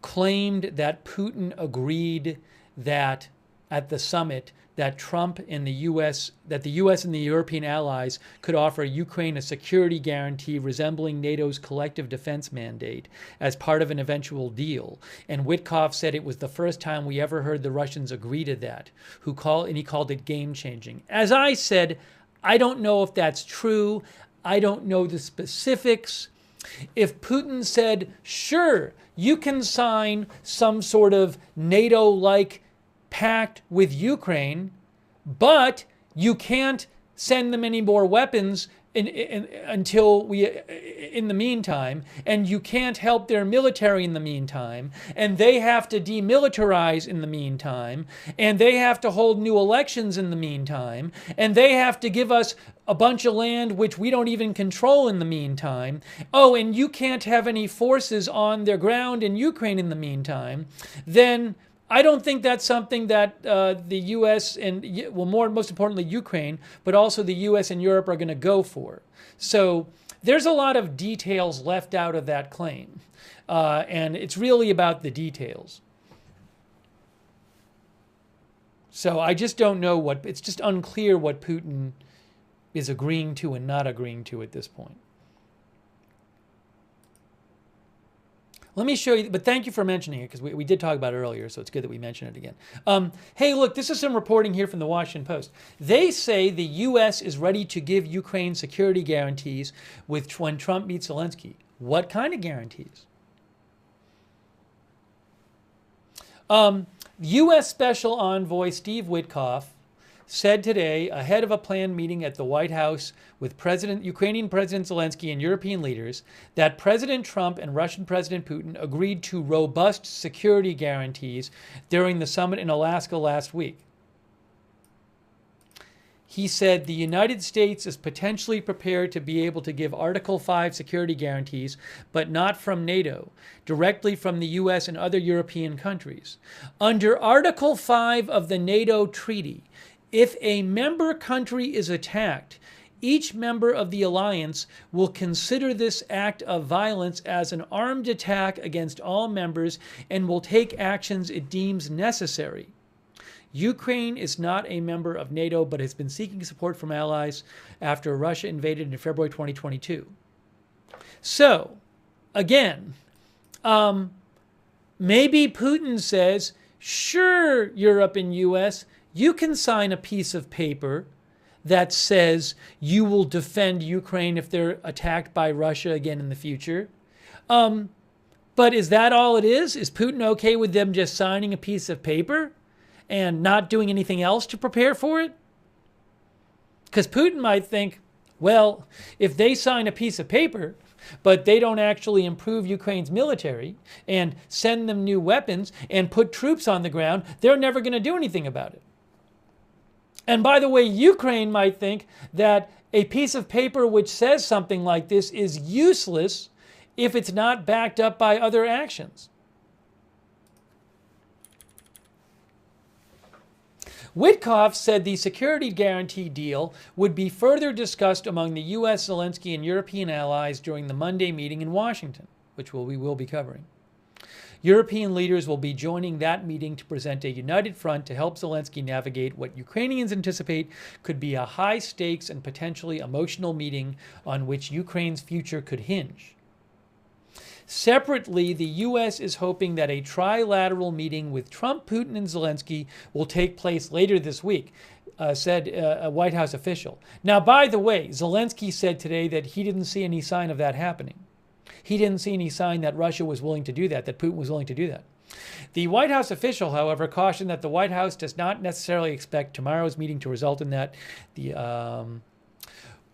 claimed that Putin agreed that at the summit that Trump and the U.S., that the U.S. and the European allies could offer Ukraine a security guarantee resembling NATO's collective defense mandate as part of an eventual deal. And Witkoff said it was the first time we ever heard the Russians agree to that, and he called it game-changing. As I said, I don't know if that's true. I don't know the specifics. If Putin said, sure, you can sign some sort of NATO-like pact with Ukraine, but you can't send them any more weapons until in the meantime, and you can't help their military in the meantime, and they have to demilitarize in the meantime, and they have to hold new elections in the meantime, and they have to give us a bunch of land which we don't even control in the meantime. Oh, and you can't have any forces on their ground in Ukraine in the meantime. Then I don't think that's something that the U.S. and, well, most importantly, Ukraine, but also the U.S. and Europe are going to go for. So there's a lot of details left out of that claim, and it's really about the details. So I just don't know it's just unclear what Putin is agreeing to and not agreeing to at this point. Let me show you, but thank you for mentioning it, because we did talk about it earlier, so it's good that we mention it again. Hey, look, this is some reporting here from the Washington Post. They say the U.S. is ready to give Ukraine security guarantees when Trump meets Zelensky. What kind of guarantees? U.S. Special Envoy Steve Lookner said today, ahead of a planned meeting at the White House with Ukrainian President Zelensky and European leaders, that President Trump and Russian President Putin agreed to robust security guarantees during the summit in Alaska last week. He said the United States is potentially prepared to be able to give Article 5 security guarantees, but not from NATO, directly from the U.S. and other European countries. Under Article 5 of the NATO treaty, if a member country is attacked, each member of the alliance will consider this act of violence as an armed attack against all members and will take actions it deems necessary. Ukraine is not a member of NATO, but has been seeking support from allies after Russia invaded in February 2022. So, again, maybe Putin says, sure, Europe and US, you can sign a piece of paper that says you will defend Ukraine if they're attacked by Russia again in the future. But is that all it is? Is Putin okay with them just signing a piece of paper and not doing anything else to prepare for it? Because Putin might think, well, if they sign a piece of paper, but they don't actually improve Ukraine's military and send them new weapons and put troops on the ground, they're never going to do anything about it. And by the way, Ukraine might think that a piece of paper which says something like this is useless if it's not backed up by other actions. Witkoff said the security guarantee deal would be further discussed among the U.S., Zelensky, and European allies during the Monday meeting in Washington, which we will be covering. European leaders will be joining that meeting to present a united front to help Zelensky navigate what Ukrainians anticipate could be a high-stakes and potentially emotional meeting on which Ukraine's future could hinge. Separately, the U.S. is hoping that a trilateral meeting with Trump, Putin, and Zelensky will take place later this week, said a White House official. Now, by the way, Zelensky said today that he didn't see any sign of that happening. He didn't see any sign that Russia was willing to do that Putin was willing to do that. The White House official, however, cautioned that the White House does not necessarily expect tomorrow's meeting to result in that.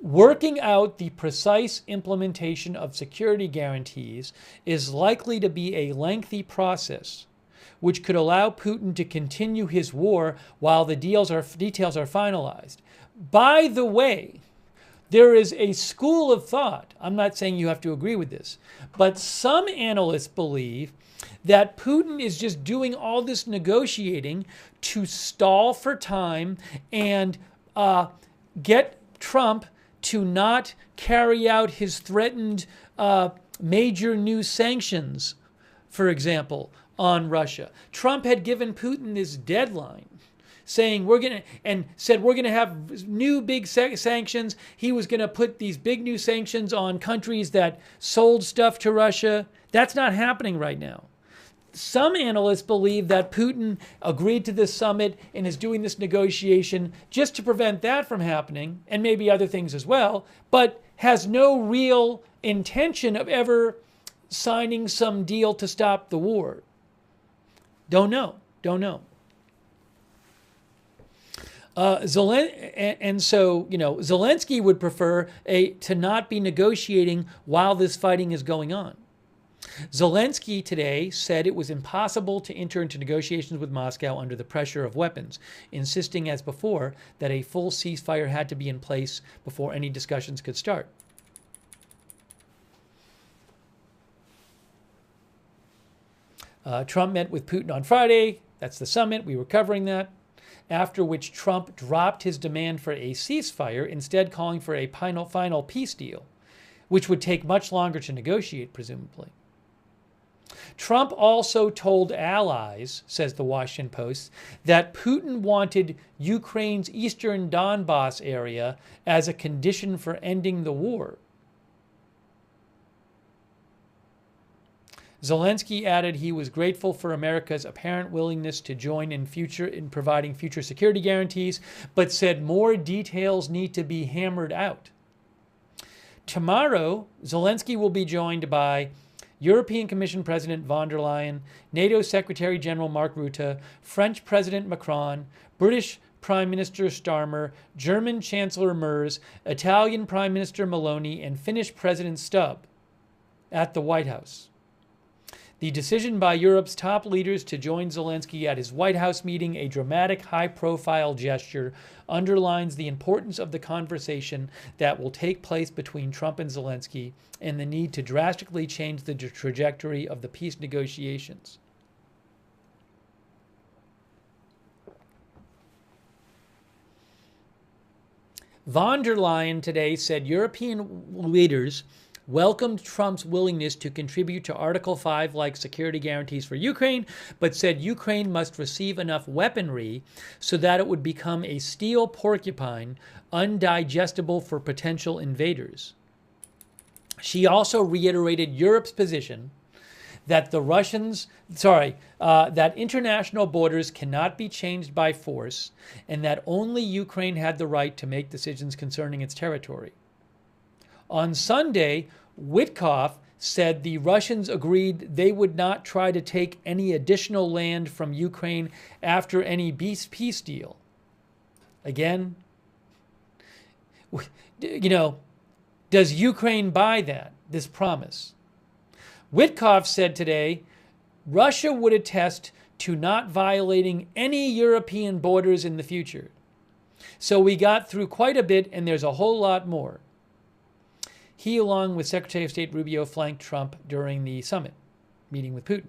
Working out the precise implementation of security guarantees is likely to be a lengthy process, which could allow Putin to continue his war while the details are finalized. By the way, there is a school of thought, I'm not saying you have to agree with this, but some analysts believe that Putin is just doing all this negotiating to stall for time and get Trump to not carry out his threatened major new sanctions, for example, on Russia. Trump had given Putin this deadline, saying we're going to have new big sanctions. He was going to put these big new sanctions on countries that sold stuff to Russia. That's not happening right now. Some analysts believe that Putin agreed to this summit and is doing this negotiation just to prevent that from happening, and maybe other things as well, but has no real intention of ever signing some deal to stop the war? Don't know. Zelensky would prefer to not be negotiating while this fighting is going on. Zelensky today said it was impossible to enter into negotiations with Moscow under the pressure of weapons, insisting as before that a full ceasefire had to be in place before any discussions could start. Trump met with Putin on Friday. That's the summit. We were covering that. After which Trump dropped his demand for a ceasefire, instead calling for a final peace deal, which would take much longer to negotiate, presumably. Trump also told allies, says the Washington Post, that Putin wanted Ukraine's eastern Donbass area as a condition for ending the war. Zelensky added he was grateful for America's apparent willingness to join in providing future security guarantees, but said more details need to be hammered out. Tomorrow, Zelensky will be joined by European Commission President von der Leyen, NATO Secretary General Mark Rutte, French President Macron, British Prime Minister Starmer, German Chancellor Merz, Italian Prime Minister Meloni, and Finnish President Stubb at the White House. The decision by Europe's top leaders to join Zelensky at his White House meeting, a dramatic, high-profile gesture, underlines the importance of the conversation that will take place between Trump and Zelensky and the need to drastically change the trajectory of the peace negotiations. Von der Leyen today said European leaders welcomed Trump's willingness to contribute to Article 5-like security guarantees for Ukraine, but said Ukraine must receive enough weaponry so that it would become a steel porcupine, undigestible for potential invaders. She also reiterated Europe's position that that international borders cannot be changed by force, and that only Ukraine had the right to make decisions concerning its territory. On Sunday, Witkoff said the Russians agreed they would not try to take any additional land from Ukraine after any peace deal. Again, does Ukraine buy this promise? Witkoff said today, Russia would attest to not violating any European borders in the future. So we got through quite a bit, and there's a whole lot more. He, along with Secretary of State Rubio, flanked Trump during the summit, meeting with Putin.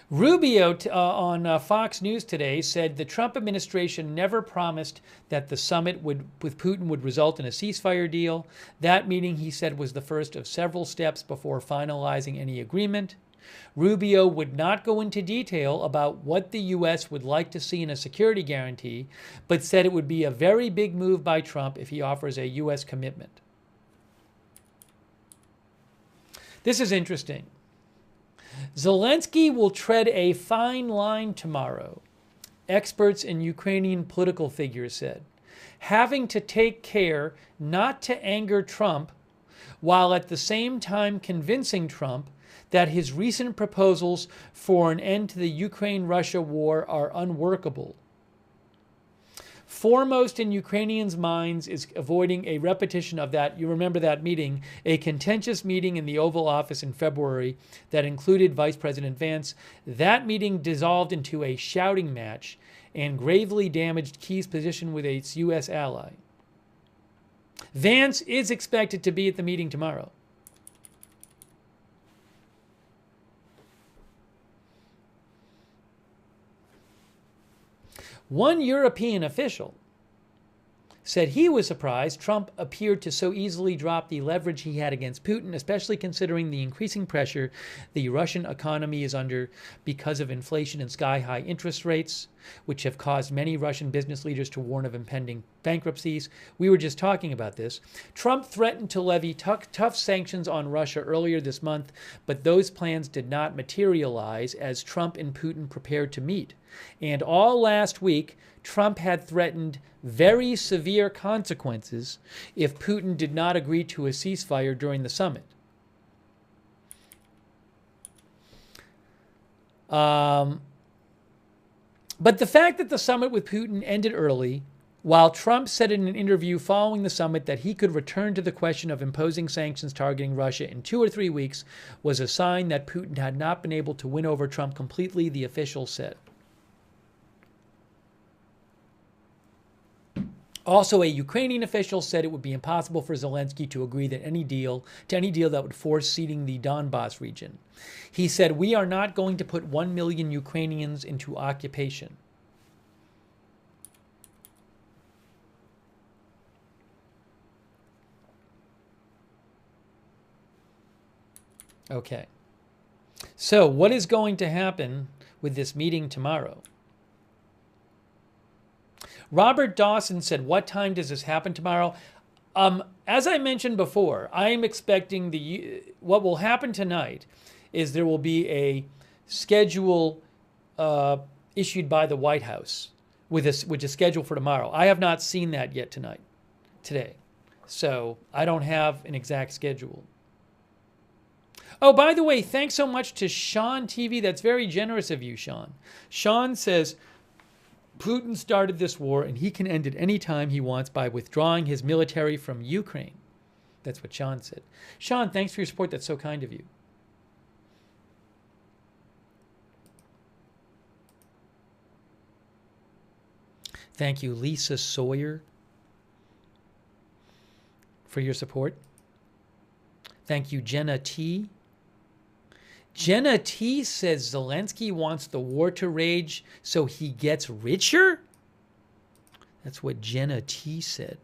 Rubio on Fox News today said the Trump administration never promised that the summit with Putin would result in a ceasefire deal. That meeting, he said, was the first of several steps before finalizing any agreement. Rubio would not go into detail about what the U.S. would like to see in a security guarantee, but said it would be a very big move by Trump if he offers a U.S. commitment. This is interesting. Zelensky will tread a fine line tomorrow, experts and Ukrainian political figures said, having to take care not to anger Trump while at the same time convincing Trump that his recent proposals for an end to the Ukraine-Russia war are unworkable. Foremost in Ukrainians' minds is avoiding a repetition of that, you remember that meeting, a contentious meeting in the Oval Office in February that included Vice President Vance. That meeting dissolved into a shouting match and gravely damaged Kyiev's position with its U.S. ally. Vance is expected to be at the meeting tomorrow. One European official said he was surprised Trump appeared to so easily drop the leverage he had against Putin, especially considering the increasing pressure the Russian economy is under because of inflation and sky-high interest rates, which have caused many Russian business leaders to warn of impending bankruptcies. We were just talking about this. Trump threatened to levy tough sanctions on Russia earlier this month, but those plans did not materialize as Trump and Putin prepared to meet. And all last week, Trump had threatened very severe consequences if Putin did not agree to a ceasefire during the summit. But the fact that the summit with Putin ended early, while Trump said in an interview following the summit that he could return to the question of imposing sanctions targeting Russia in 2 or 3 weeks, was a sign that Putin had not been able to win over Trump completely, the official said. Also, a Ukrainian official said it would be impossible for Zelensky to agree to any deal that would force ceding the Donbas region. He said, "We are not going to put 1 million Ukrainians into occupation." Okay. So, what is going to happen with this meeting tomorrow? Robert Dawson said, "What time does this happen tomorrow?" As I mentioned before, I am expecting what will happen tonight is there will be a schedule issued by the White House which is scheduled for tomorrow. I have not seen that yet today. So I don't have an exact schedule. Oh, by the way, thanks so much to Sean TV. That's very generous of you, Sean. Sean says, Putin started this war and he can end it any time he wants by withdrawing his military from Ukraine. That's what Sean said. Sean, thanks for your support. That's so kind of you. Thank you, Lisa Sawyer, for your support. Thank you, Jenna T. Jenna T says Zelensky wants the war to rage so he gets richer? That's what Jenna T said.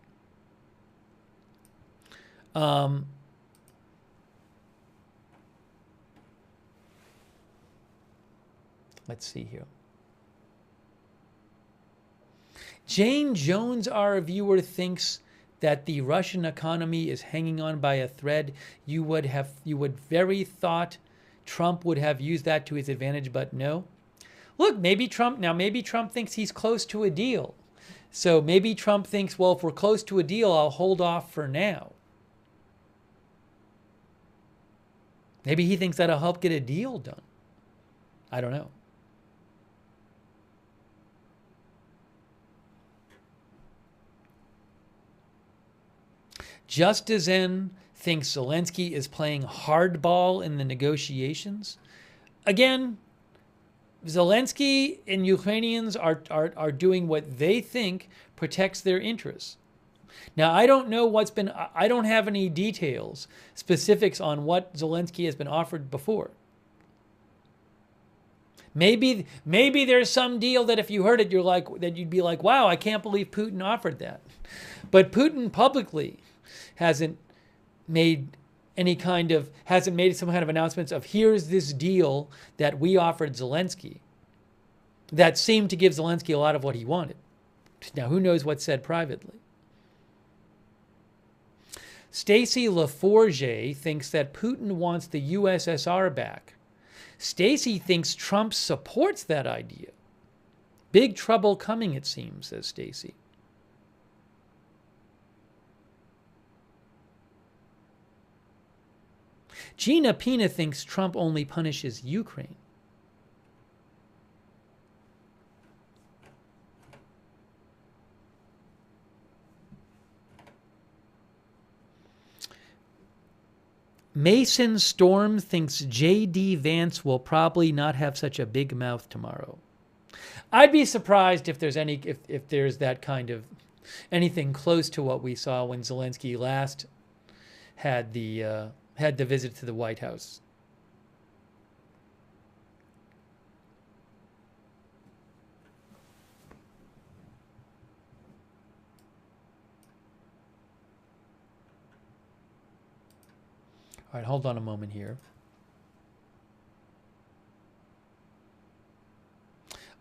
Let's see here. Jane Jones, our viewer, thinks that the Russian economy is hanging on by a thread. You would very thought Trump would have used that to his advantage, but no. Look, maybe Trump thinks he's close to a deal. So maybe Trump thinks, well, if we're close to a deal, I'll hold off for now. Maybe he thinks that'll help get a deal done. I don't know. Just as Zen thinks Zelensky is playing hardball in the negotiations. Again, Zelensky and Ukrainians are doing what they think protects their interests. Now, I don't know I don't have any details, specifics on what Zelensky has been offered before. Maybe there's some deal that if you heard it, you'd be like, wow, I can't believe Putin offered that. But Putin publicly hasn't made some kind of announcements of here's this deal that we offered Zelensky that seemed to give Zelensky a lot of what he wanted. Now, who knows what's said privately? Stacy Laforge thinks that Putin wants the USSR back. Stacy thinks Trump supports that idea. Big trouble coming, it seems, says Stacy. Gina Pina thinks Trump only punishes Ukraine. Mason Storm thinks J.D. Vance will probably not have such a big mouth tomorrow. I'd be surprised if there's if there's that kind of anything close to what we saw when Zelensky last had the visit to the White House. All right, hold on a moment here.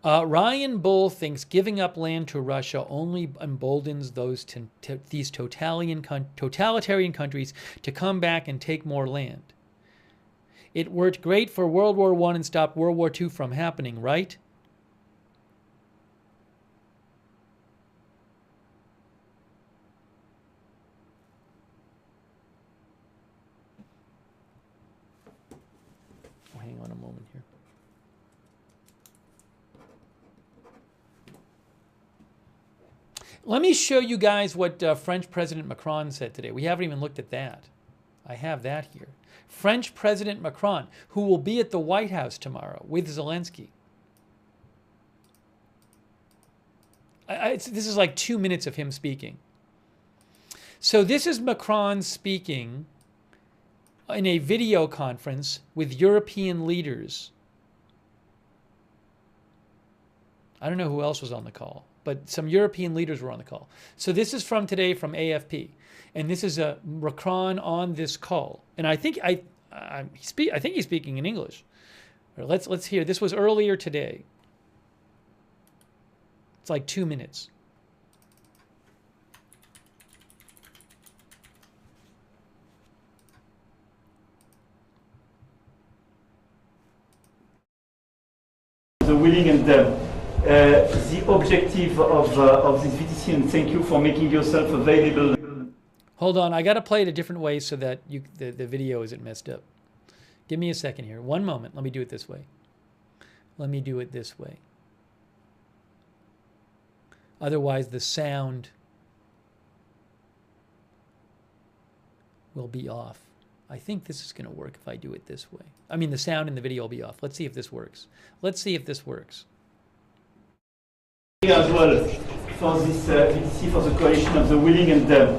Ryan Bull thinks giving up land to Russia only emboldens these totalitarian countries to come back and take more land. It worked great for World War I and stopped World War II from happening, right? Oh, hang on a moment here. Let me show you guys what French President Macron said today. We haven't even looked at that. I have that here. French President Macron, who will be at the White House tomorrow with Zelensky. This is like 2 minutes of him speaking. So this is Macron speaking in a video conference with European leaders. I don't know who else was on the call, but some European leaders were on the call. So this is from today from AFP. And this is Macron on this call, and I think he's speaking in English. Let's hear. This was earlier today. It's like 2 minutes. The willing and the objective of this VTC, and thank you for making yourself available. Hold on, I got to play it a different way so that the video isn't messed up. Give me a second here. One moment. Let me do it this way. Let me do it this way. Otherwise, the sound will be off. I think this is going to work if I do it this way. I mean, the sound in the video will be off. Let's see if this works. Let's see if this works. As well for this VTC, for the coalition of the willing and the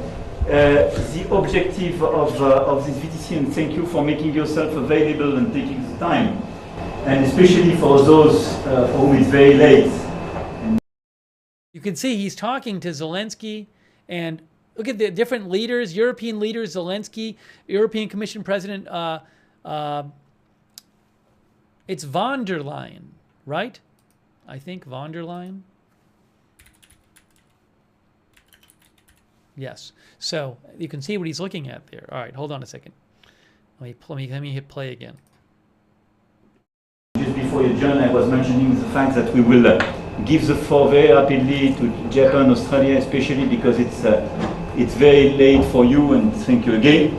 objective of this VTC, and thank you for making yourself available and taking the time, and especially for those for whom it's very late. You can see he's talking to Zelensky, and look at the different leaders, European leaders, Zelensky, European Commission President, it's von der Leyen, right? I think von der Leyen. Yes. So you can see what he's looking at there. All right, hold on a second. Let me hit play again. Just before you joined, I was mentioning the fact that we will give the floor very rapidly to Japan, Australia, especially because it's very late for you, and thank you again.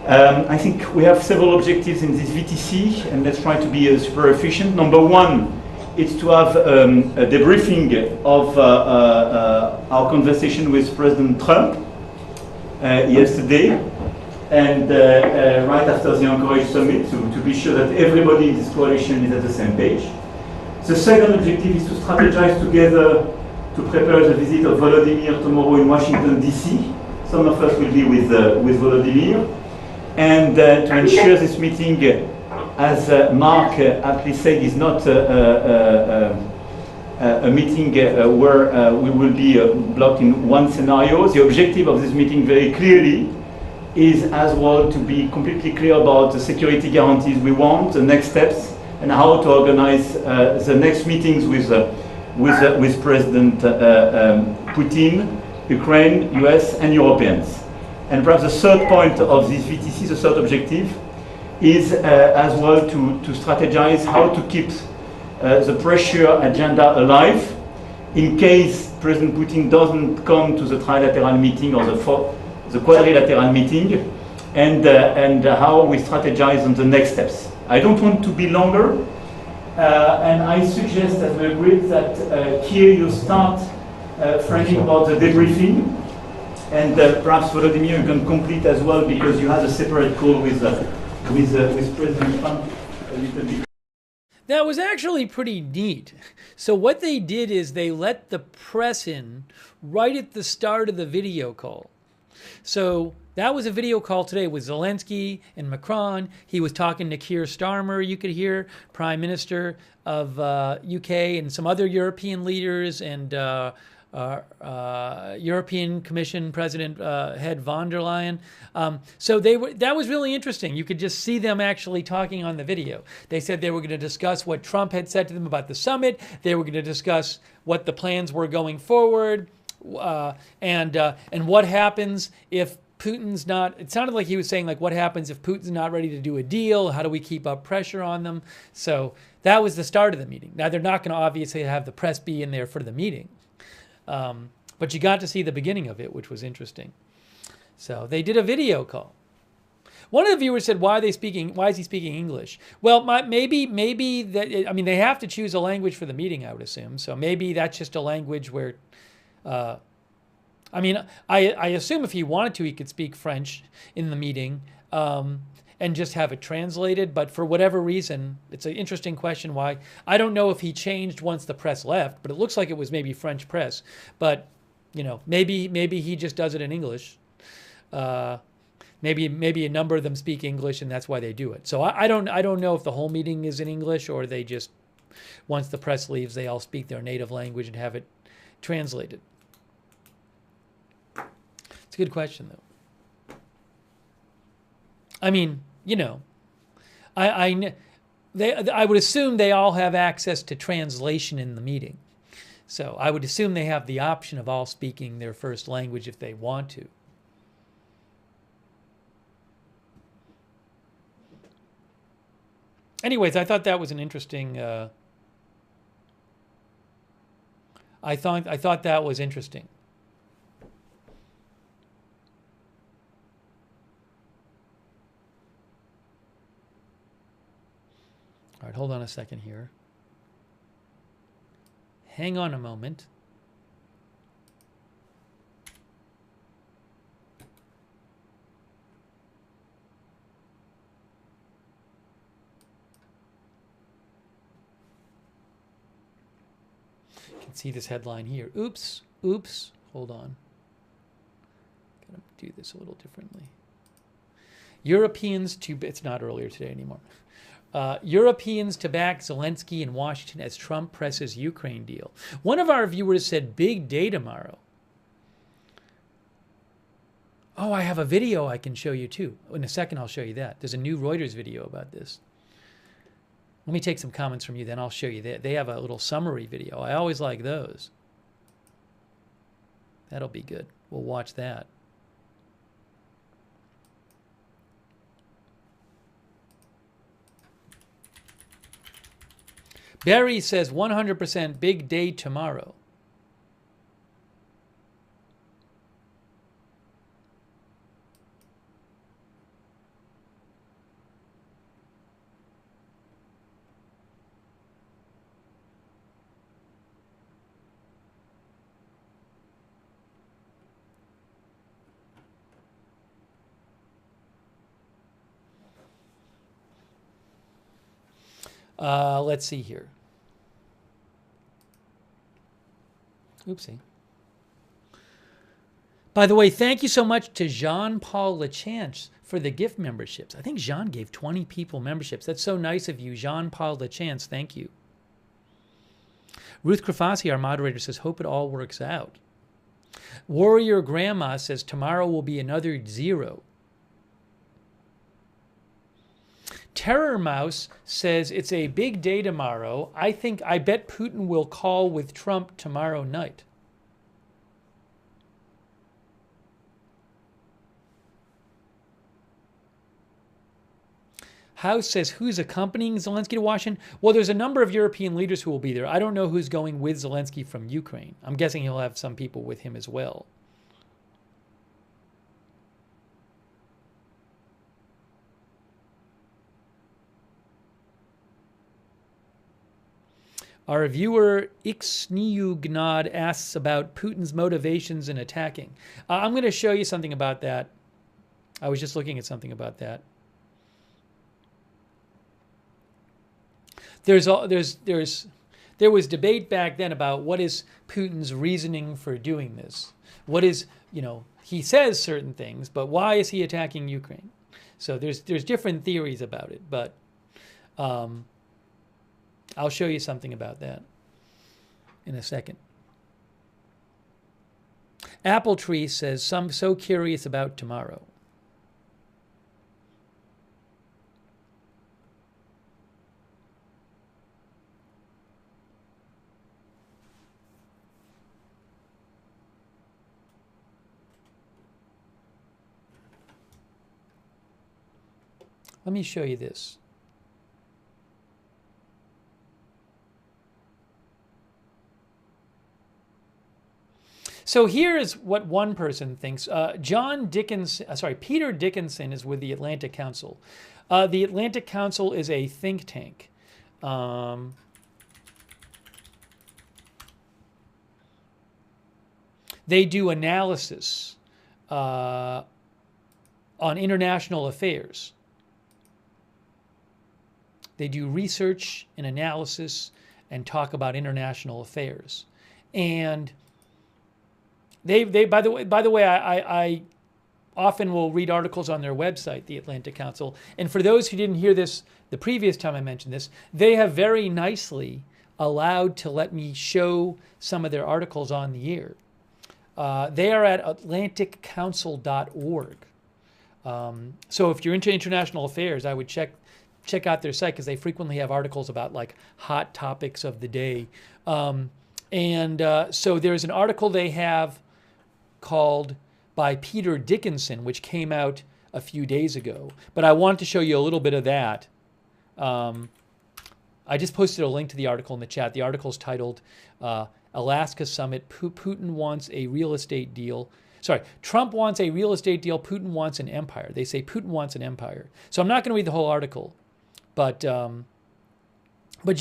I think we have several objectives in this VTC, and let's try to be super efficient. Number one, it's to have a debriefing of our conversation with President Trump yesterday, and right after the Anchorage summit, to be sure that everybody in this coalition is at the same page. The second objective is to strategize together to prepare the visit of Volodymyr tomorrow in Washington, D.C. Some of us will be with Volodymyr, and to ensure this meeting, as Mark aptly said, is not a meeting where we will be blocked in one scenario. The objective of this meeting very clearly is as well to be completely clear about the security guarantees we want, the next steps, and how to organize the next meetings with President Putin, Ukraine, US, and Europeans. And perhaps the third point of this VTC, the third objective, is as well to strategize how to keep the pressure agenda alive in case President Putin doesn't come to the trilateral meeting or the quadrilateral meeting, and how we strategize on the next steps. I don't want to be longer, and I suggest that we agreed that here you start framing about the debriefing, and perhaps Volodymyr, you can complete as well, because you had a separate call with President Trump a little bit. That was actually pretty neat. So what they did is they let the press in right at the start of the video call. So that was a video call today with Zelensky and Macron. He was talking to Keir Starmer, you could hear, Prime Minister of UK, and some other European leaders, and European Commission President head von der Leyen. So that was really interesting. You could just see them actually talking on the video. They said they were going to discuss what Trump had said to them about the summit. They were going to discuss what the plans were going forward, and what happens if Putin's not. It sounded like he was saying, like, what happens if Putin's not ready to do a deal? How do we keep up pressure on them? So that was the start of the meeting. Now, they're not going to obviously have the press be in there for the meeting. But you got to see the beginning of it, which was interesting. So they did a video call. One of the viewers said, "Why is he speaking English?" Well, maybe that. I mean, they have to choose a language for the meeting, I would assume. So maybe that's just a language where. I mean, I assume if he wanted to, he could speak French in the meeting and just have it translated. But for whatever reason, it's an interesting question why. I don't know if he changed once the press left, but it looks like it was maybe French press. But, maybe he just does it in English. Maybe a number of them speak English, and that's why they do it. So I don't know if the whole meeting is in English or they just, once the press leaves, they all speak their native language and have it translated. It's a good question, though. I mean, I would assume they all have access to translation in the meeting. So I would assume they have the option of all speaking their first language if they want to. Anyways, I thought that was an interesting. I thought that was interesting. All right, hold on a second here. Hang on a moment. You can see this headline here. Oops. Hold on. Gotta do this a little differently. Europeans to, it's not earlier today anymore. Europeans to back Zelensky in Washington as Trump presses Ukraine deal. One of our viewers said big day tomorrow. Oh, I have a video I can show you too. In a second, I'll show you that. There's a new Reuters video about this. Let me take some comments from you, then I'll show you that. They have a little summary video. I always like those. That'll be good. We'll watch that. Barry says 100% big day tomorrow. Let's see here. Oopsie. By the way, thank you so much to Jean-Paul Lachance for the gift memberships. I think Jean gave 20 people memberships. That's so nice of you, Jean-Paul Lachance. Thank you. Ruth Krafasi, our moderator, says, hope it all works out. Warrior Grandma says, tomorrow will be another 0. Terror Mouse says it's a big day tomorrow. I bet Putin will call with Trump tomorrow night. House says, who's accompanying Zelensky to Washington? Well, there's a number of European leaders who will be there. I don't know who's going with Zelensky from Ukraine. I'm guessing he'll have some people with him as well. Our viewer Ixniugnad asks about Putin's motivations in attacking. I'm going to show you something about that. I was just looking at something about that. There was debate back then about what is Putin's reasoning for doing this. What is, he says certain things, but why is he attacking Ukraine? So there's different theories about it, but I'll show you something about that in a second. Apple Tree says, "Some so curious about tomorrow." Let me show you this. So here is what one person thinks. Peter Dickinson is with the Atlantic Council. The Atlantic Council is a think tank. They do analysis on international affairs. They do research and analysis and talk about international affairs. And they by the way, I often will read articles on their website, the Atlantic Council. And for those who didn't hear this the previous time I mentioned this, they have very nicely allowed to let me show some of their articles on the air. They are at atlanticcouncil.org. So if you're into international affairs, I would check out their site because they frequently have articles about like hot topics of the day. So there's an article they have called by Peter Dickinson, which came out a few days ago. But I wanted to show you a little bit of that. I just posted a link to the article in the chat. The article is titled Alaska Summit, Putin wants a real estate deal. Sorry, Trump wants a real estate deal, Putin wants an empire. They say Putin wants an empire. So I'm not going to read the whole article, but you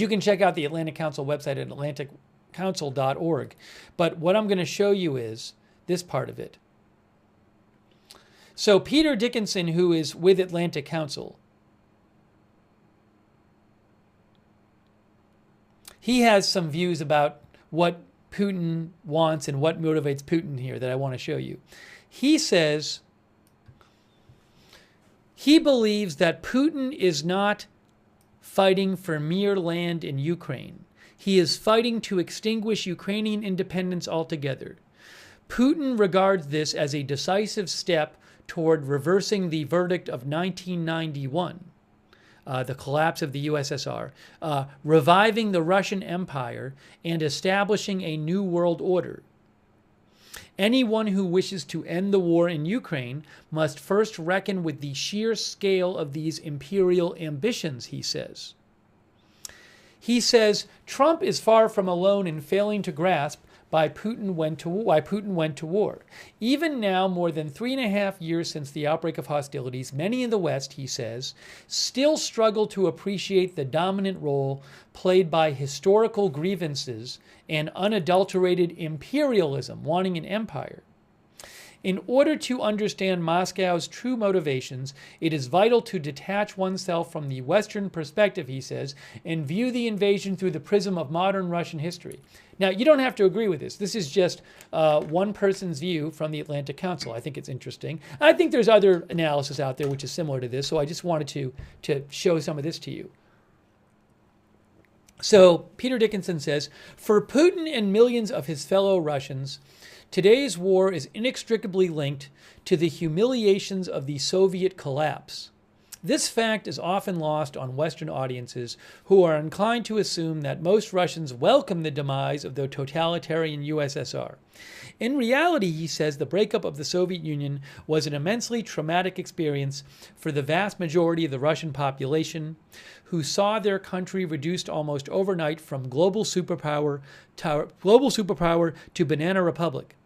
can check out the Atlantic Council website at atlanticcouncil.org. But what I'm going to show you is this part of it. So Peter Dickinson, who is with Atlantic Council, he has some views about what Putin wants and what motivates Putin here that I want to show you. He says he believes that Putin is not fighting for mere land in Ukraine. He is fighting to extinguish Ukrainian independence altogether. Putin regards this as a decisive step toward reversing the verdict of 1991. The collapse of the USSR, reviving the Russian Empire, and establishing a new world order. Anyone who wishes to end the war in Ukraine must first reckon with the sheer scale of these imperial ambitions, he says. He says Trump is far from alone in failing to grasp why Putin went to war. Even now, more than 3.5 years since the outbreak of hostilities, many in the West, he says, still struggle to appreciate the dominant role played by historical grievances and unadulterated imperialism, wanting an empire. In order to understand Moscow's true motivations, it is vital to detach oneself from the Western perspective, he says, and view the invasion through the prism of modern Russian history. Now, you don't have to agree with this. This is just one person's view from the Atlantic Council. I think it's interesting. I think there's other analysis out there which is similar to this, so I just wanted to show some of this to you. So Peter Dickinson says, for Putin and millions of his fellow Russians, today's war is inextricably linked to the humiliations of the Soviet collapse. This fact is often lost on Western audiences who are inclined to assume that most Russians welcome the demise of the totalitarian USSR. In reality, he says, the breakup of the Soviet Union was an immensely traumatic experience for the vast majority of the Russian population, who saw their country reduced almost overnight from global superpower to banana republic.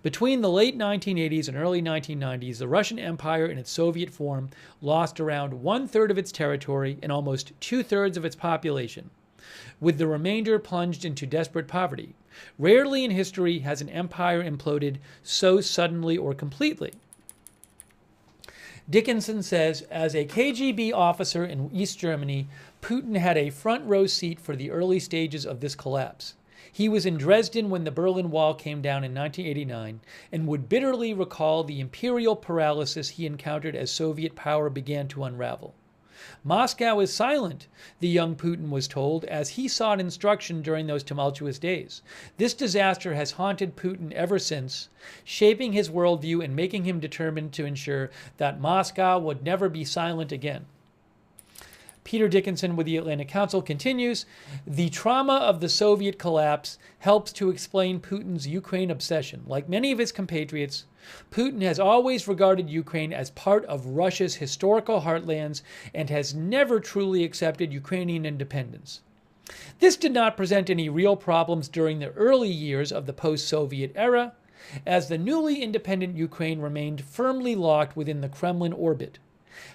Between the late 1980s and early 1990s, the Russian Empire in its Soviet form lost around 1/3 of its territory and almost 2/3 of its population, with the remainder plunged into desperate poverty. Rarely in history has an empire imploded so suddenly or completely. Dickinson says, as a KGB officer in East Germany, Putin had a front row seat for the early stages of this collapse. He was in Dresden when the Berlin Wall came down in 1989 and would bitterly recall the imperial paralysis he encountered as Soviet power began to unravel. Moscow is silent, the young Putin was told, as he sought instruction during those tumultuous days. This disaster has haunted Putin ever since, shaping his worldview and making him determined to ensure that Moscow would never be silent again. Peter Dickinson with the Atlantic Council continues, the trauma of the Soviet collapse helps to explain Putin's Ukraine obsession. Like many of his compatriots, Putin has always regarded Ukraine as part of Russia's historical heartlands and has never truly accepted Ukrainian independence. This did not present any real problems during the early years of the post-Soviet era, as the newly independent Ukraine remained firmly locked within the Kremlin orbit.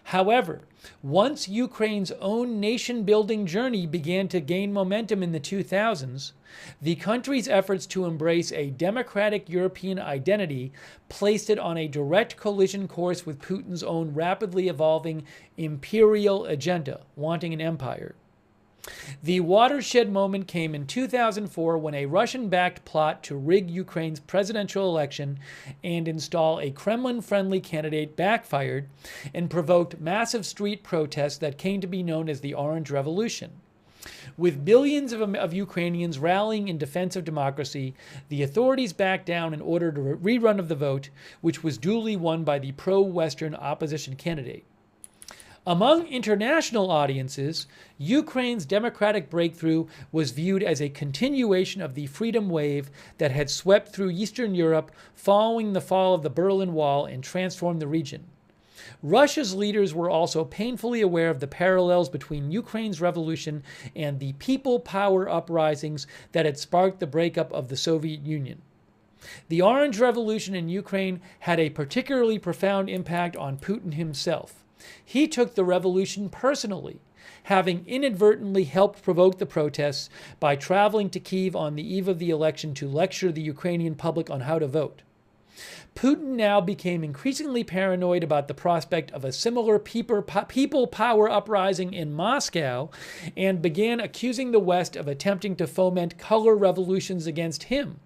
However, once Ukraine's own nation-building journey began to gain momentum in the 2000s, the country's efforts to embrace a democratic European identity placed it on a direct collision course with Putin's own rapidly evolving imperial agenda, wanting an empire. The watershed moment came in 2004 when a Russian-backed plot to rig Ukraine's presidential election and install a Kremlin-friendly candidate backfired and provoked massive street protests that came to be known as the Orange Revolution. With billions of Ukrainians rallying in defense of democracy, the authorities backed down and ordered a rerun of the vote, which was duly won by the pro-Western opposition candidate. Among international audiences, Ukraine's democratic breakthrough was viewed as a continuation of the freedom wave that had swept through Eastern Europe following the fall of the Berlin Wall and transformed the region. Russia's leaders were also painfully aware of the parallels between Ukraine's revolution and the people power uprisings that had sparked the breakup of the Soviet Union. The Orange Revolution in Ukraine had a particularly profound impact on Putin himself. He took the revolution personally, having inadvertently helped provoke the protests by traveling to Kyiv on the eve of the election to lecture the Ukrainian public on how to vote. Putin now became increasingly paranoid about the prospect of a similar people power uprising in Moscow and began accusing the West of attempting to foment color revolutions against him.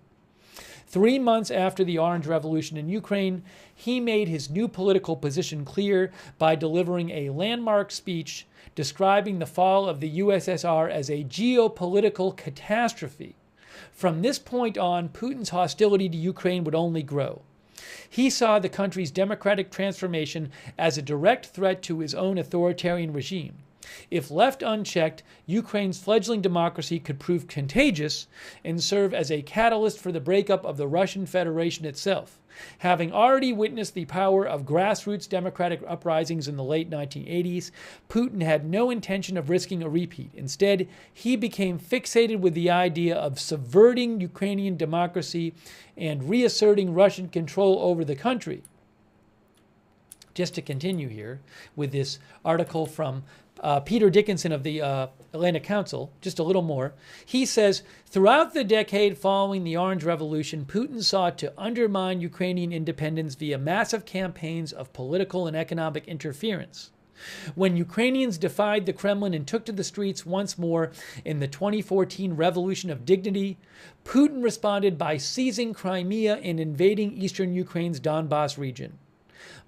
3 months after the Orange Revolution in Ukraine, he made his new political position clear by delivering a landmark speech describing the fall of the USSR as a geopolitical catastrophe. From this point on, Putin's hostility to Ukraine would only grow. He saw the country's democratic transformation as a direct threat to his own authoritarian regime. If left unchecked, Ukraine's fledgling democracy could prove contagious and serve as a catalyst for the breakup of the Russian Federation itself. Having already witnessed the power of grassroots democratic uprisings in the late 1980s, Putin had no intention of risking a repeat. Instead, he became fixated with the idea of subverting Ukrainian democracy and reasserting Russian control over the country. Just to continue here with this article from Peter Dickinson of the Atlantic Council, just a little more. He says, throughout the decade following the Orange Revolution, Putin sought to undermine Ukrainian independence via massive campaigns of political and economic interference. When Ukrainians defied the Kremlin and took to the streets once more in the 2014 Revolution of Dignity, Putin responded by seizing Crimea and invading eastern Ukraine's Donbas region.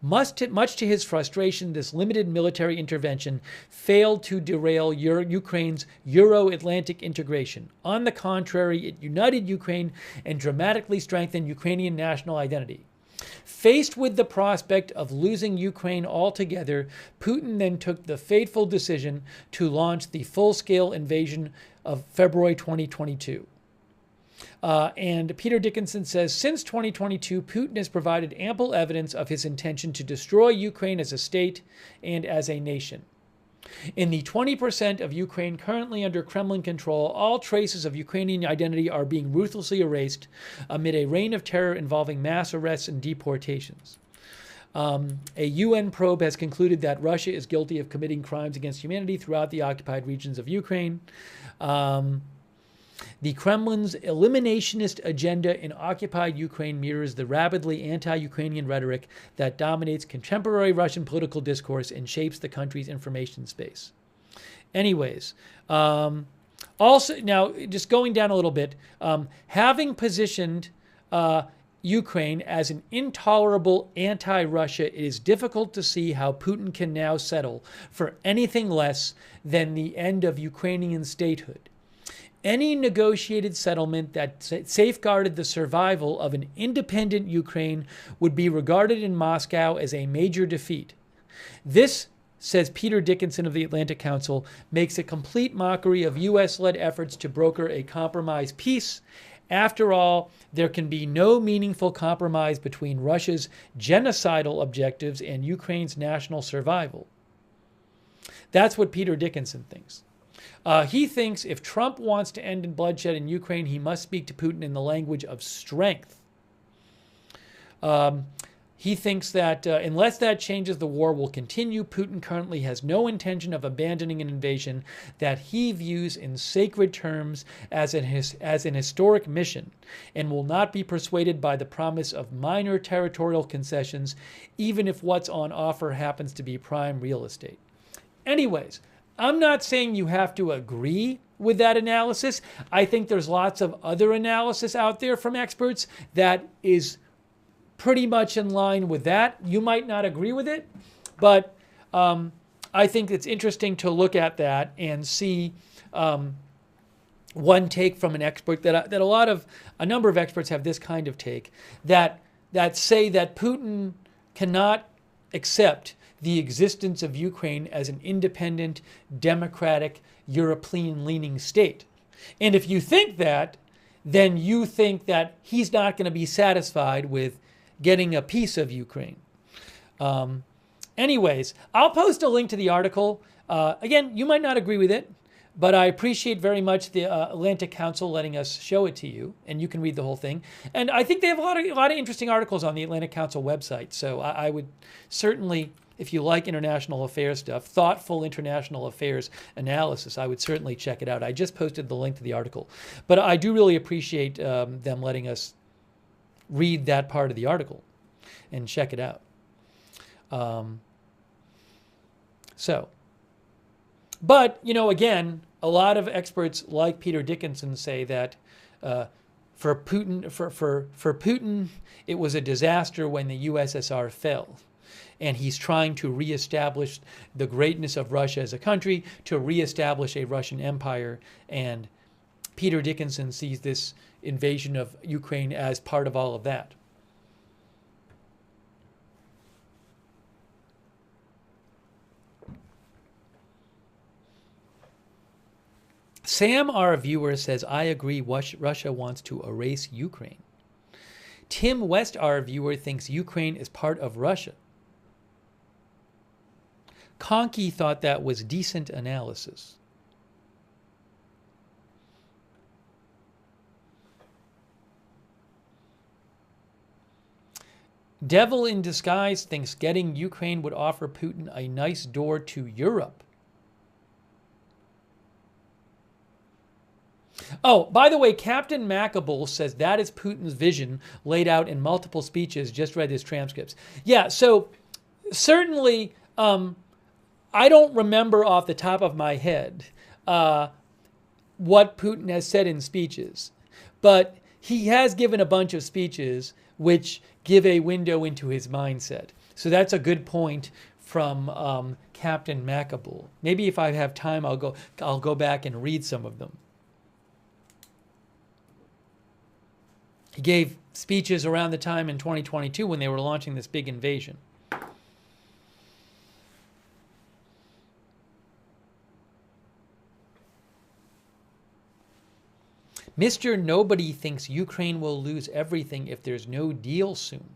Much to his frustration, this limited military intervention failed to derail Ukraine's Euro-Atlantic integration. On the contrary, it united Ukraine and dramatically strengthened Ukrainian national identity. Faced with the prospect of losing Ukraine altogether, Putin then took the fateful decision to launch the full-scale invasion of February 2022. And Peter Dickinson says, since 2022, Putin has provided ample evidence of his intention to destroy Ukraine as a state and as a nation. In the 20% of Ukraine currently under Kremlin control, all traces of Ukrainian identity are being ruthlessly erased amid a reign of terror involving mass arrests and deportations. A UN probe has concluded that Russia is guilty of committing crimes against humanity throughout the occupied regions of Ukraine. The Kremlin's eliminationist agenda in occupied Ukraine mirrors the rabidly anti-Ukrainian rhetoric that dominates contemporary Russian political discourse and shapes the country's information space. Anyways, also, now just going down a little bit, having positioned Ukraine as an intolerable anti-Russia, it is difficult to see how Putin can now settle for anything less than the end of Ukrainian statehood. Any negotiated settlement that safeguarded the survival of an independent Ukraine would be regarded in Moscow as a major defeat. This, says Peter Dickinson of the Atlantic Council, makes a complete mockery of U.S.-led efforts to broker a compromise peace. After all, there can be no meaningful compromise between Russia's genocidal objectives and Ukraine's national survival. That's what Peter Dickinson thinks. He thinks if Trump wants to end bloodshed in Ukraine, he must speak to Putin in the language of strength. He thinks that unless that changes, the war will continue. Putin currently has no intention of abandoning an invasion that he views in sacred terms as an historic mission, and will not be persuaded by the promise of minor territorial concessions, even if what's on offer happens to be prime real estate. Anyways, I'm not saying you have to agree with that analysis. I think there's lots of other analysis out there from experts that is pretty much in line with that. You might not agree with it, but I think it's interesting to look at that and see one take from an expert that a number of experts have this kind of take that say that Putin cannot accept the existence of Ukraine as an independent, democratic, European-leaning state. And if you think that, then you think that he's not going to be satisfied with getting a piece of Ukraine. Anyways, I'll post a link to the article. Again, you might not agree with it, but I appreciate very much the Atlantic Council letting us show it to you, and you can read the whole thing. And I think they have a lot of interesting articles on the Atlantic Council website. So I would certainly, if you like international affairs stuff, thoughtful international affairs analysis, I would certainly check it out. I just posted the link to the article. But I do really appreciate them letting us read that part of the article and check it out. But, again, a lot of experts like Peter Dickinson say that for Putin, it was a disaster when the USSR fell. And he's trying to reestablish the greatness of Russia as a country, to reestablish a Russian empire. And Peter Dickinson sees this invasion of Ukraine as part of all of that. Sam, our viewer, says, I agree, Russia wants to erase Ukraine. Tim West, our viewer, thinks Ukraine is part of Russia. Conkey thought that was decent analysis. Devil in Disguise thinks getting Ukraine would offer Putin a nice door to Europe. Oh, by the way, Captain Macabull says that is Putin's vision laid out in multiple speeches. Just read his transcripts. Yeah, so certainly I don't remember off the top of my head what Putin has said in speeches, but he has given a bunch of speeches which give a window into his mindset. So that's a good point from Captain Macabull. Maybe if I have time, I'll go back and read some of them. He gave speeches around the time in 2022 when they were launching this big invasion. Mr. Nobody thinks Ukraine will lose everything if there's no deal soon.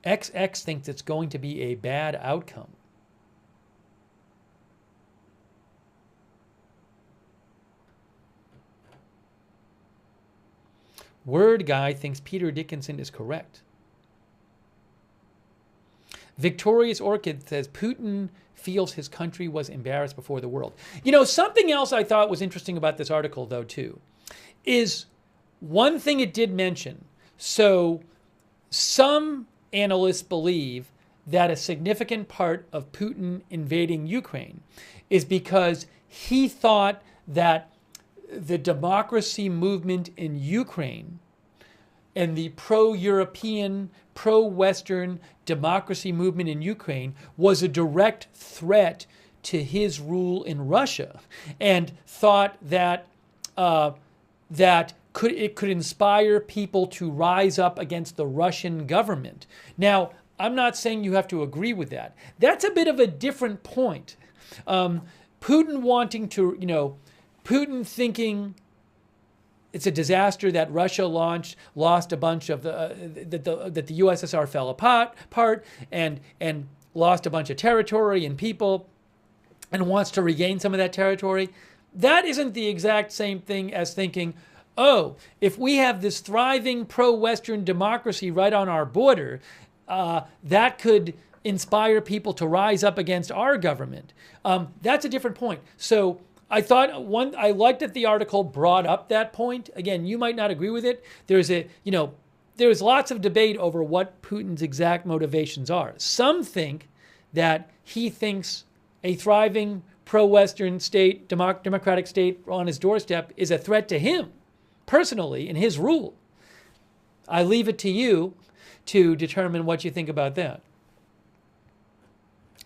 XX thinks it's going to be a bad outcome. Word Guy thinks Peter Dickinson is correct. Victorious Orchid says Putin feels his country was embarrassed before the world. Something else I thought was interesting about this article, though, too, is one thing it did mention. So some analysts believe that a significant part of Putin invading Ukraine is because he thought that the democracy movement in Ukraine and the pro-European, pro-Western democracy movement in Ukraine was a direct threat to his rule in Russia, and thought that it could inspire people to rise up against the Russian government. Now, I'm not saying you have to agree with that. That's a bit of a different point. Putin wanting to, Putin thinking it's a disaster that Russia lost a bunch of that the USSR fell apart and lost a bunch of territory and people, and wants to regain some of that territory. That isn't the exact same thing as thinking, oh, if we have this thriving pro-Western democracy right on our border, that could inspire people to rise up against our government. That's a different point. So I liked that the article brought up that point. Again, you might not agree with it. There's lots of debate over what Putin's exact motivations are. Some think that he thinks a thriving pro-Western state, democratic state on his doorstep is a threat to him personally in his rule. I leave it to you to determine what you think about that.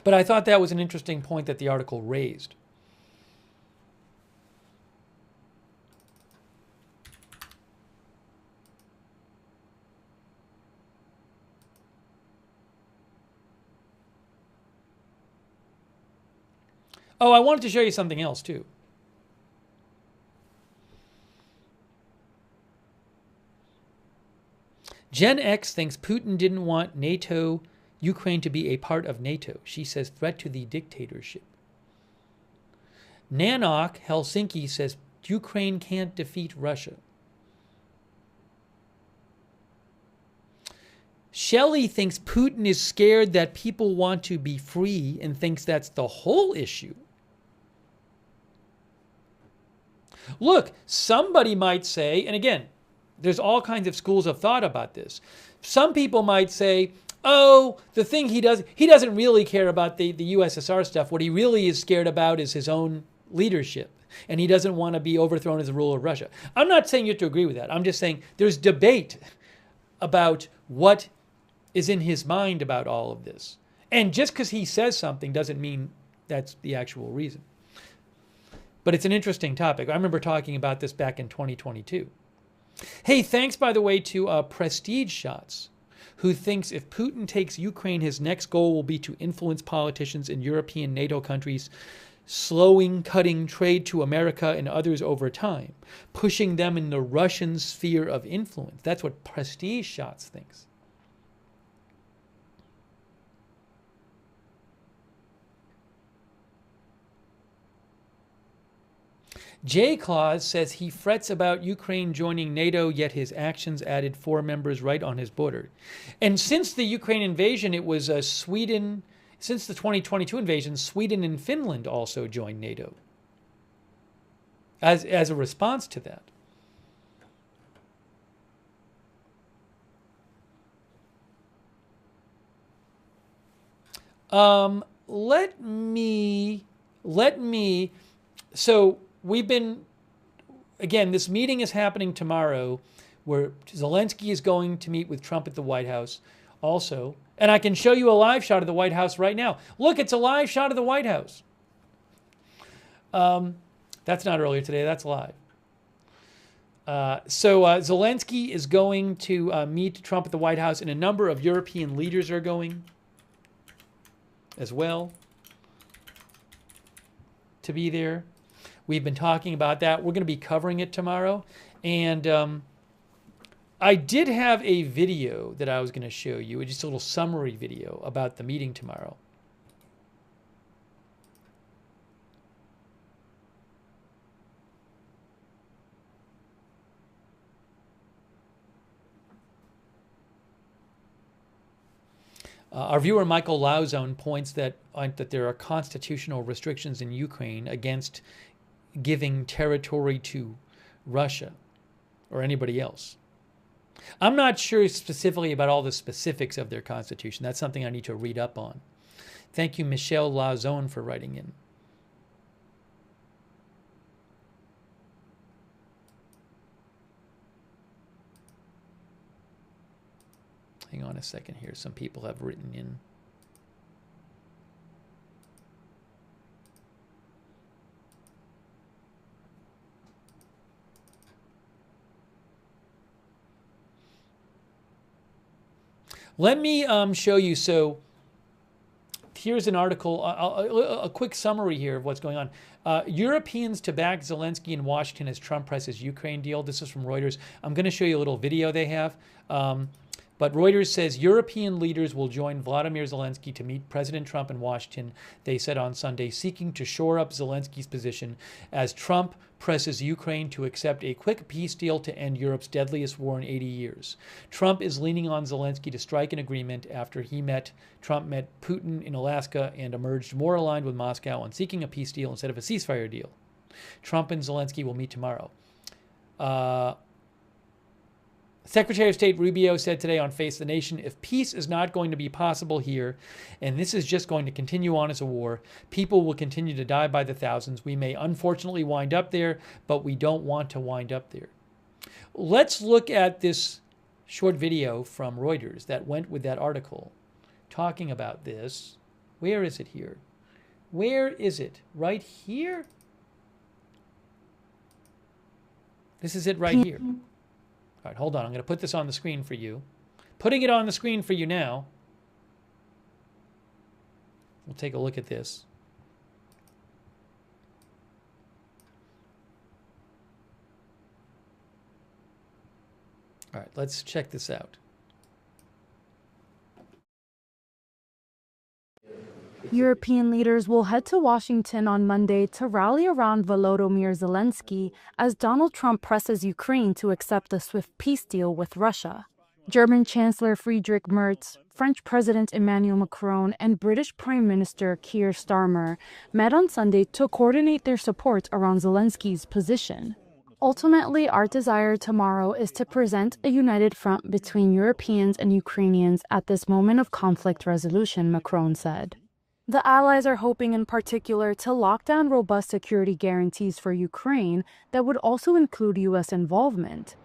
But I thought that was an interesting point that the article raised. Oh, I wanted to show you something else too. Gen X thinks Putin didn't want Ukraine to be a part of NATO. She says threat to the dictatorship. Nanok Helsinki says Ukraine can't defeat Russia. Shelley thinks Putin is scared that people want to be free and thinks that's the whole issue. Look, somebody might say, and again, there's all kinds of schools of thought about this. Some people might say, oh, the thing he doesn't really care about the USSR stuff. What he really is scared about is his own leadership, and he doesn't want to be overthrown as the ruler of Russia. I'm not saying you have to agree with that. I'm just saying there's debate about what is in his mind about all of this. And just because he says something doesn't mean that's the actual reason. But it's an interesting topic. I remember talking about this back in 2022. Hey, thanks, by the way, to Prestige Shots, who thinks if Putin takes Ukraine, his next goal will be to influence politicians in European NATO countries, cutting trade to America and others over time, pushing them in the Russian sphere of influence. That's what Prestige Shots thinks. J. Claus says he frets about Ukraine joining NATO, yet his actions added 4 members right on his border. And since the Ukraine invasion, it was Sweden. Since the 2022 invasion, Sweden and Finland also joined NATO as a response to that. So we've been, again, this meeting is happening tomorrow where Zelensky is going to meet with Trump at the White House also. And I can show you a live shot of the White House right now. Look, it's a live shot of the White House. That's not earlier today, that's live. So Zelensky is going to meet Trump at the White House, and a number of European leaders are going as well to be there. We've been talking about that. We're going to be covering it tomorrow. And I did have a video that I was going to show you, just a little summary video about the meeting tomorrow. Our viewer Michael Lauzone points that there are constitutional restrictions in Ukraine against giving territory to Russia or anybody else. I'm not sure specifically about all the specifics of their constitution. That's something I need to read up on. Thank you, Michelle Lauzone, for writing in. Hang on a second here. Some people have written in. Let me show you. So here's an article, a quick summary here of what's going on. Europeans to back Zelensky in Washington as Trump presses Ukraine deal. This is from Reuters. I'm going to show you a little video they have. But Reuters says European leaders will join Vladimir Zelensky to meet President Trump in Washington, they said on Sunday, seeking to shore up Zelensky's position as Trump presses Ukraine to accept a quick peace deal to end Europe's deadliest war in 80 years. Trump is leaning on Zelensky to strike an agreement after Trump met Putin in Alaska and emerged more aligned with Moscow on seeking a peace deal instead of a ceasefire deal. Trump and Zelensky will meet tomorrow. Secretary of State Rubio said today on Face the Nation, if peace is not going to be possible here, and this is just going to continue on as a war, people will continue to die by the thousands. We may unfortunately wind up there, but we don't want to wind up there. Let's look at this short video from Reuters that went with that article talking about this. Where is it here? Where is it? Right here? This is it right here. All right, hold on. I'm going to put this on the screen for you. Putting it on the screen for you now. We'll take a look at this. All right, let's check this out. European leaders will head to Washington on Monday to rally around Volodymyr Zelensky as Donald Trump presses Ukraine to accept a swift peace deal with Russia. German Chancellor Friedrich Merz, French President Emmanuel Macron, and British Prime Minister Keir Starmer met on Sunday to coordinate their support around Zelensky's position. Ultimately, our desire tomorrow is to present a united front between Europeans and Ukrainians at this moment of conflict resolution, Macron said. The allies are hoping in particular to lock down robust security guarantees for Ukraine that would also include U.S. involvement.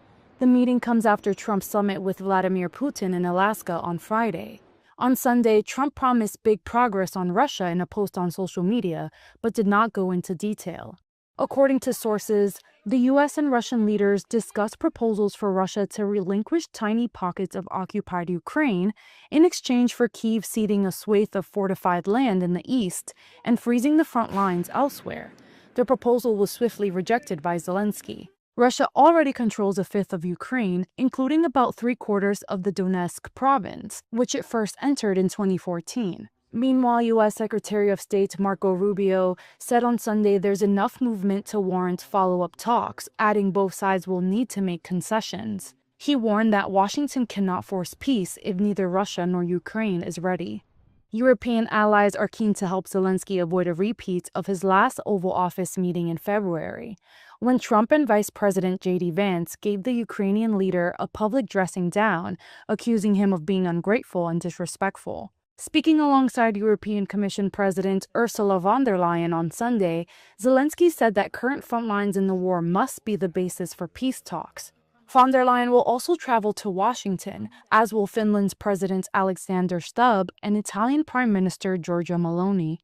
The meeting comes after Trump's summit with Vladimir Putin in Alaska on Friday. On Sunday, Trump promised big progress on Russia in a post on social media, but did not go into detail. According to sources, the U.S. and Russian leaders discussed proposals for Russia to relinquish tiny pockets of occupied Ukraine in exchange for Kyiv ceding a swathe of fortified land in the east and freezing the front lines elsewhere. The proposal was swiftly rejected by Zelensky. Russia already controls a fifth of Ukraine, including about 3/4 of the Donetsk province, which it first entered in 2014. Meanwhile, U.S. Secretary of State Marco Rubio said on Sunday there's enough movement to warrant follow-up talks, adding both sides will need to make concessions. He warned that Washington cannot force peace if neither Russia nor Ukraine is ready. European allies are keen to help Zelensky avoid a repeat of his last Oval Office meeting in February, when Trump and Vice President J.D. Vance gave the Ukrainian leader a public dressing down, accusing him of being ungrateful and disrespectful. Speaking alongside European Commission President Ursula von der Leyen on Sunday, Zelensky said that current front lines in the war must be the basis for peace talks. Von der Leyen will also travel to Washington, as will Finland's President Alexander Stubb and Italian Prime Minister Giorgia Meloni.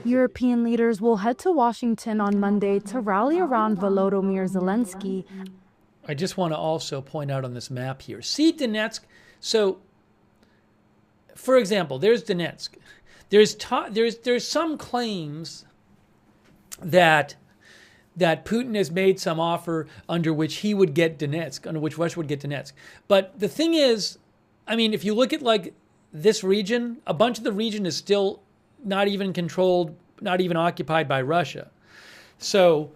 European leaders will head to Washington on Monday to rally around Volodymyr Zelensky. I just want to also point out on this map here. See Donetsk? So, for example, there's Donetsk. There's some claims that Putin has made some offer under which he would get Donetsk, under which Russia would get Donetsk. But the thing is, I mean, if you look at like this region, a bunch of the region is still not even controlled, not even occupied by Russia. So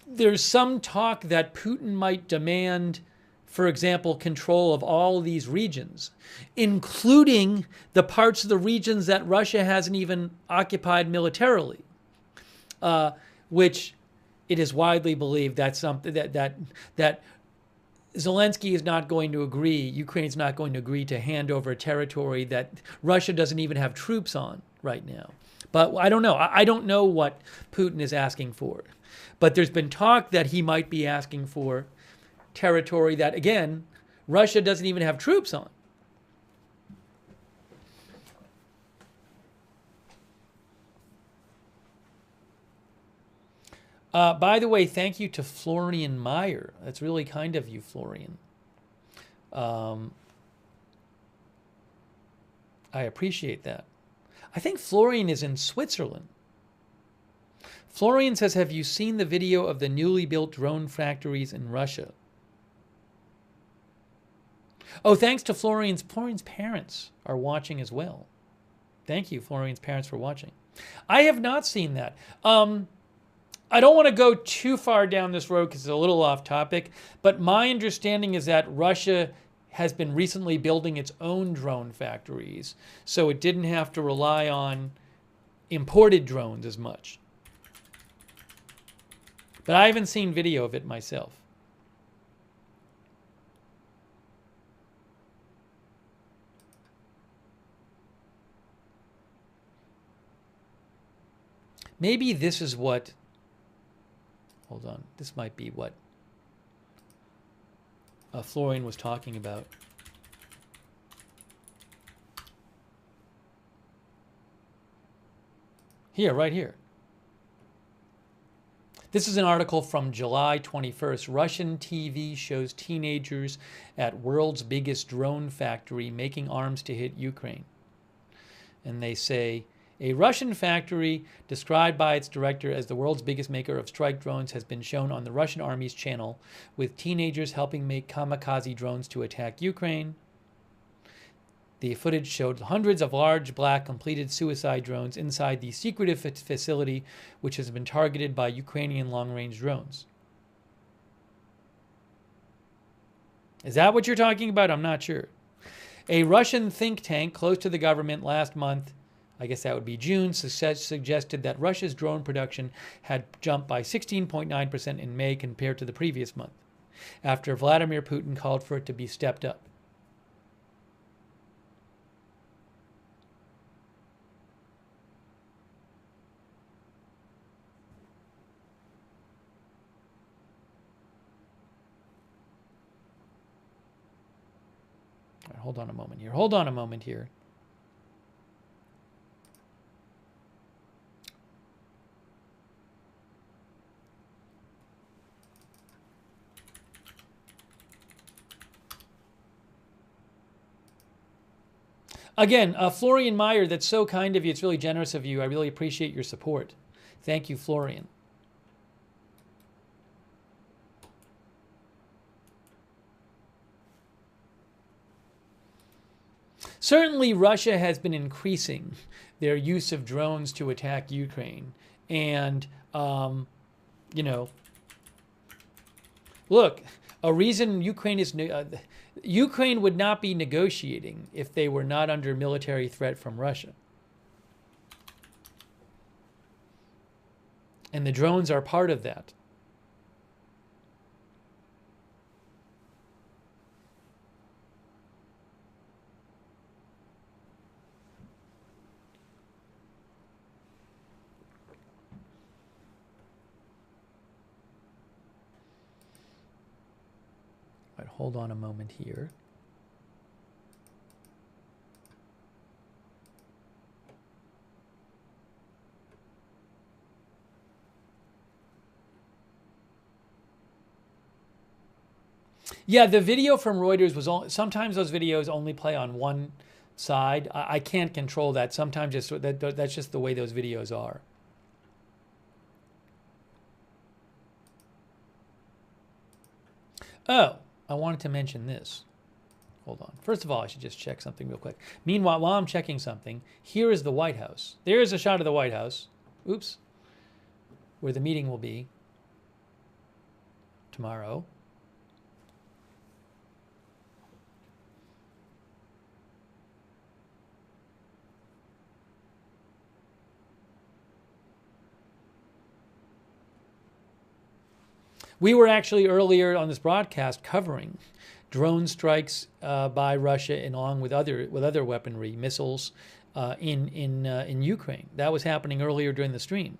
there's some talk that Putin might demand, for example, control of all of these regions, including the parts of the regions that Russia hasn't even occupied militarily, which it is widely believed that's something that Zelensky is not going to agree, Ukraine's not going to agree to hand over a territory that Russia doesn't even have troops on right now. But I don't know. I don't know what Putin is asking for. But there's been talk that he might be asking for territory that, again, Russia doesn't even have troops on. By the way, thank you to Florian Meyer. That's really kind of you, Florian. I appreciate that. I think Florian is in Switzerland. Florian says, have you seen the video of the newly built drone factories in Russia? Oh, thanks to Florian's parents are watching as well. Thank you, Florian's parents, for watching. I have not seen that. I don't want to go too far down this road because it's a little off topic, but my understanding is that Russia has been recently building its own drone factories, so it didn't have to rely on imported drones as much. But I haven't seen video of it myself. Maybe this is what... Hold on. This might be what Florian was talking about. Here, right here. This is an article from July 21st. Russian TV shows teenagers at world's biggest drone factory making arms to hit Ukraine. And they say, a Russian factory described by its director as the world's biggest maker of strike drones has been shown on the Russian Army's channel, with teenagers helping make kamikaze drones to attack Ukraine. The footage showed hundreds of large, black, completed suicide drones inside the secretive facility, which has been targeted by Ukrainian long-range drones. Is that what you're talking about? I'm not sure. A Russian think tank close to the government last month, I guess that would be June, suggested that Russia's drone production had jumped by 16.9% in May compared to the previous month, after Vladimir Putin called for it to be stepped up. All right, hold on a moment here. Hold on a moment here. Again, Florian Meyer, that's so kind of you. It's really generous of you. I really appreciate your support. Thank you, Florian. Certainly, Russia has been increasing their use of drones to attack Ukraine. And, you know, look, a reason Ukraine is... Ukraine would not be negotiating if they were not under military threat from Russia. And the drones are part of that. All right, hold on a moment here. Yeah, the video from Reuters was sometimes those videos only play on one side. I can't control that. Sometimes that's just the way those videos are. Oh, I wanted to mention this. Hold on. First of all, I should just check something real quick. Meanwhile, while I'm checking something, here is the White House. There is a shot of the White House. Oops. Where the meeting will be tomorrow. We were actually earlier on this broadcast covering drone strikes by Russia, and along with other weaponry, missiles in Ukraine. That was happening earlier during the stream.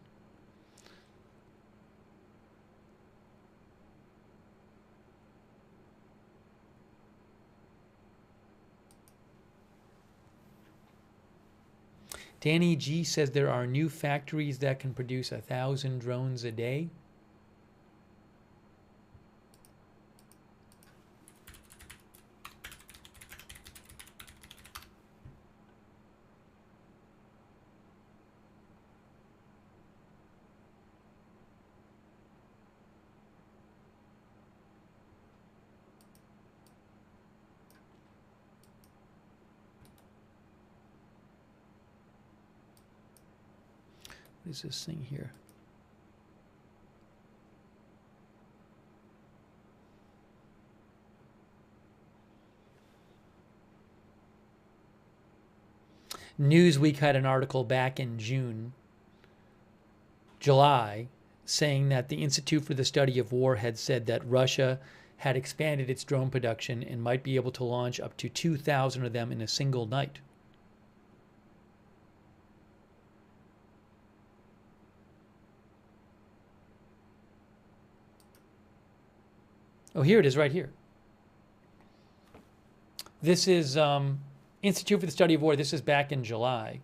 Danny G says there are new factories that can produce 1,000 drones a day. What is this thing here? Newsweek had an article back in July, saying that the Institute for the Study of War had said that Russia had expanded its drone production and might be able to launch up to 2,000 of them in a single night. Oh, here it is right here. This is Institute for the Study of War. This is back in July.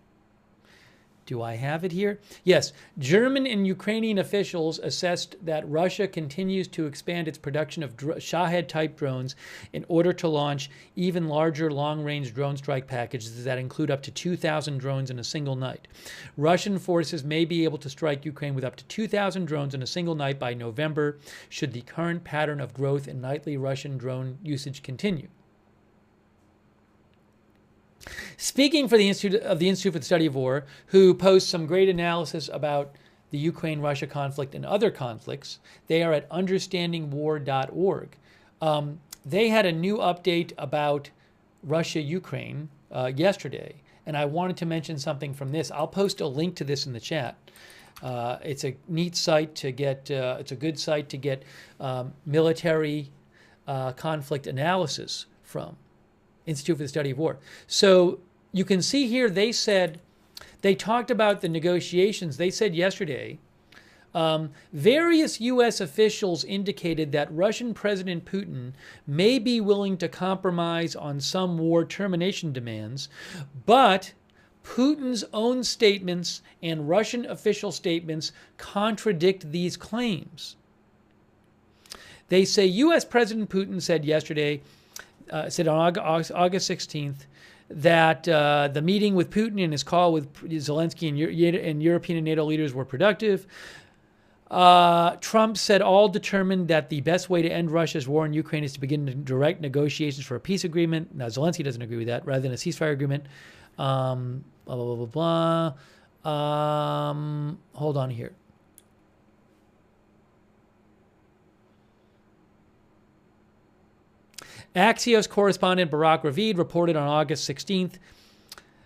Do I have it here? Yes. German and Ukrainian officials assessed that Russia continues to expand its production of Shahed-type drones in order to launch even larger long-range drone strike packages that include up to 2,000 drones in a single night. Russian forces may be able to strike Ukraine with up to 2,000 drones in a single night by November, should the current pattern of growth in nightly Russian drone usage continue. Speaking for the Institute for the Study of War, who posts some great analysis about the Ukraine-Russia conflict and other conflicts, they are at understandingwar.org. They had a new update about Russia-Ukraine yesterday, and I wanted to mention something from this. I'll post a link to this in the chat. It's a neat site to get, it's a good site to get military conflict analysis from. Institute for the Study of War. So you can see here they talked about the negotiations. They said yesterday, various U.S. officials indicated that Russian President Putin may be willing to compromise on some war termination demands, but Putin's own statements and Russian official statements contradict these claims. They say U.S. President Putin said yesterday, said on August 16th, that the meeting with Putin and his call with Zelensky and European and NATO leaders were productive. Trump said all determined that the best way to end Russia's war in Ukraine is to begin direct negotiations for a peace agreement. Now, Zelensky doesn't agree with that, rather than a ceasefire agreement. Blah, blah, blah, blah, blah. Hold on here. Axios correspondent Barak Ravid reported on August 16th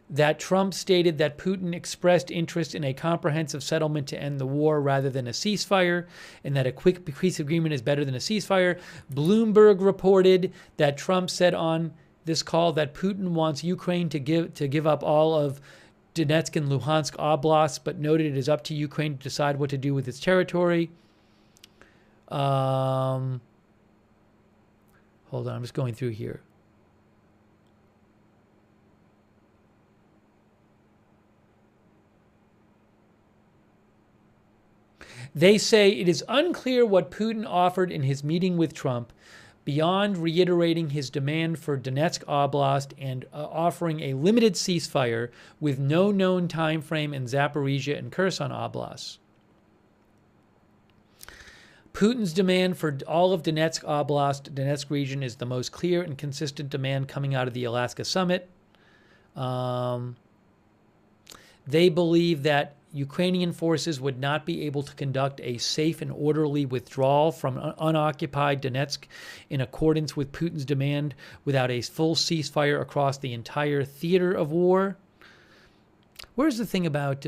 that Trump stated that Putin expressed interest in a comprehensive settlement to end the war rather than a ceasefire, and that a quick peace agreement is better than a ceasefire. Bloomberg reported that Trump said on this call that Putin wants Ukraine to give up all of Donetsk and Luhansk oblasts, but noted it is up to Ukraine to decide what to do with its territory. Hold on, I'm just going through here. They say it is unclear what Putin offered in his meeting with Trump, beyond reiterating his demand for Donetsk Oblast and offering a limited ceasefire with no known time frame in Zaporizhia and Kherson Oblasts. Putin's demand for all of Donetsk Oblast, Donetsk region, is the most clear and consistent demand coming out of the Alaska summit. They believe that Ukrainian forces would not be able to conduct a safe and orderly withdrawal from unoccupied Donetsk in accordance with Putin's demand without a full ceasefire across the entire theater of war. Where's the thing about...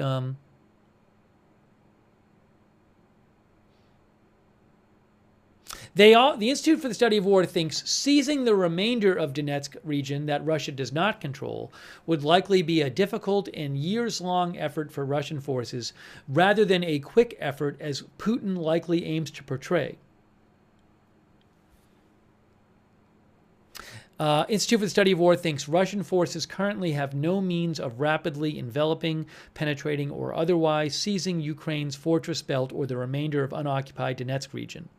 The Institute for the Study of War thinks seizing the remainder of Donetsk region that Russia does not control would likely be a difficult and years-long effort for Russian forces, rather than a quick effort as Putin likely aims to portray. Institute for the Study of War thinks Russian forces currently have no means of rapidly enveloping, penetrating, or otherwise seizing Ukraine's fortress belt or the remainder of unoccupied Donetsk region,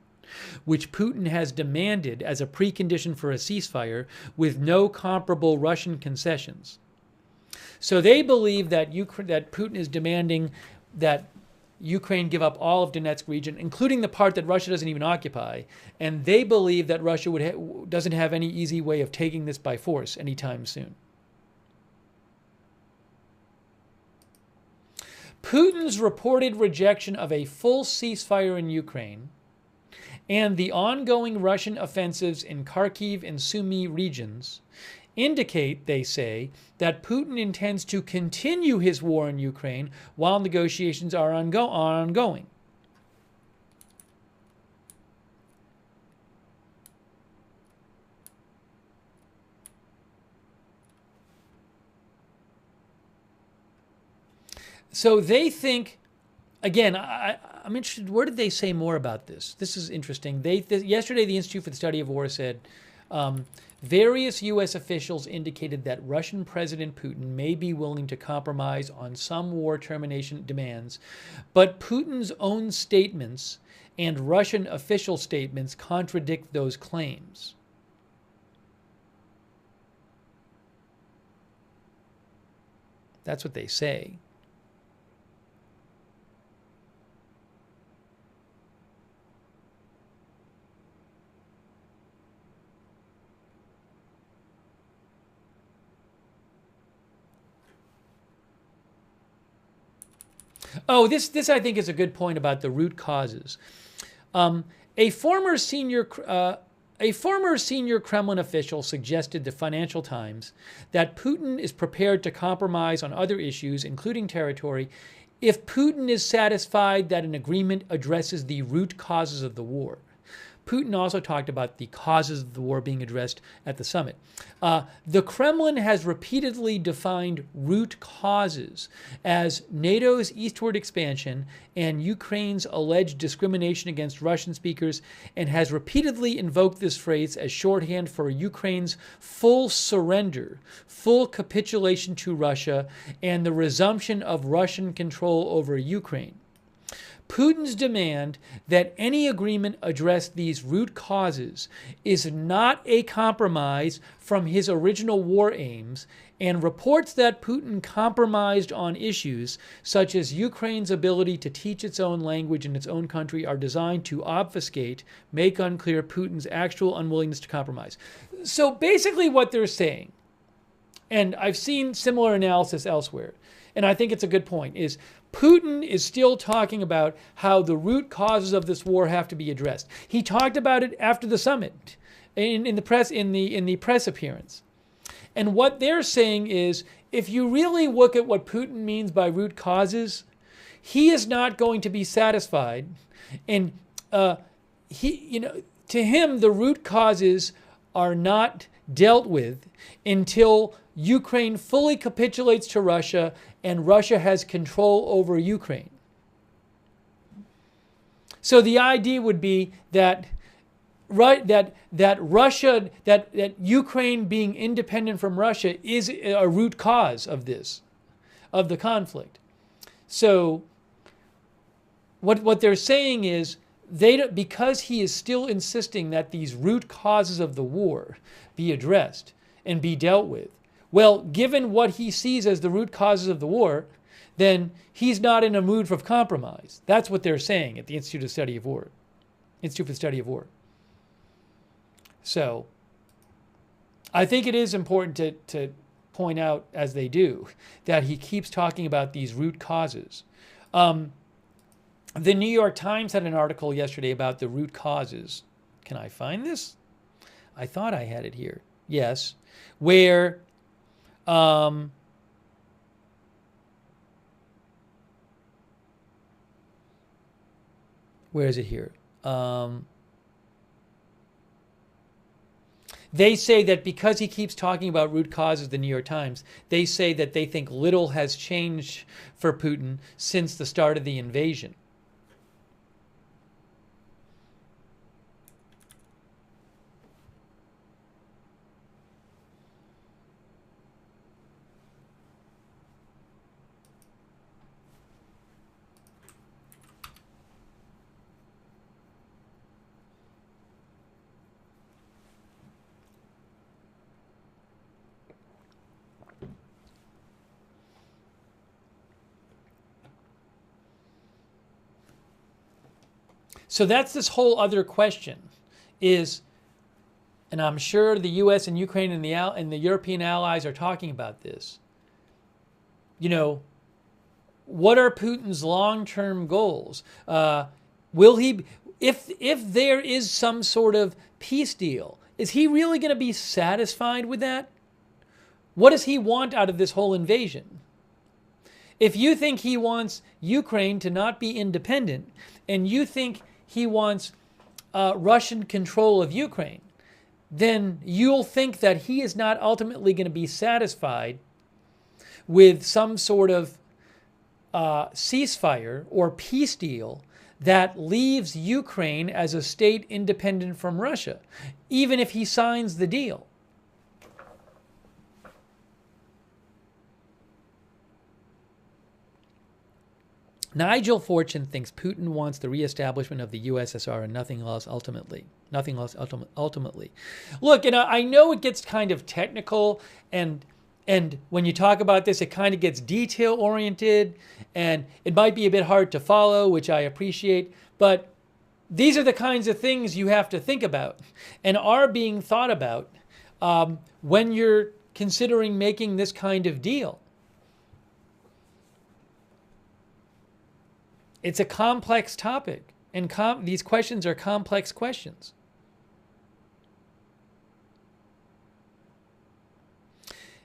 which Putin has demanded as a precondition for a ceasefire with no comparable Russian concessions. So they believe that that Putin is demanding that Ukraine give up all of Donetsk region, including the part that Russia doesn't even occupy, and they believe that Russia doesn't have any easy way of taking this by force anytime soon. Putin's reported rejection of a full ceasefire in Ukraine and the ongoing Russian offensives in Kharkiv and Sumy regions indicate, they say, that Putin intends to continue his war in Ukraine while negotiations are ongoing. So they think, again, I'm interested, where did they say more about this? This is interesting. Yesterday, the Institute for the Study of War said, various U.S. officials indicated that Russian President Putin may be willing to compromise on some war termination demands, but Putin's own statements and Russian official statements contradict those claims. That's what they say. Oh, this I think is a good point about the root causes. A former senior Kremlin official suggested to Financial Times that Putin is prepared to compromise on other issues, including territory, if Putin is satisfied that an agreement addresses the root causes of the war. Putin also talked about the causes of the war being addressed at the summit. The Kremlin has repeatedly defined root causes as NATO's eastward expansion and Ukraine's alleged discrimination against Russian speakers, and has repeatedly invoked this phrase as shorthand for Ukraine's full surrender, full capitulation to Russia, and the resumption of Russian control over Ukraine. Putin's demand that any agreement address these root causes is not a compromise from his original war aims, and reports that Putin compromised on issues such as Ukraine's ability to teach its own language in its own country are designed to obfuscate, make unclear Putin's actual unwillingness to compromise. So basically what they're saying, and I've seen similar analysis elsewhere, and I think it's a good point, is Putin is still talking about how the root causes of this war have to be addressed. He talked about it after the summit, in the press appearance. And what they're saying is, if you really look at what Putin means by root causes, he is not going to be satisfied. And to him, the root causes are not dealt with until Ukraine fully capitulates to Russia and Russia has control over Ukraine. So the idea would be that Ukraine being independent from Russia is a root cause of the conflict. So what they're saying is, because he is still insisting that these root causes of the war be addressed and be dealt with, well, given what he sees as the root causes of the war, then he's not in a mood for compromise. That's what they're saying at the Institute for the Study of War. So I think it is important to point out, as they do, that he keeps talking about these root causes. The New York Times had an article yesterday about the root causes. Can I find this? I thought I had it here. Yes. Where where is it here? They say that because he keeps talking about root causes, the New York Times, they say that they think little has changed for Putin since the start of the invasion. So that's this whole other question is, and I'm sure the U.S. and Ukraine and the European allies are talking about this. You know, what are Putin's long-term goals? Will he, if there is some sort of peace deal, is he really going to be satisfied with that? What does he want out of this whole invasion? If you think he wants Ukraine to not be independent, and you think he wants Russian control of Ukraine, then you'll think that he is not ultimately going to be satisfied with some sort of ceasefire or peace deal that leaves Ukraine as a state independent from Russia, even if he signs the deal. Nigel Fortune thinks Putin wants the reestablishment of the USSR and nothing else ultimately. Nothing else ultimately. Look, and I know it gets kind of technical, and when you talk about this, it kind of gets detail-oriented, and it might be a bit hard to follow, which I appreciate, but these are the kinds of things you have to think about and are being thought about when you're considering making this kind of deal. It's a complex topic, and these questions are complex questions.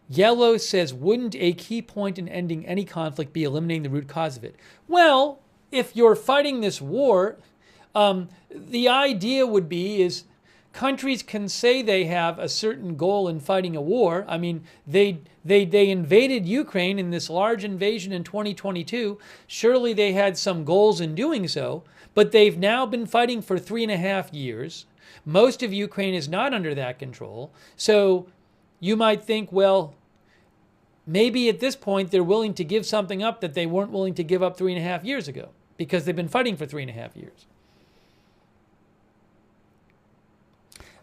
Yellow says, wouldn't a key point in ending any conflict be eliminating the root cause of it? Well, if you're fighting this war, the idea would be is countries can say they have a certain goal in fighting a war. I mean, they invaded Ukraine in this large invasion in 2022. Surely they had some goals in doing so, but they've now been fighting for 3.5 years. Most of Ukraine is not under that control. So you might think, well, maybe at this point they're willing to give something up that they weren't willing to give up 3.5 years ago because they've been fighting for 3.5 years.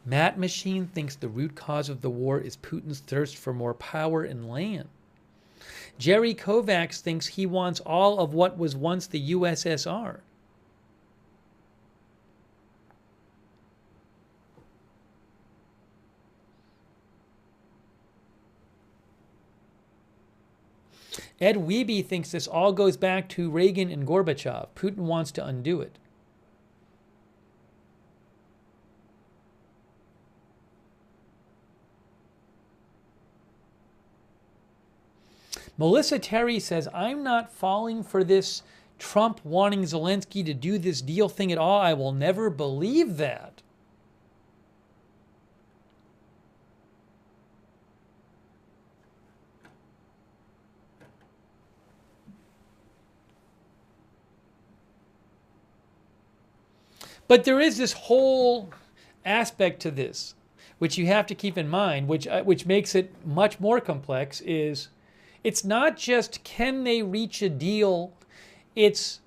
Matt Machine thinks the root cause of the war is Putin's thirst for more power and land. Jerry Kovacs thinks he wants all of what was once the USSR. Ed Wiebe thinks this all goes back to Reagan and Gorbachev. Putin wants to undo it. Melissa Terry says, I'm not falling for this Trump wanting Zelensky to do this deal thing at all. I will never believe that. But there is this whole aspect to this, which you have to keep in mind, which makes it much more complex, is it's not just can they reach a deal, it's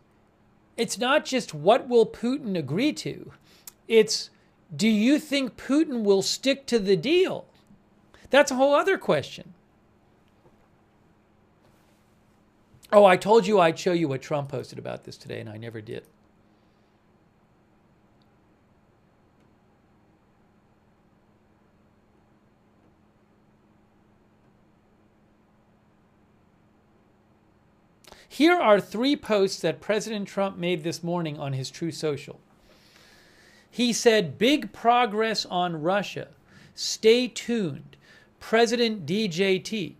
not just what will Putin agree to, it's do you think Putin will stick to the deal? That's a whole other question. Oh, I told you I'd show you what Trump posted about this today, and I never did. Here are 3 posts that President Trump made this morning on his Truth Social. He said, big progress on Russia. Stay tuned. President DJT.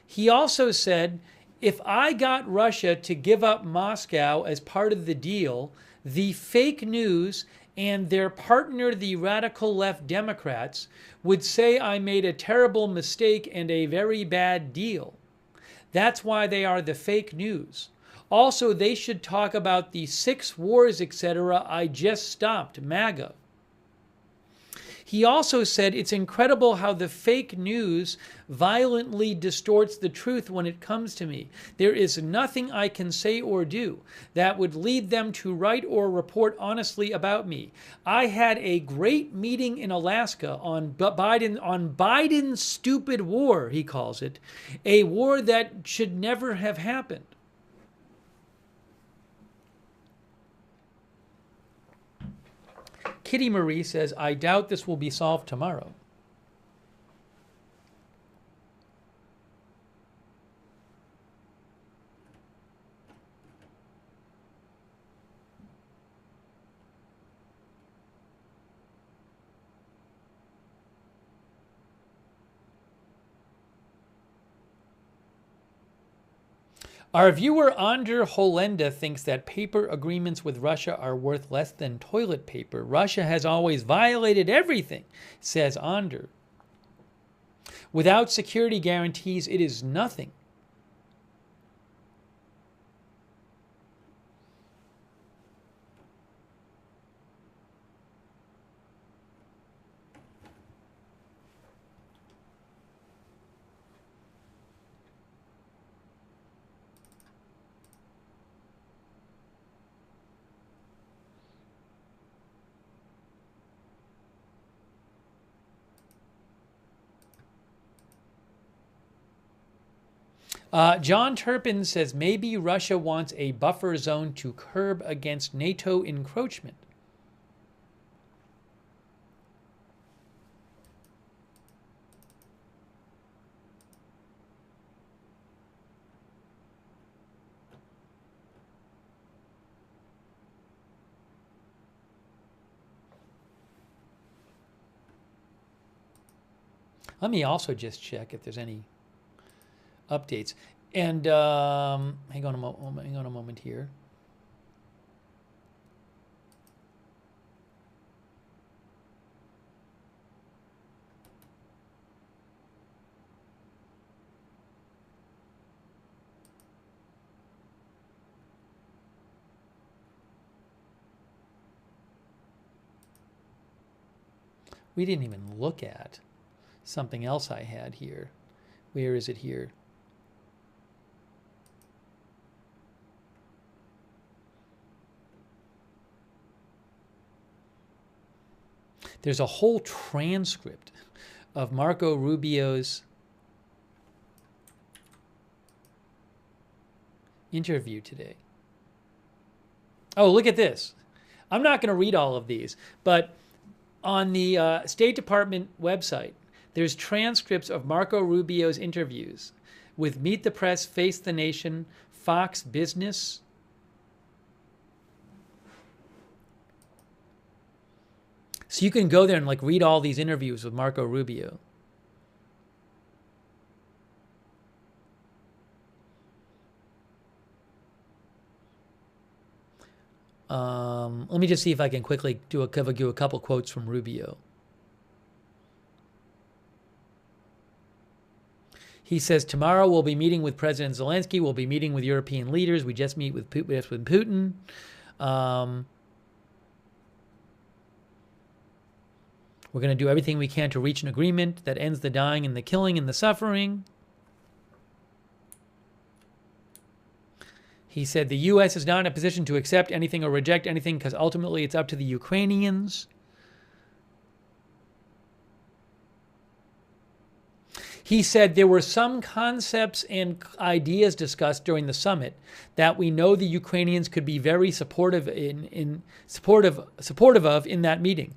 He also said, if I got Russia to give up Moscow as part of the deal, the fake news and their partner, the radical left Democrats, would say I made a terrible mistake and a very bad deal. That's why they are the fake news. Also, they should talk about the 6 wars, etc. I just stopped, MAGA. He also said it's incredible how the fake news violently distorts the truth when it comes to me. There is nothing I can say or do that would lead them to write or report honestly about me. I had a great meeting in Alaska on Biden's stupid war, he calls it, a war that should never have happened. Kitty Marie says, I doubt this will be solved tomorrow. Our viewer Ander Holenda thinks that paper agreements with Russia are worth less than toilet paper. Russia has always violated everything, says Ander. Without security guarantees, it is nothing. John Turpin says maybe Russia wants a buffer zone to curb against NATO encroachment. Let me also just check if there's any updates. And hang on a moment here. We didn't even look at something else I had here. Where is it here? There's a whole transcript of Marco Rubio's interview today. Oh, look at this. I'm not going to read all of these, but on the State Department website, there's transcripts of Marco Rubio's interviews with Meet the Press, Face the Nation, Fox Business. So you can go there and like read all these interviews with Marco Rubio. Let me just see if I can quickly do a couple quotes from Rubio. He says, tomorrow we'll be meeting with President Zelensky. We'll be meeting with European leaders. We just meet with Putin. We're going to do everything we can to reach an agreement that ends the dying and the killing and the suffering. He said the U.S. is not in a position to accept anything or reject anything because ultimately it's up to the Ukrainians. He said there were some concepts and ideas discussed during the summit that we know the Ukrainians could be very supportive of in that meeting.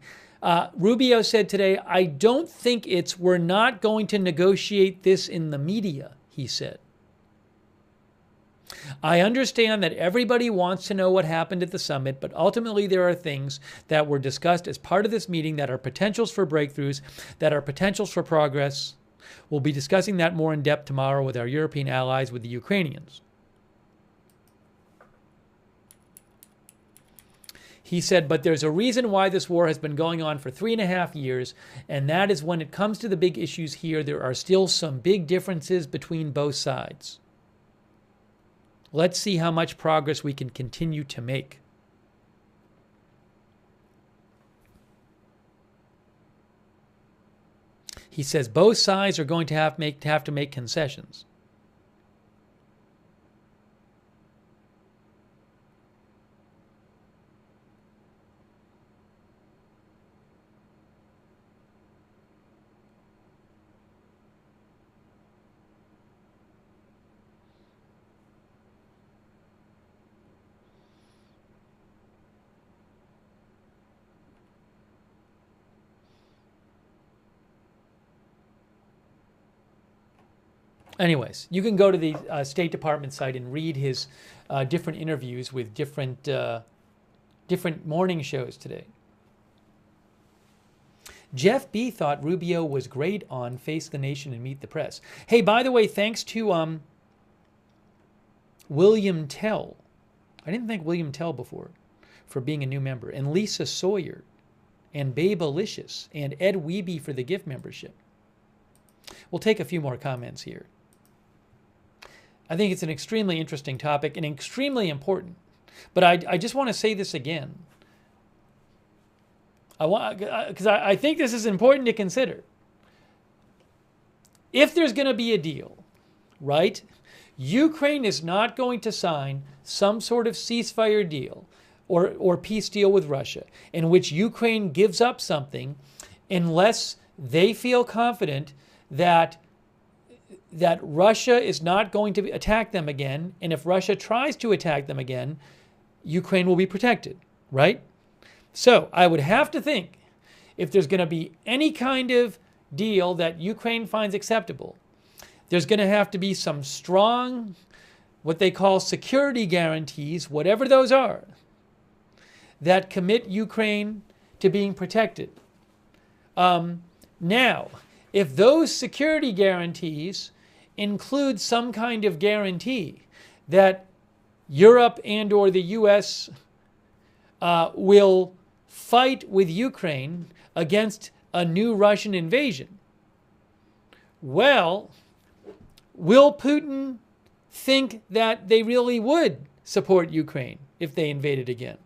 Rubio said today, I don't think we're not going to negotiate this in the media, he said. I understand that everybody wants to know what happened at the summit, but ultimately there are things that were discussed as part of this meeting that are potentials for breakthroughs, that are potentials for progress. We'll be discussing that more in depth tomorrow with our European allies, with the Ukrainians. He said, but there's a reason why this war has been going on for 3.5 years, and that is when it comes to the big issues here, there are still some big differences between both sides. Let's see how much progress we can continue to make. He says both sides are going to have to make concessions. Anyways, you can go to the State Department site and read his different interviews with different morning shows today. Jeff B. thought Rubio was great on Face the Nation and Meet the Press. Hey, by the way, thanks to William Tell. I didn't thank William Tell before for being a new member. And Lisa Sawyer and Babe Alicious and Ed Weeby for the gift membership. We'll take a few more comments here. I think it's an extremely interesting topic and extremely important. But I just want to say this again. Because I think this is important to consider. If there's going to be a deal, right? Ukraine is not going to sign some sort of ceasefire deal or peace deal with Russia in which Ukraine gives up something unless they feel confident that Russia is not going to attack them again. And if Russia tries to attack them again, Ukraine will be protected, right? So I would have to think if there's going to be any kind of deal that Ukraine finds acceptable, there's going to have to be some strong, what they call security guarantees, whatever those are, that commit Ukraine to being protected. Now, if those security guarantees include some kind of guarantee that Europe and or the U.S. Will fight with Ukraine against a new Russian invasion, well, will Putin think that they really would support Ukraine if they invaded again?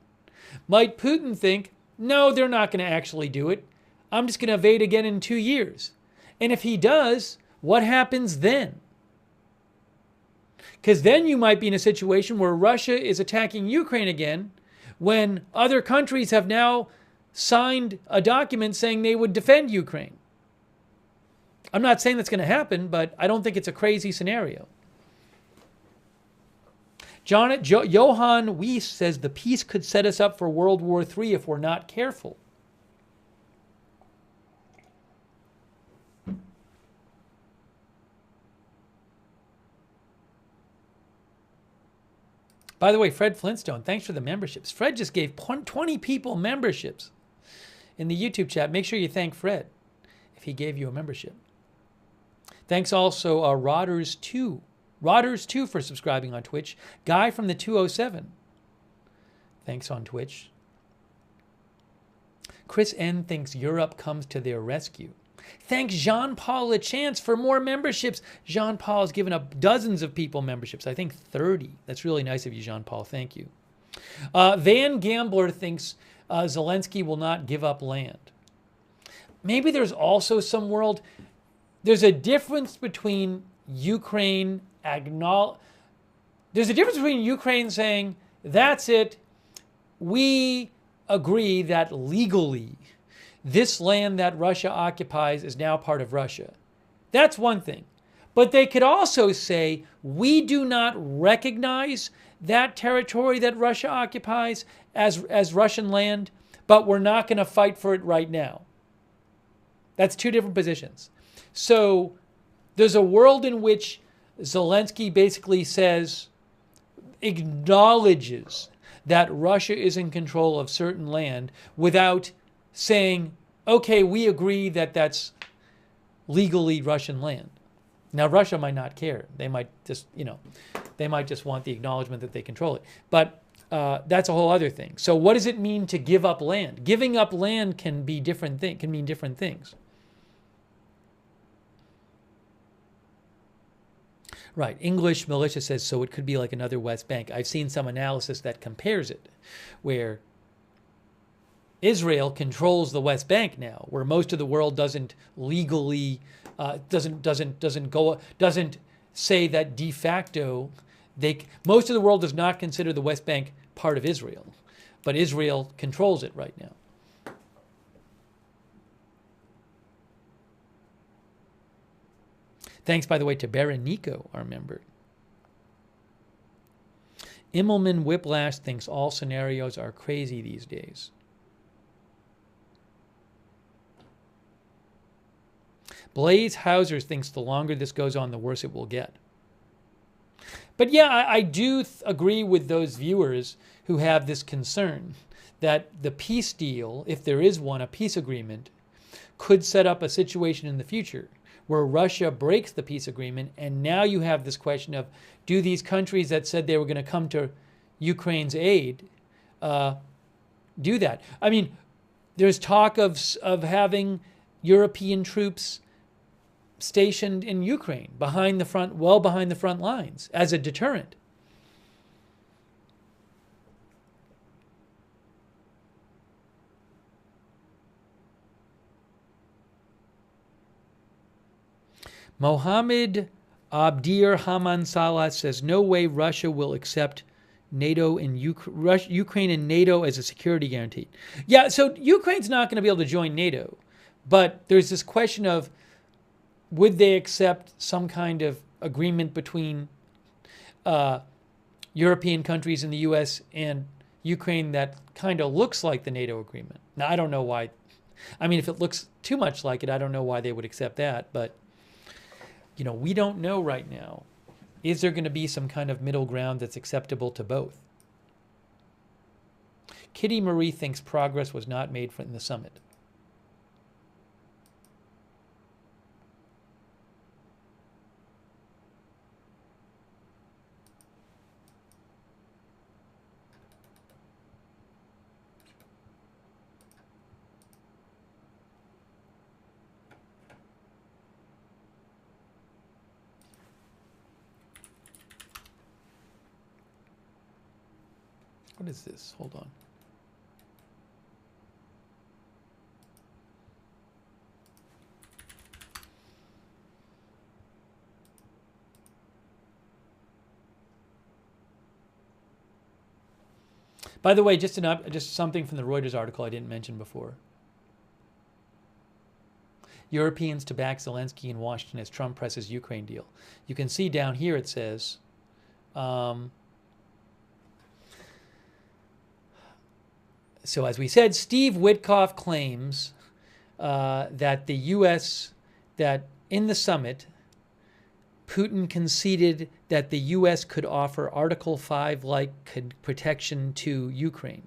Might Putin think, no, they're not going to actually do it. I'm just going to invade again in 2 years. And if he does, what happens then? Because then you might be in a situation where Russia is attacking Ukraine again when other countries have now signed a document saying they would defend Ukraine. I'm not saying that's going to happen, but I don't think it's a crazy scenario. Johann Weiss says the peace could set us up for World War III if we're not careful. By the way, Fred Flintstone, thanks for the memberships. Fred just gave 20 people memberships in the YouTube chat. Make sure you thank Fred if he gave you a membership. Thanks also Rodders2 for subscribing on Twitch. Guy from the 207. Thanks on Twitch. Chris N thinks Europe comes to their rescue. Thanks Jean-Paul Lachance for more memberships. Jean-Paul has given up dozens of people memberships. I think 30. That's really nice of you, Jean-Paul. Thank you. Van Gambler thinks Zelensky will not give up land. Maybe there's also some world. There's a difference between Ukraine There's a difference between Ukraine saying, that's it, we agree that legally this land that Russia occupies is now part of Russia. That's one thing. But they could also say, we do not recognize that territory that Russia occupies as Russian land, but we're not going to fight for it right now. That's two different positions. So there's a world in which Zelensky basically acknowledges that Russia is in control of certain land without saying, okay, we agree that that's legally Russian land. Now, Russia might not care. They might just, they might just want the acknowledgement that they control it. But that's a whole other thing. So what does it mean to give up land? Giving up land can mean different things. Right. English Militia says, so it could be like another West Bank. I've seen some analysis that compares it, where Israel controls the West Bank now, where most of the world doesn't legally, doesn't say that de facto, most of the world does not consider the West Bank part of Israel, but Israel controls it right now. Thanks, by the way, to Berenico, our member. Immelman Whiplash thinks all scenarios are crazy these days. Blaze Hauser thinks the longer this goes on, the worse it will get. But yeah, I do agree with those viewers who have this concern that the peace deal, if there is one, a peace agreement, could set up a situation in the future where Russia breaks the peace agreement, and now you have this question of, do these countries that said they were going to come to Ukraine's aid do that? I mean, there's talk of having European troops stationed in Ukraine, well behind the front lines, as a deterrent. Mohammed Abdir Haman Salah says, no way Russia will accept NATO and Ukraine and NATO as a security guarantee. Yeah, so Ukraine's not going to be able to join NATO, but there's this question of, would they accept some kind of agreement between European countries and the U.S. and Ukraine that kind of looks like the NATO agreement? Now, I don't know why. I mean, if it looks too much like it, I don't know why they would accept that, but we don't know right now. Is there going to be some kind of middle ground that's acceptable to both? Kitty Marie thinks progress was not made in the summit. What is this? Hold on. By the way, just something from the Reuters article I didn't mention before. Europeans to back Zelensky in Washington as Trump presses Ukraine deal. You can see down here it says, so as we said, Steve Witkoff claims that the U.S., that in the summit, Putin conceded that the U.S. could offer Article 5-like protection to Ukraine.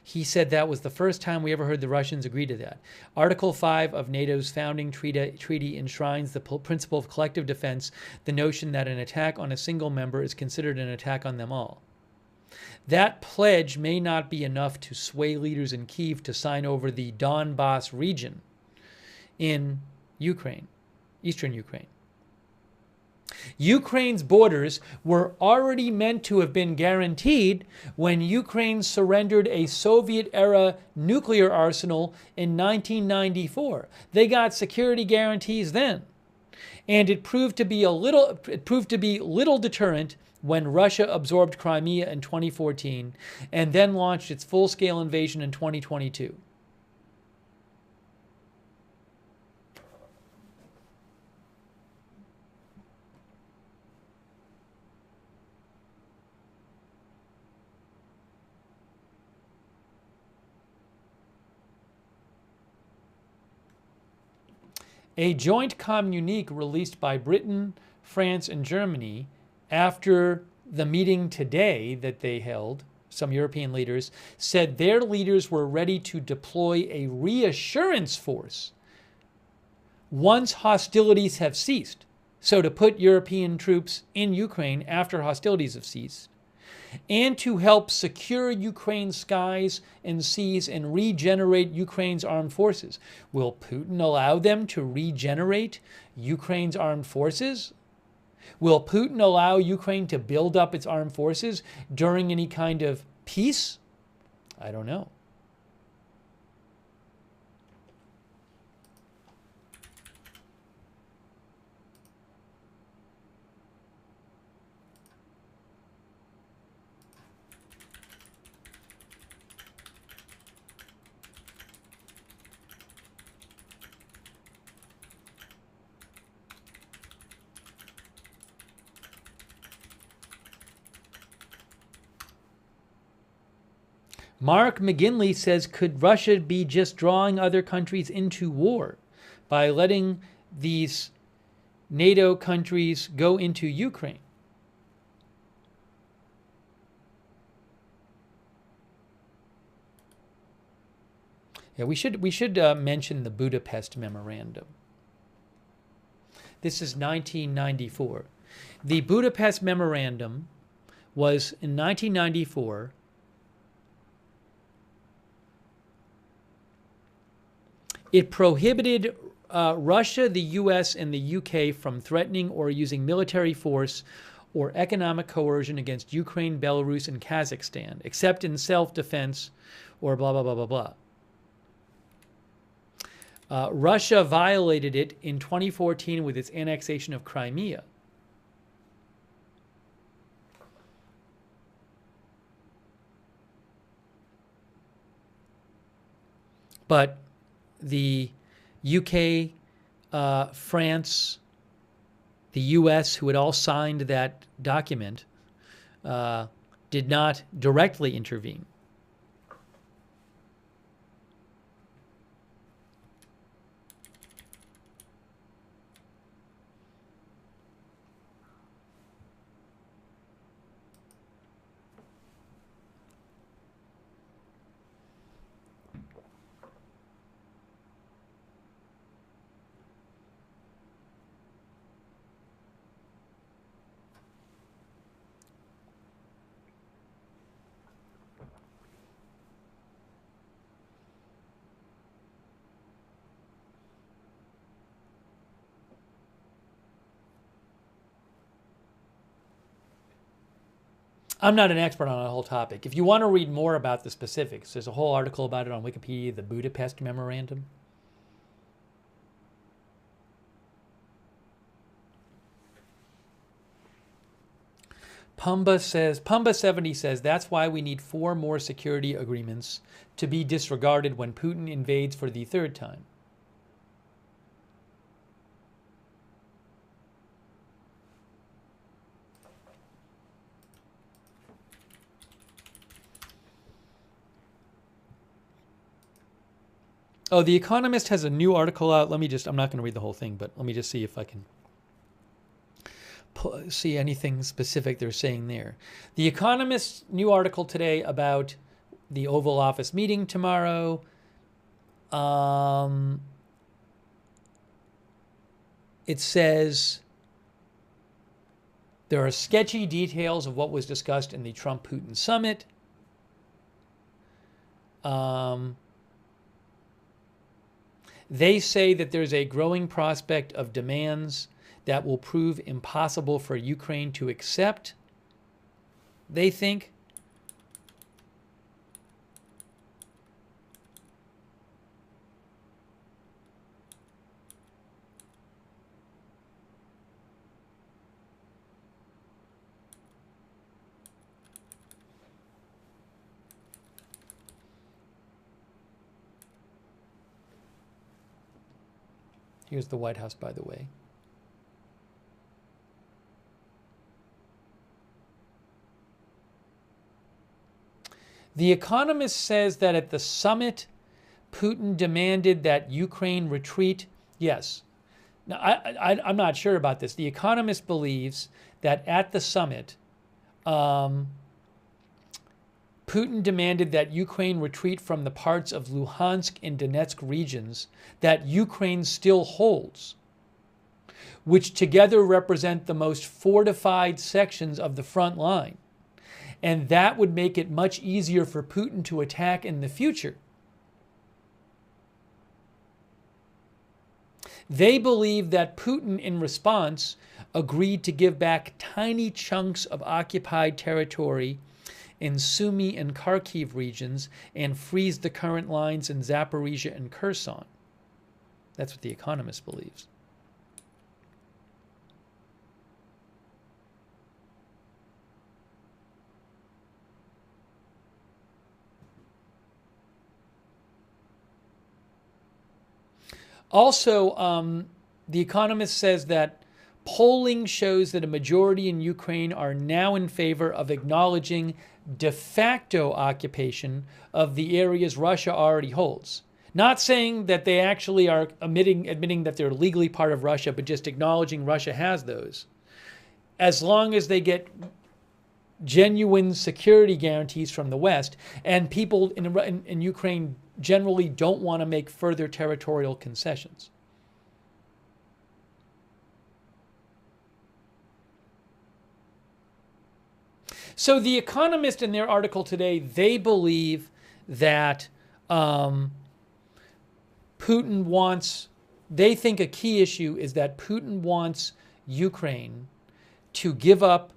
He said that was the first time we ever heard the Russians agree to that. Article 5 of NATO's founding treaty enshrines the principle of collective defense, the notion that an attack on a single member is considered an attack on them all. That pledge may not be enough to sway leaders in Kyiv to sign over the Donbas region in Ukraine, eastern Ukraine. Ukraine's borders were already meant to have been guaranteed when Ukraine surrendered a Soviet-era nuclear arsenal in 1994. They got security guarantees then, and it proved to be little deterrent when Russia absorbed Crimea in 2014 and then launched its full-scale invasion in 2022. A joint communique released by Britain, France, and Germany after the meeting today that they held, some European leaders, said their leaders were ready to deploy a reassurance force once hostilities have ceased. So to put European troops in Ukraine after hostilities have ceased, and to help secure Ukraine's skies and seas and regenerate Ukraine's armed forces. Will Putin allow them to regenerate Ukraine's armed forces? Will Putin allow Ukraine to build up its armed forces during any kind of peace? I don't know. Mark McGinley says, could Russia be just drawing other countries into war by letting these NATO countries go into Ukraine? Yeah, we should mention the Budapest Memorandum. This is 1994. The Budapest Memorandum was in 1994. It prohibited Russia, the U.S., and the U.K. from threatening or using military force or economic coercion against Ukraine, Belarus, and Kazakhstan, except in self-defense or blah, blah, blah, blah, blah. Russia violated it in 2014 with its annexation of Crimea. But the UK, France, the US, who had all signed that document, did not directly intervene. I'm not an expert on the whole topic. If you want to read more about the specifics, there's a whole article about it on Wikipedia, the Budapest Memorandum. Pumba70 says, that's why we need 4 more security agreements to be disregarded when Putin invades for the 3rd time. Oh, The Economist has a new article out. I'm not going to read the whole thing, but let me just see if I can see anything specific they're saying there. The Economist's new article today about the Oval Office meeting tomorrow. It says there are sketchy details of what was discussed in the Trump-Putin summit. They say that there's a growing prospect of demands that will prove impossible for Ukraine to accept. They think. Here's the White House, by the way. The Economist says that at the summit, Putin demanded that Ukraine retreat. Yes. Now, I'm not sure about this. The Economist believes that at the summit, Putin demanded that Ukraine retreat from the parts of Luhansk and Donetsk regions that Ukraine still holds, which together represent the most fortified sections of the front line. And that would make it much easier for Putin to attack in the future. They believe that Putin, in response, agreed to give back tiny chunks of occupied territory in Sumy and Kharkiv regions and freeze the current lines in Zaporizhia and Kherson. That's what The Economist believes. Also, The Economist says that polling shows that a majority in Ukraine are now in favor of acknowledging de facto occupation of the areas Russia already holds. Not saying that they actually are admitting that they're legally part of Russia, but just acknowledging Russia has those. As long as they get genuine security guarantees from the West, and people in Ukraine generally don't want to make further territorial concessions. So The Economist, in their article today, they believe that Putin wants, they think a key issue is that Putin wants Ukraine to give up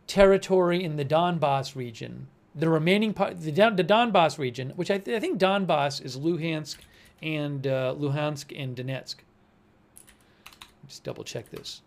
territory in the Donbass region, the remaining part, the Donbass region, which I think Donbass is Luhansk and Donetsk. Just double check this.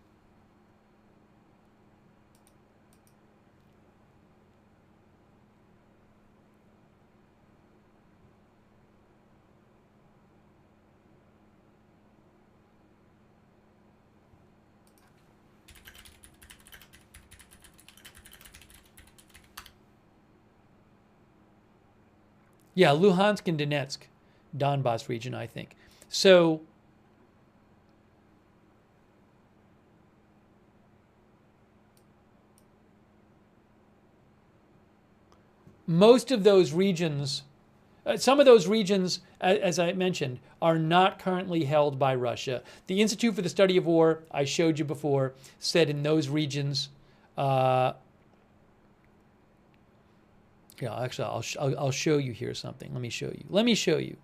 Yeah, Luhansk and Donetsk, Donbass region, I think. So most of those regions, some of those regions, as I mentioned, are not currently held by Russia. The Institute for the Study of War, I showed you before, said in those regions, yeah, actually, I'll show you here something. Let me show you.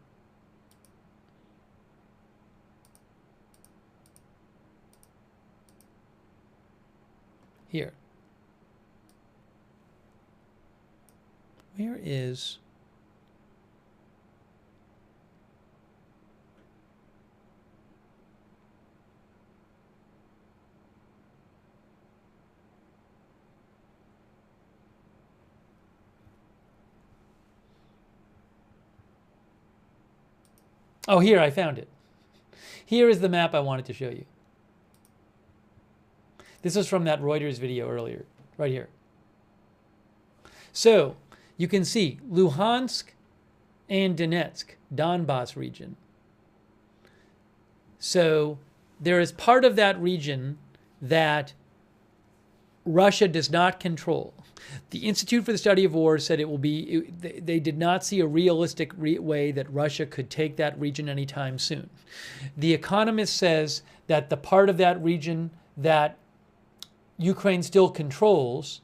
Here. Where is... Oh, here, I found it. Here is the map I wanted to show you. This was from that Reuters video earlier, right here. So, you can see Luhansk and Donetsk, Donbass region. So, there is part of that region that Russia does not control. The Institute for the Study of War said it will be, they did not see a realistic way that Russia could take that region anytime soon. The Economist says that the part of that region that Ukraine still controls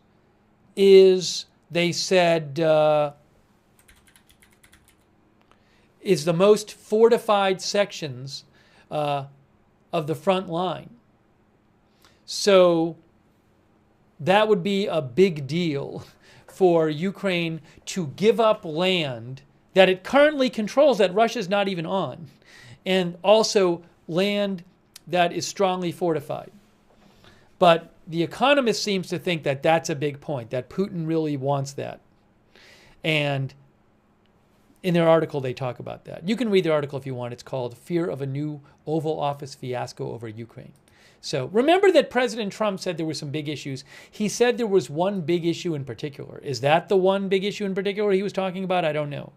is, they said, is the most fortified sections of the front line. So that would be a big deal for Ukraine to give up land that it currently controls that Russia's not even on, and also land that is strongly fortified. But The Economist seems to think that that's a big point, that Putin really wants that. And in their article, they talk about that. You can read their article if you want. It's called Fear of a New Oval Office Fiasco Over Ukraine. So remember that President Trump said there were some big issues. He said there was one big issue in particular. Is that the one big issue in particular he was talking about? I don't know.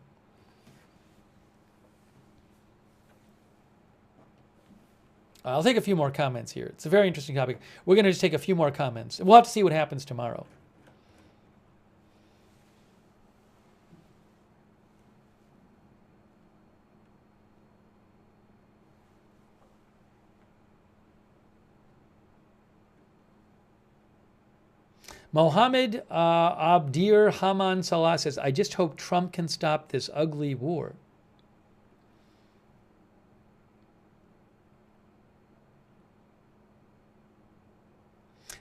I'll take a few more comments here. It's a very interesting topic. We're going to just take a few more comments. We'll have to see what happens tomorrow. Mohammed Abdir Haman Salah says, I just hope Trump can stop this ugly war.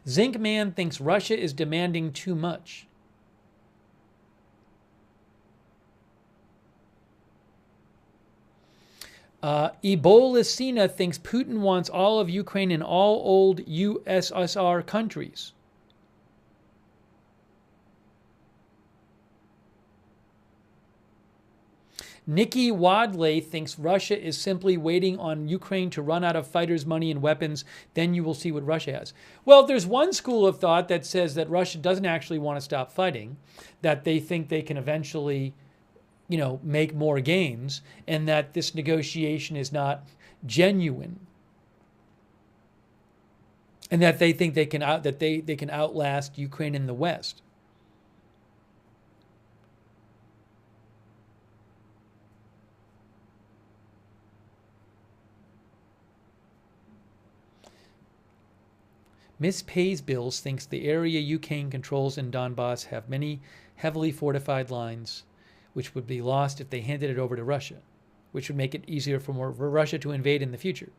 Zinc Man thinks Russia is demanding too much. Ebolasina thinks Putin wants all of Ukraine and all old USSR countries. Nikki Wadley thinks Russia is simply waiting on Ukraine to run out of fighters, money, and weapons. Then you will see what Russia has. Well, there's one school of thought that says that Russia doesn't actually want to stop fighting, that they think they can eventually, make more gains, and that this negotiation is not genuine, and that they think they can outlast Ukraine in the West. Miss Pays Bills thinks the area Ukraine controls in Donbass have many heavily fortified lines, which would be lost if they handed it over to Russia, which would make it easier for Russia to invade in the future.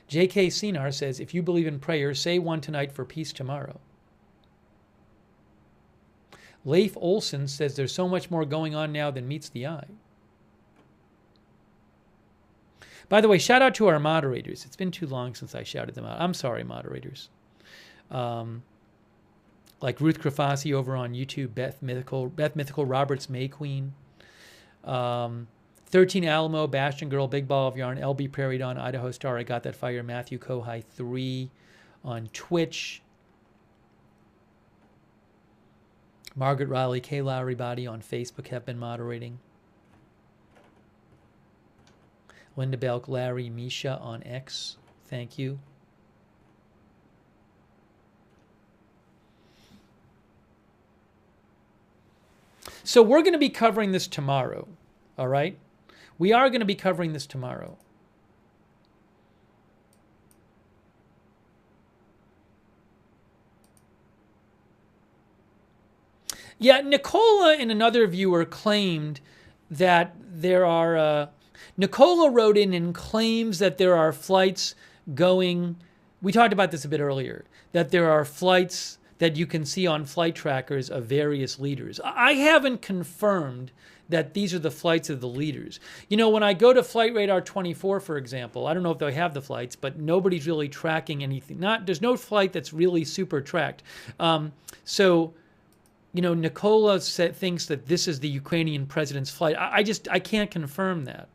J.K. Sinar says, if you believe in prayer, say one tonight for peace tomorrow. Leif Olson says there's so much more going on now than meets the eye. By the way, shout out to our moderators. It's been too long since I shouted them out. I'm sorry, moderators. Like Ruth Krafasi over on YouTube, Beth Mythical, Roberts May Queen, 13 Alamo, Bastion Girl, Big Ball of Yarn, LB Prairie Dawn, Idaho Star, I Got That Fire, Matthew Kohai 3 on Twitch, Margaret Riley, K. Lowry Body on Facebook have been moderating. Linda Belk, Larry, Misha on X. Thank you. So we're going to be covering this tomorrow, all right? We are going to be covering this tomorrow. Yeah, Nicola and another viewer claimed that there are... Nicola wrote in and claims that there are flights going... We talked about this a bit earlier, that there are flights that you can see on flight trackers of various leaders. I haven't confirmed that these are the flights of the leaders. When I go to Flight Radar 24, for example, I don't know if they have the flights, but nobody's really tracking anything. There's no flight that's really super tracked. Nicola thinks that this is the Ukrainian president's flight. I can't confirm that.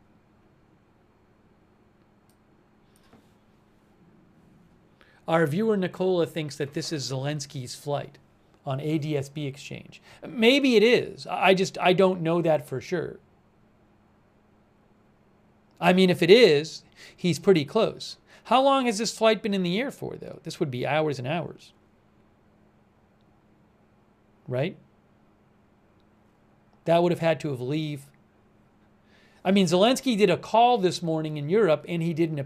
Our viewer Nicola thinks that this is Zelensky's flight on ADSB exchange. Maybe it is. I don't know that for sure. I mean, if it is, he's pretty close. How long has this flight been in the air for, though? This would be hours and hours. Right? That would have had to have leave. I mean, Zelensky did a call this morning in Europe, and he did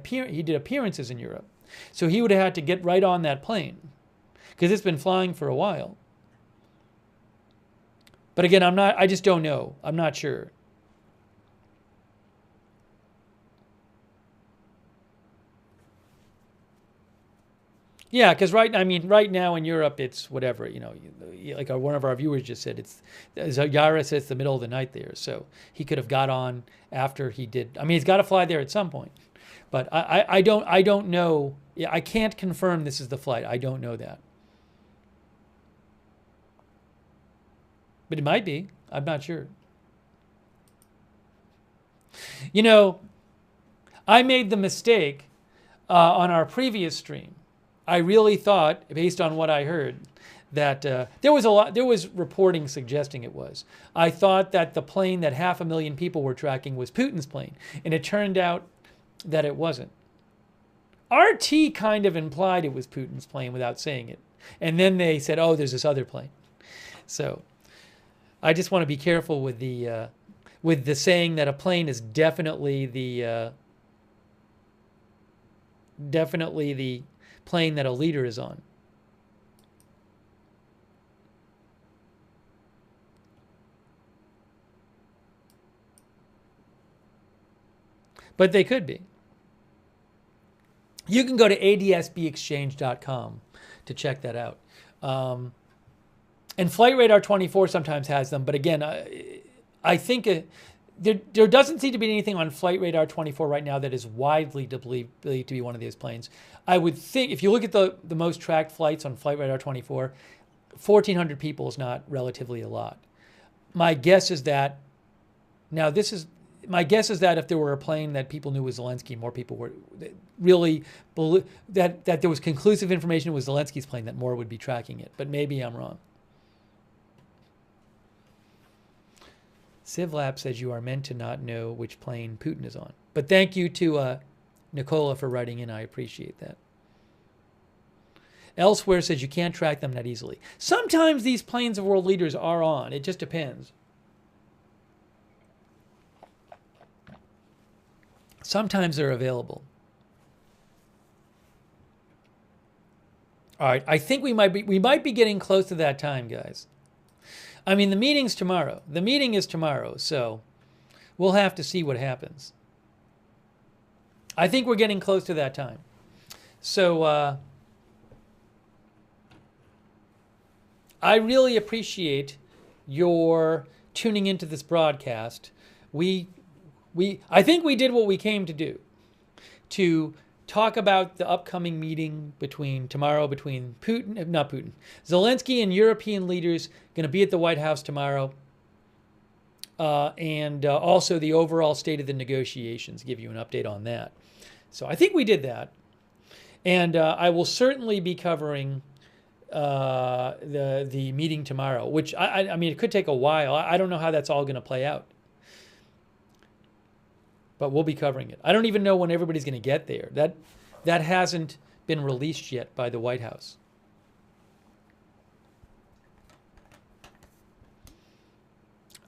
appearances in Europe. So he would have had to get right on that plane because it's been flying for a while. But again, I just don't know. I'm not sure. Yeah, because right now in Europe, it's whatever, like one of our viewers just said, Yara says it's the middle of the night there. So he could have got on after he did. I mean, he's got to fly there at some point. But I don't know. Yeah, I can't confirm this is the flight. I don't know that. But it might be. I'm not sure. I made the mistake on our previous stream. I really thought, based on what I heard, that there was reporting suggesting it was. I thought that the plane that 500,000 people were tracking was Putin's plane, and it turned out that it wasn't. RT kind of implied it was Putin's plane without saying it. And then they said, oh, there's this other plane. So I just want to be careful with the saying that a plane is definitely the plane that a leader is on. But they could be. You can go to adsbexchange.com to check that out. And Flight Radar 24 sometimes has them. But again, I think there doesn't seem to be anything on Flight Radar 24 right now that is widely believed to be one of these planes. I would think, if you look at the most tracked flights on Flight Radar 24, 1,400 people is not relatively a lot. My guess is that if there were a plane that people knew was Zelensky, more people were really that there was conclusive information it was Zelensky's plane, that more would be tracking it. But maybe I'm wrong. CivLab says you are meant to not know which plane Putin is on. But thank you to Nicola for writing in. I appreciate that. Elsewhere says you can't track them that easily. Sometimes these planes of world leaders are on. It just depends. Sometimes they're available. All right, I think we might be getting close to that time, guys. I mean, the meeting's tomorrow. The meeting is tomorrow, so we'll have to see what happens. I think we're getting close to that time. So I really appreciate your tuning into this broadcast. I think we did what we came to do, to talk about the upcoming meeting tomorrow between Zelensky and European leaders going to be at the White House tomorrow, and also the overall state of the negotiations, give you an update on that. So I think we did that. And I will certainly be covering the meeting tomorrow, which, I mean, it could take a while. I don't know how that's all going to play out. But we'll be covering it. I don't even know when everybody's going to get there. That hasn't been released yet by the White House.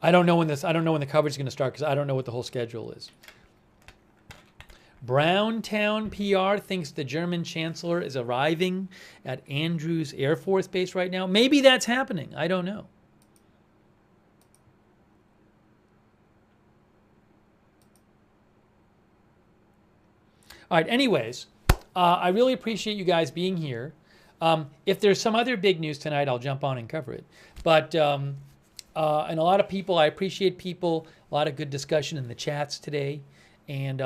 I don't know when the coverage is going to start because I don't know what the whole schedule is. Browntown PR thinks the German chancellor is arriving at Andrews Air Force Base right now. Maybe that's happening. I don't know. All right, anyways, I really appreciate you guys being here. If there's some other big news tonight, I'll jump on and cover it. But, and a lot of people, I appreciate people, a lot of good discussion in the chats today. And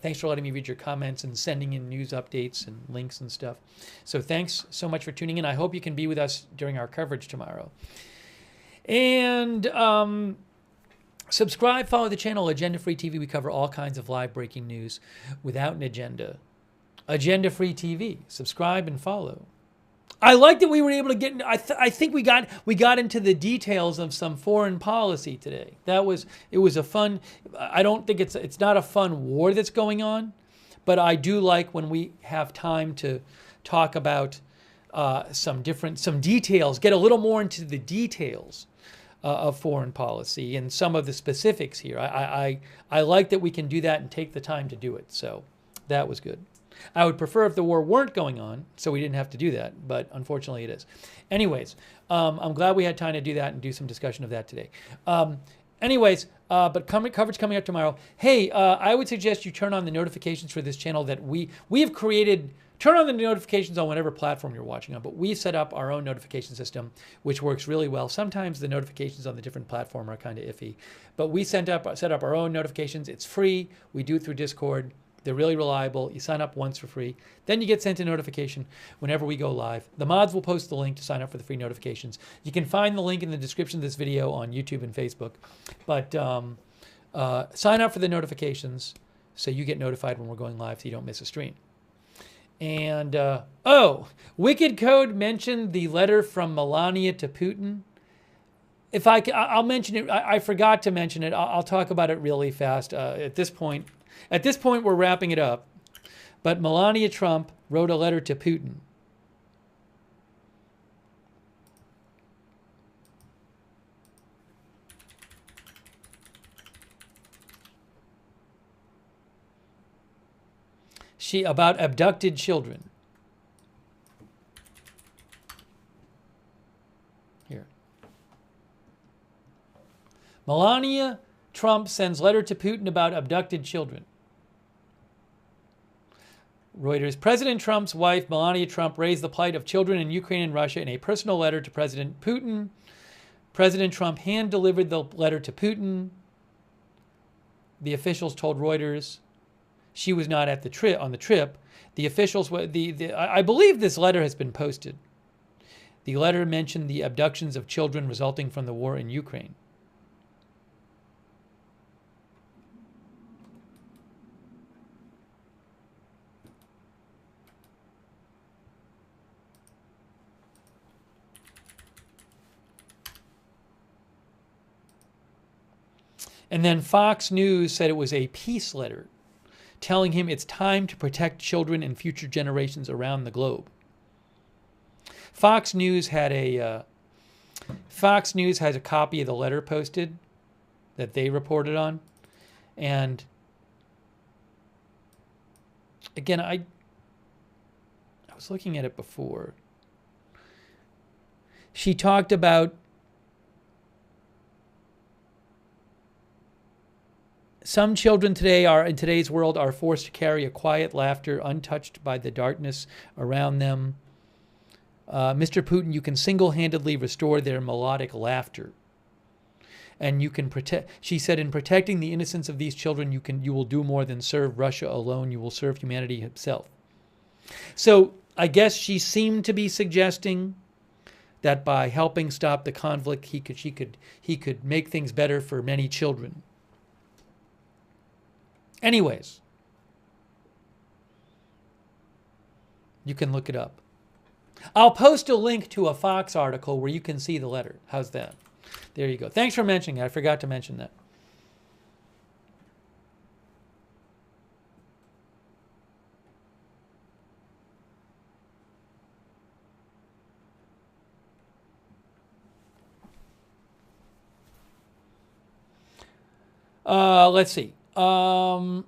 thanks for letting me read your comments and sending in news updates and links and stuff. So thanks so much for tuning in. I hope you can be with us during our coverage tomorrow. And subscribe, follow the channel, Agenda Free TV. We cover all kinds of live breaking news without an agenda. Agenda Free TV. Subscribe and follow. I like that we were able to get. I think we got into the details of some foreign policy today. It was a fun. I don't think it's not a fun war that's going on, but I do like when we have time to talk about some details. Get a little more into the details of foreign policy and some of the specifics here. I like that we can do that and take the time to do it. So that was good. I would prefer if the war weren't going on, so we didn't have to do that, but unfortunately it is. Anyways, I'm glad we had time to do that and do some discussion of that today. But coverage coming up tomorrow. Hey, I would suggest you turn on the notifications for this channel that we have created. Turn on the notifications on whatever platform you're watching on, but we set up our own notification system, which works really well. Sometimes the notifications on the different platform are kind of iffy, but we set up our own notifications. It's free. We do it through Discord. They're really reliable. You sign up once for free. Then you get sent a notification whenever we go live. The mods will post the link to sign up for the free notifications. You can find the link in the description of this video on YouTube and Facebook. But sign up for the notifications so you get notified when we're going live so you don't miss a stream. And, Wicked Code mentioned the letter from Melania to Putin. I'll mention it. I forgot to mention it. I'll talk about it really fast at this point. At this point, we're wrapping it up. But Melania Trump wrote a letter to Putin. About abducted children. Here. Melania Trump sends letter to Putin about abducted children. Reuters. President Trump's wife, Melania Trump, raised the plight of children in Ukraine and Russia in a personal letter to President Putin. President Trump hand-delivered the letter to Putin. The officials told Reuters she was not at the trip. On the trip, the officials, I believe this letter has been posted. The letter mentioned the abductions of children resulting from the war in Ukraine. And then Fox News said it was a peace letter telling him it's time to protect children and future generations around the globe. Fox News has a copy of the letter posted that they reported on. And again, I was looking at it before. She talked about some children today in today's world are forced to carry a quiet laughter untouched by the darkness around them. Mr. Putin, you can single-handedly restore their melodic laughter. And you can protect, she said, in protecting the innocence of these children, you will do more than serve Russia alone. You will serve humanity itself. So I guess she seemed to be suggesting that by helping stop the conflict, he could make things better for many children. Anyways, you can look it up. I'll post a link to a Fox article where you can see the letter. How's that? There you go. Thanks for mentioning it. I forgot to mention that. Let's see. So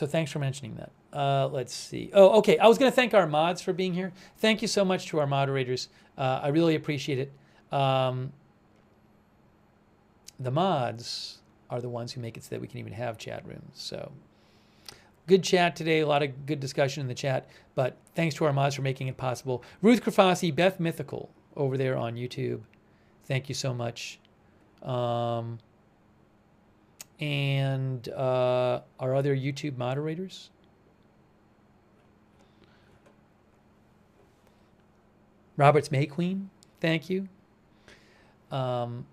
thanks for mentioning that. Let's see. Oh, okay. I was going to thank our mods for being here. Thank you so much to our moderators. I really appreciate it. The mods are the ones who make it so that we can even have chat rooms. So good chat today. A lot of good discussion in the chat. But thanks to our mods for making it possible. Ruth Krafasi, Beth Mythical over there on YouTube. Thank you so much. And our other YouTube moderators. Roberts May Queen, thank you. On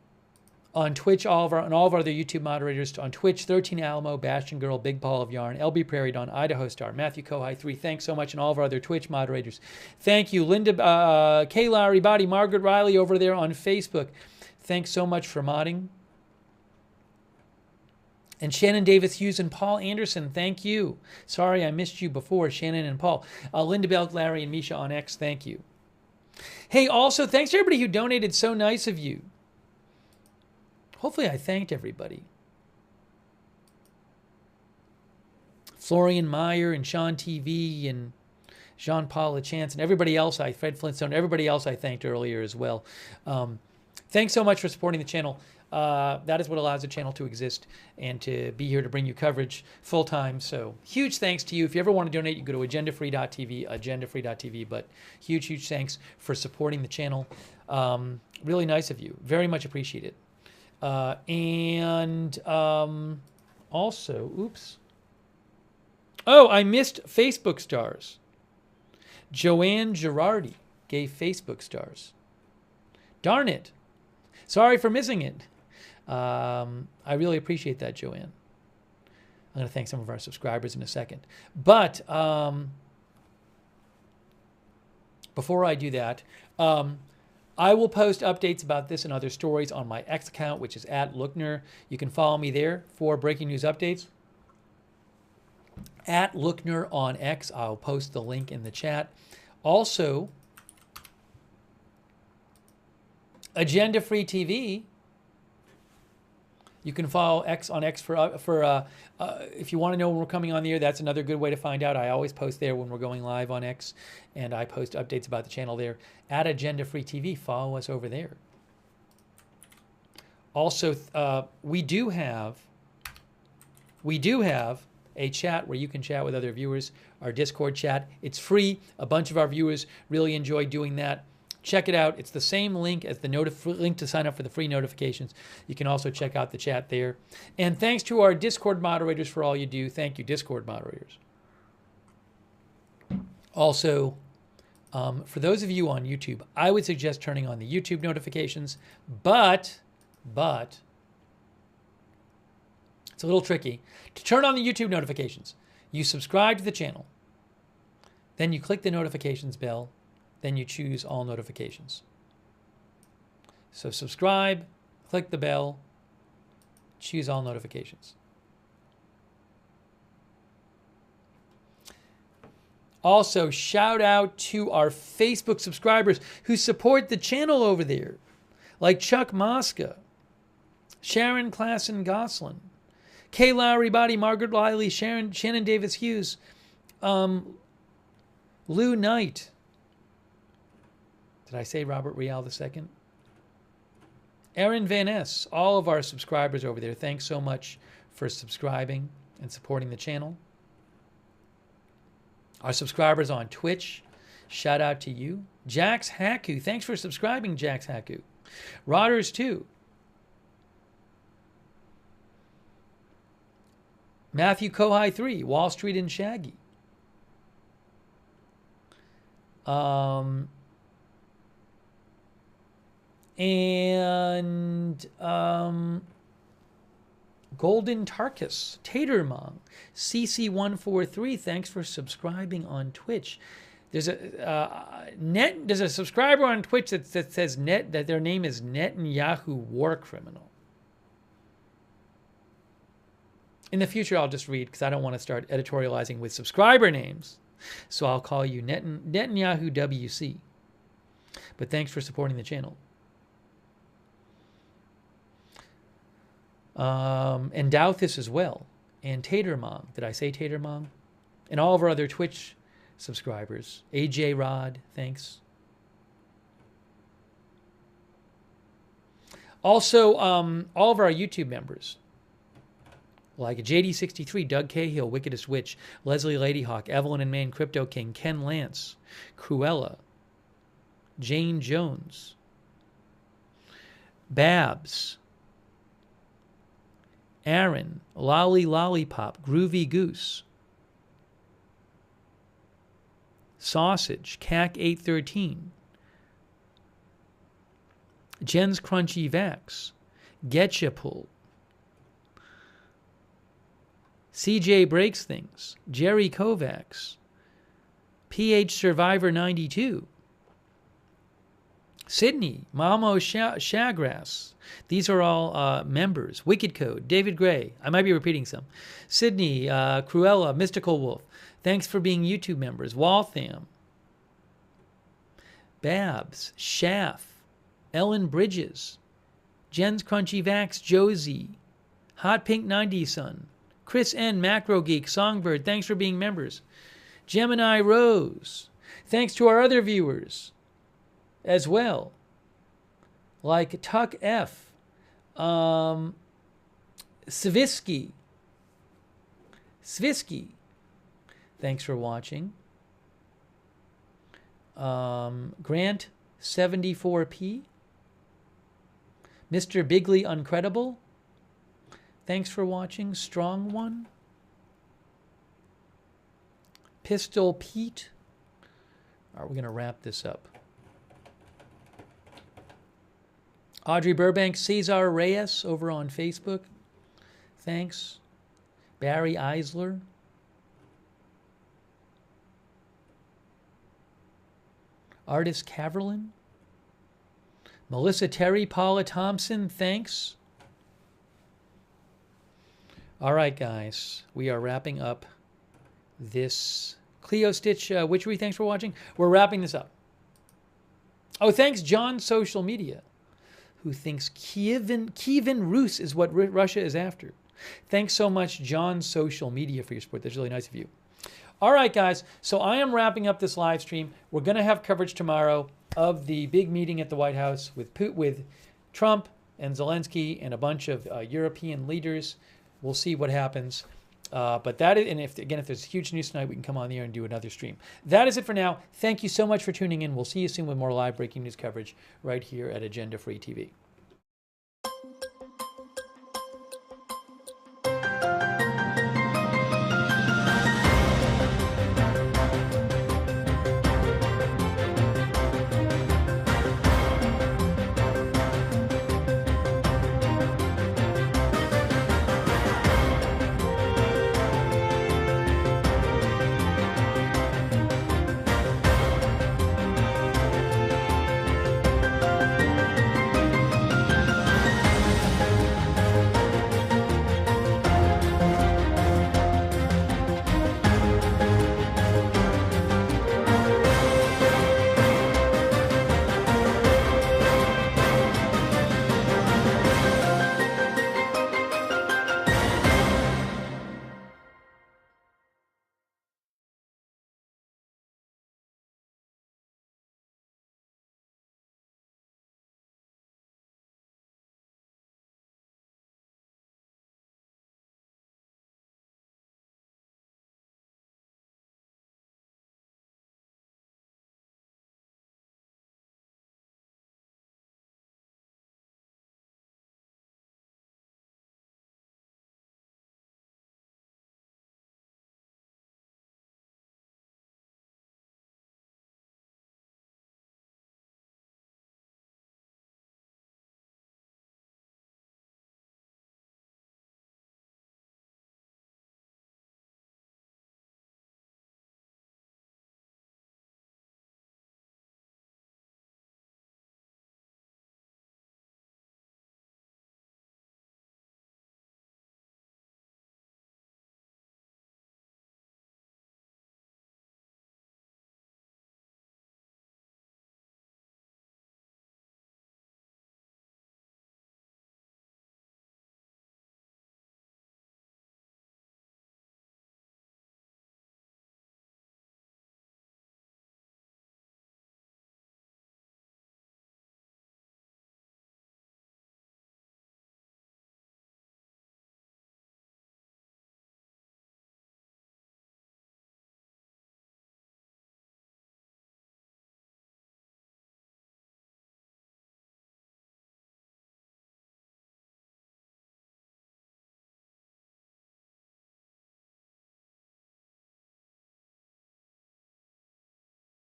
Twitch, all of our other YouTube moderators. On Twitch, 13 Alamo, Bastion Girl, Big Ball of Yarn, LB Prairie Dawn, Idaho Star, Matthew Kohai 3. Thanks so much, and all of our other Twitch moderators. Thank you, Linda, Kay Lowry Body, Margaret Riley over there on Facebook. Thanks so much for modding. And Shannon Davis Hughes and Paul Anderson, thank you. Sorry I missed you before, Shannon and Paul. Linda Belk, Larry, and Misha on X, thank you. Hey, also, thanks to everybody who donated. So nice of you. Hopefully I thanked everybody. Florian Meyer and Sean TV and Jean-Paul Lachance and everybody else, Fred Flintstone, everybody else I thanked earlier as well. Thanks so much for supporting the channel. That is what allows the channel to exist and to be here to bring you coverage full time. So huge thanks to you. If you ever want to donate, you go to agendafree.tv, but huge thanks for supporting the channel. Really nice of you. Very much appreciate it. Also, oops. Oh, I missed Facebook stars. Joanne Girardi gave Facebook stars. Darn it. Sorry for missing it. I really appreciate that, Joanne. I'm going to thank some of our subscribers in a second. But before I do that, I will post updates about this and other stories on my X account, which is @Lookner. You can follow me there for breaking news updates. @Lookner on X. I'll post the link in the chat. Also, Agenda Free TV. You can follow X on X for if you want to know when we're coming on the air. That's another good way to find out. I always post there when we're going live on X, and I post updates about the channel there. Agenda Free TV. Follow us over there. Also, we do have a chat where you can chat with other viewers. Our Discord chat. It's free. A bunch of our viewers really enjoy doing that. Check it out. It's the same link as the link to sign up for the free notifications. You can also check out the chat there. And thanks to our Discord moderators for all you do. Thank you, Discord moderators. Also, For those of you on YouTube, I would suggest turning on the YouTube notifications, but it's a little tricky. To turn on the YouTube notifications, you subscribe to the channel, then you click the notifications bell, then you choose all notifications. So subscribe, click the bell, choose all notifications. Also, shout out to our Facebook subscribers who support the channel over there, like Chuck Mosca, Sharon Klassen Goslin, Kay Lowry Body, Margaret Lively, Shannon Davis Hughes, Lou Knight. Did I say Robert Rial II? Aaron Van Ness, all of our subscribers over there, thanks so much for subscribing and supporting the channel. Our subscribers on Twitch, shout out to you. Jax Haku, thanks for subscribing, Jax Haku. Rodders 2. Matthew Kohai 3, Wall Street and Shaggy. Golden Tarkus, Tatermong, CC143, thanks for subscribing on Twitch. There's a subscriber on Twitch that says that their name is Netanyahu War Criminal. In the future, I'll just read because I don't want to start editorializing with subscriber names. So I'll call you Netanyahu WC. But thanks for supporting the channel. And Douthis as well. And Tatermong. Did I say Tatermong? And all of our other Twitch subscribers. AJ Rod, thanks. Also, all of our YouTube members. Like JD63, Doug Cahill, Wickedest Witch, Leslie Ladyhawk, Evelyn and Man, Crypto King, Ken Lance, Cruella, Jane Jones, Babs, Aaron, Lolly Lollipop, Groovy Goose, Sausage, CAC813, Jen's Crunchy Vax, Getcha Pull, CJ Breaks Things, Jerry Kovacs, PH Survivor 92, Sydney, Malmo Shagras. These are all members. Wicked Code, David Gray. I might be repeating some. Sydney, Cruella, Mystical Wolf. Thanks for being YouTube members. Waltham, Babs, Shaff, Ellen Bridges, Jen's Crunchy Vax, Josie, Hot Pink 90 Sun, Chris N, Macro Geek, Songbird. Thanks for being members. Gemini Rose. Thanks to our other viewers as well, like Tuck F, Svisky. Thanks for watching. Grant 74P, Mr. Bigley Uncredible. Thanks for watching. Strong One, Pistol Pete. All right, we're going to wrap this up. Audrey Burbank, Cesar Reyes over on Facebook. Thanks. Barry Eisler. Artist Caverlin. Melissa Terry, Paula Thompson, thanks. All right, guys, we are wrapping up this Cleo Stitch Witchery. Thanks for watching. We're wrapping this up. Oh, thanks, John Social Media, who thinks Kievan Rus is what Russia is after. Thanks so much, John Social Media, for your support. That's really nice of you. All right, guys, so I am wrapping up this live stream. We're going to have coverage tomorrow of the big meeting at the White House with Trump and Zelensky and a bunch of European leaders. We'll see what happens. But that is, and if there's huge news tonight, we can come on the air and do another stream. That is it for now. Thank you so much for tuning in. We'll see you soon with more live breaking news coverage right here at Agenda Free TV.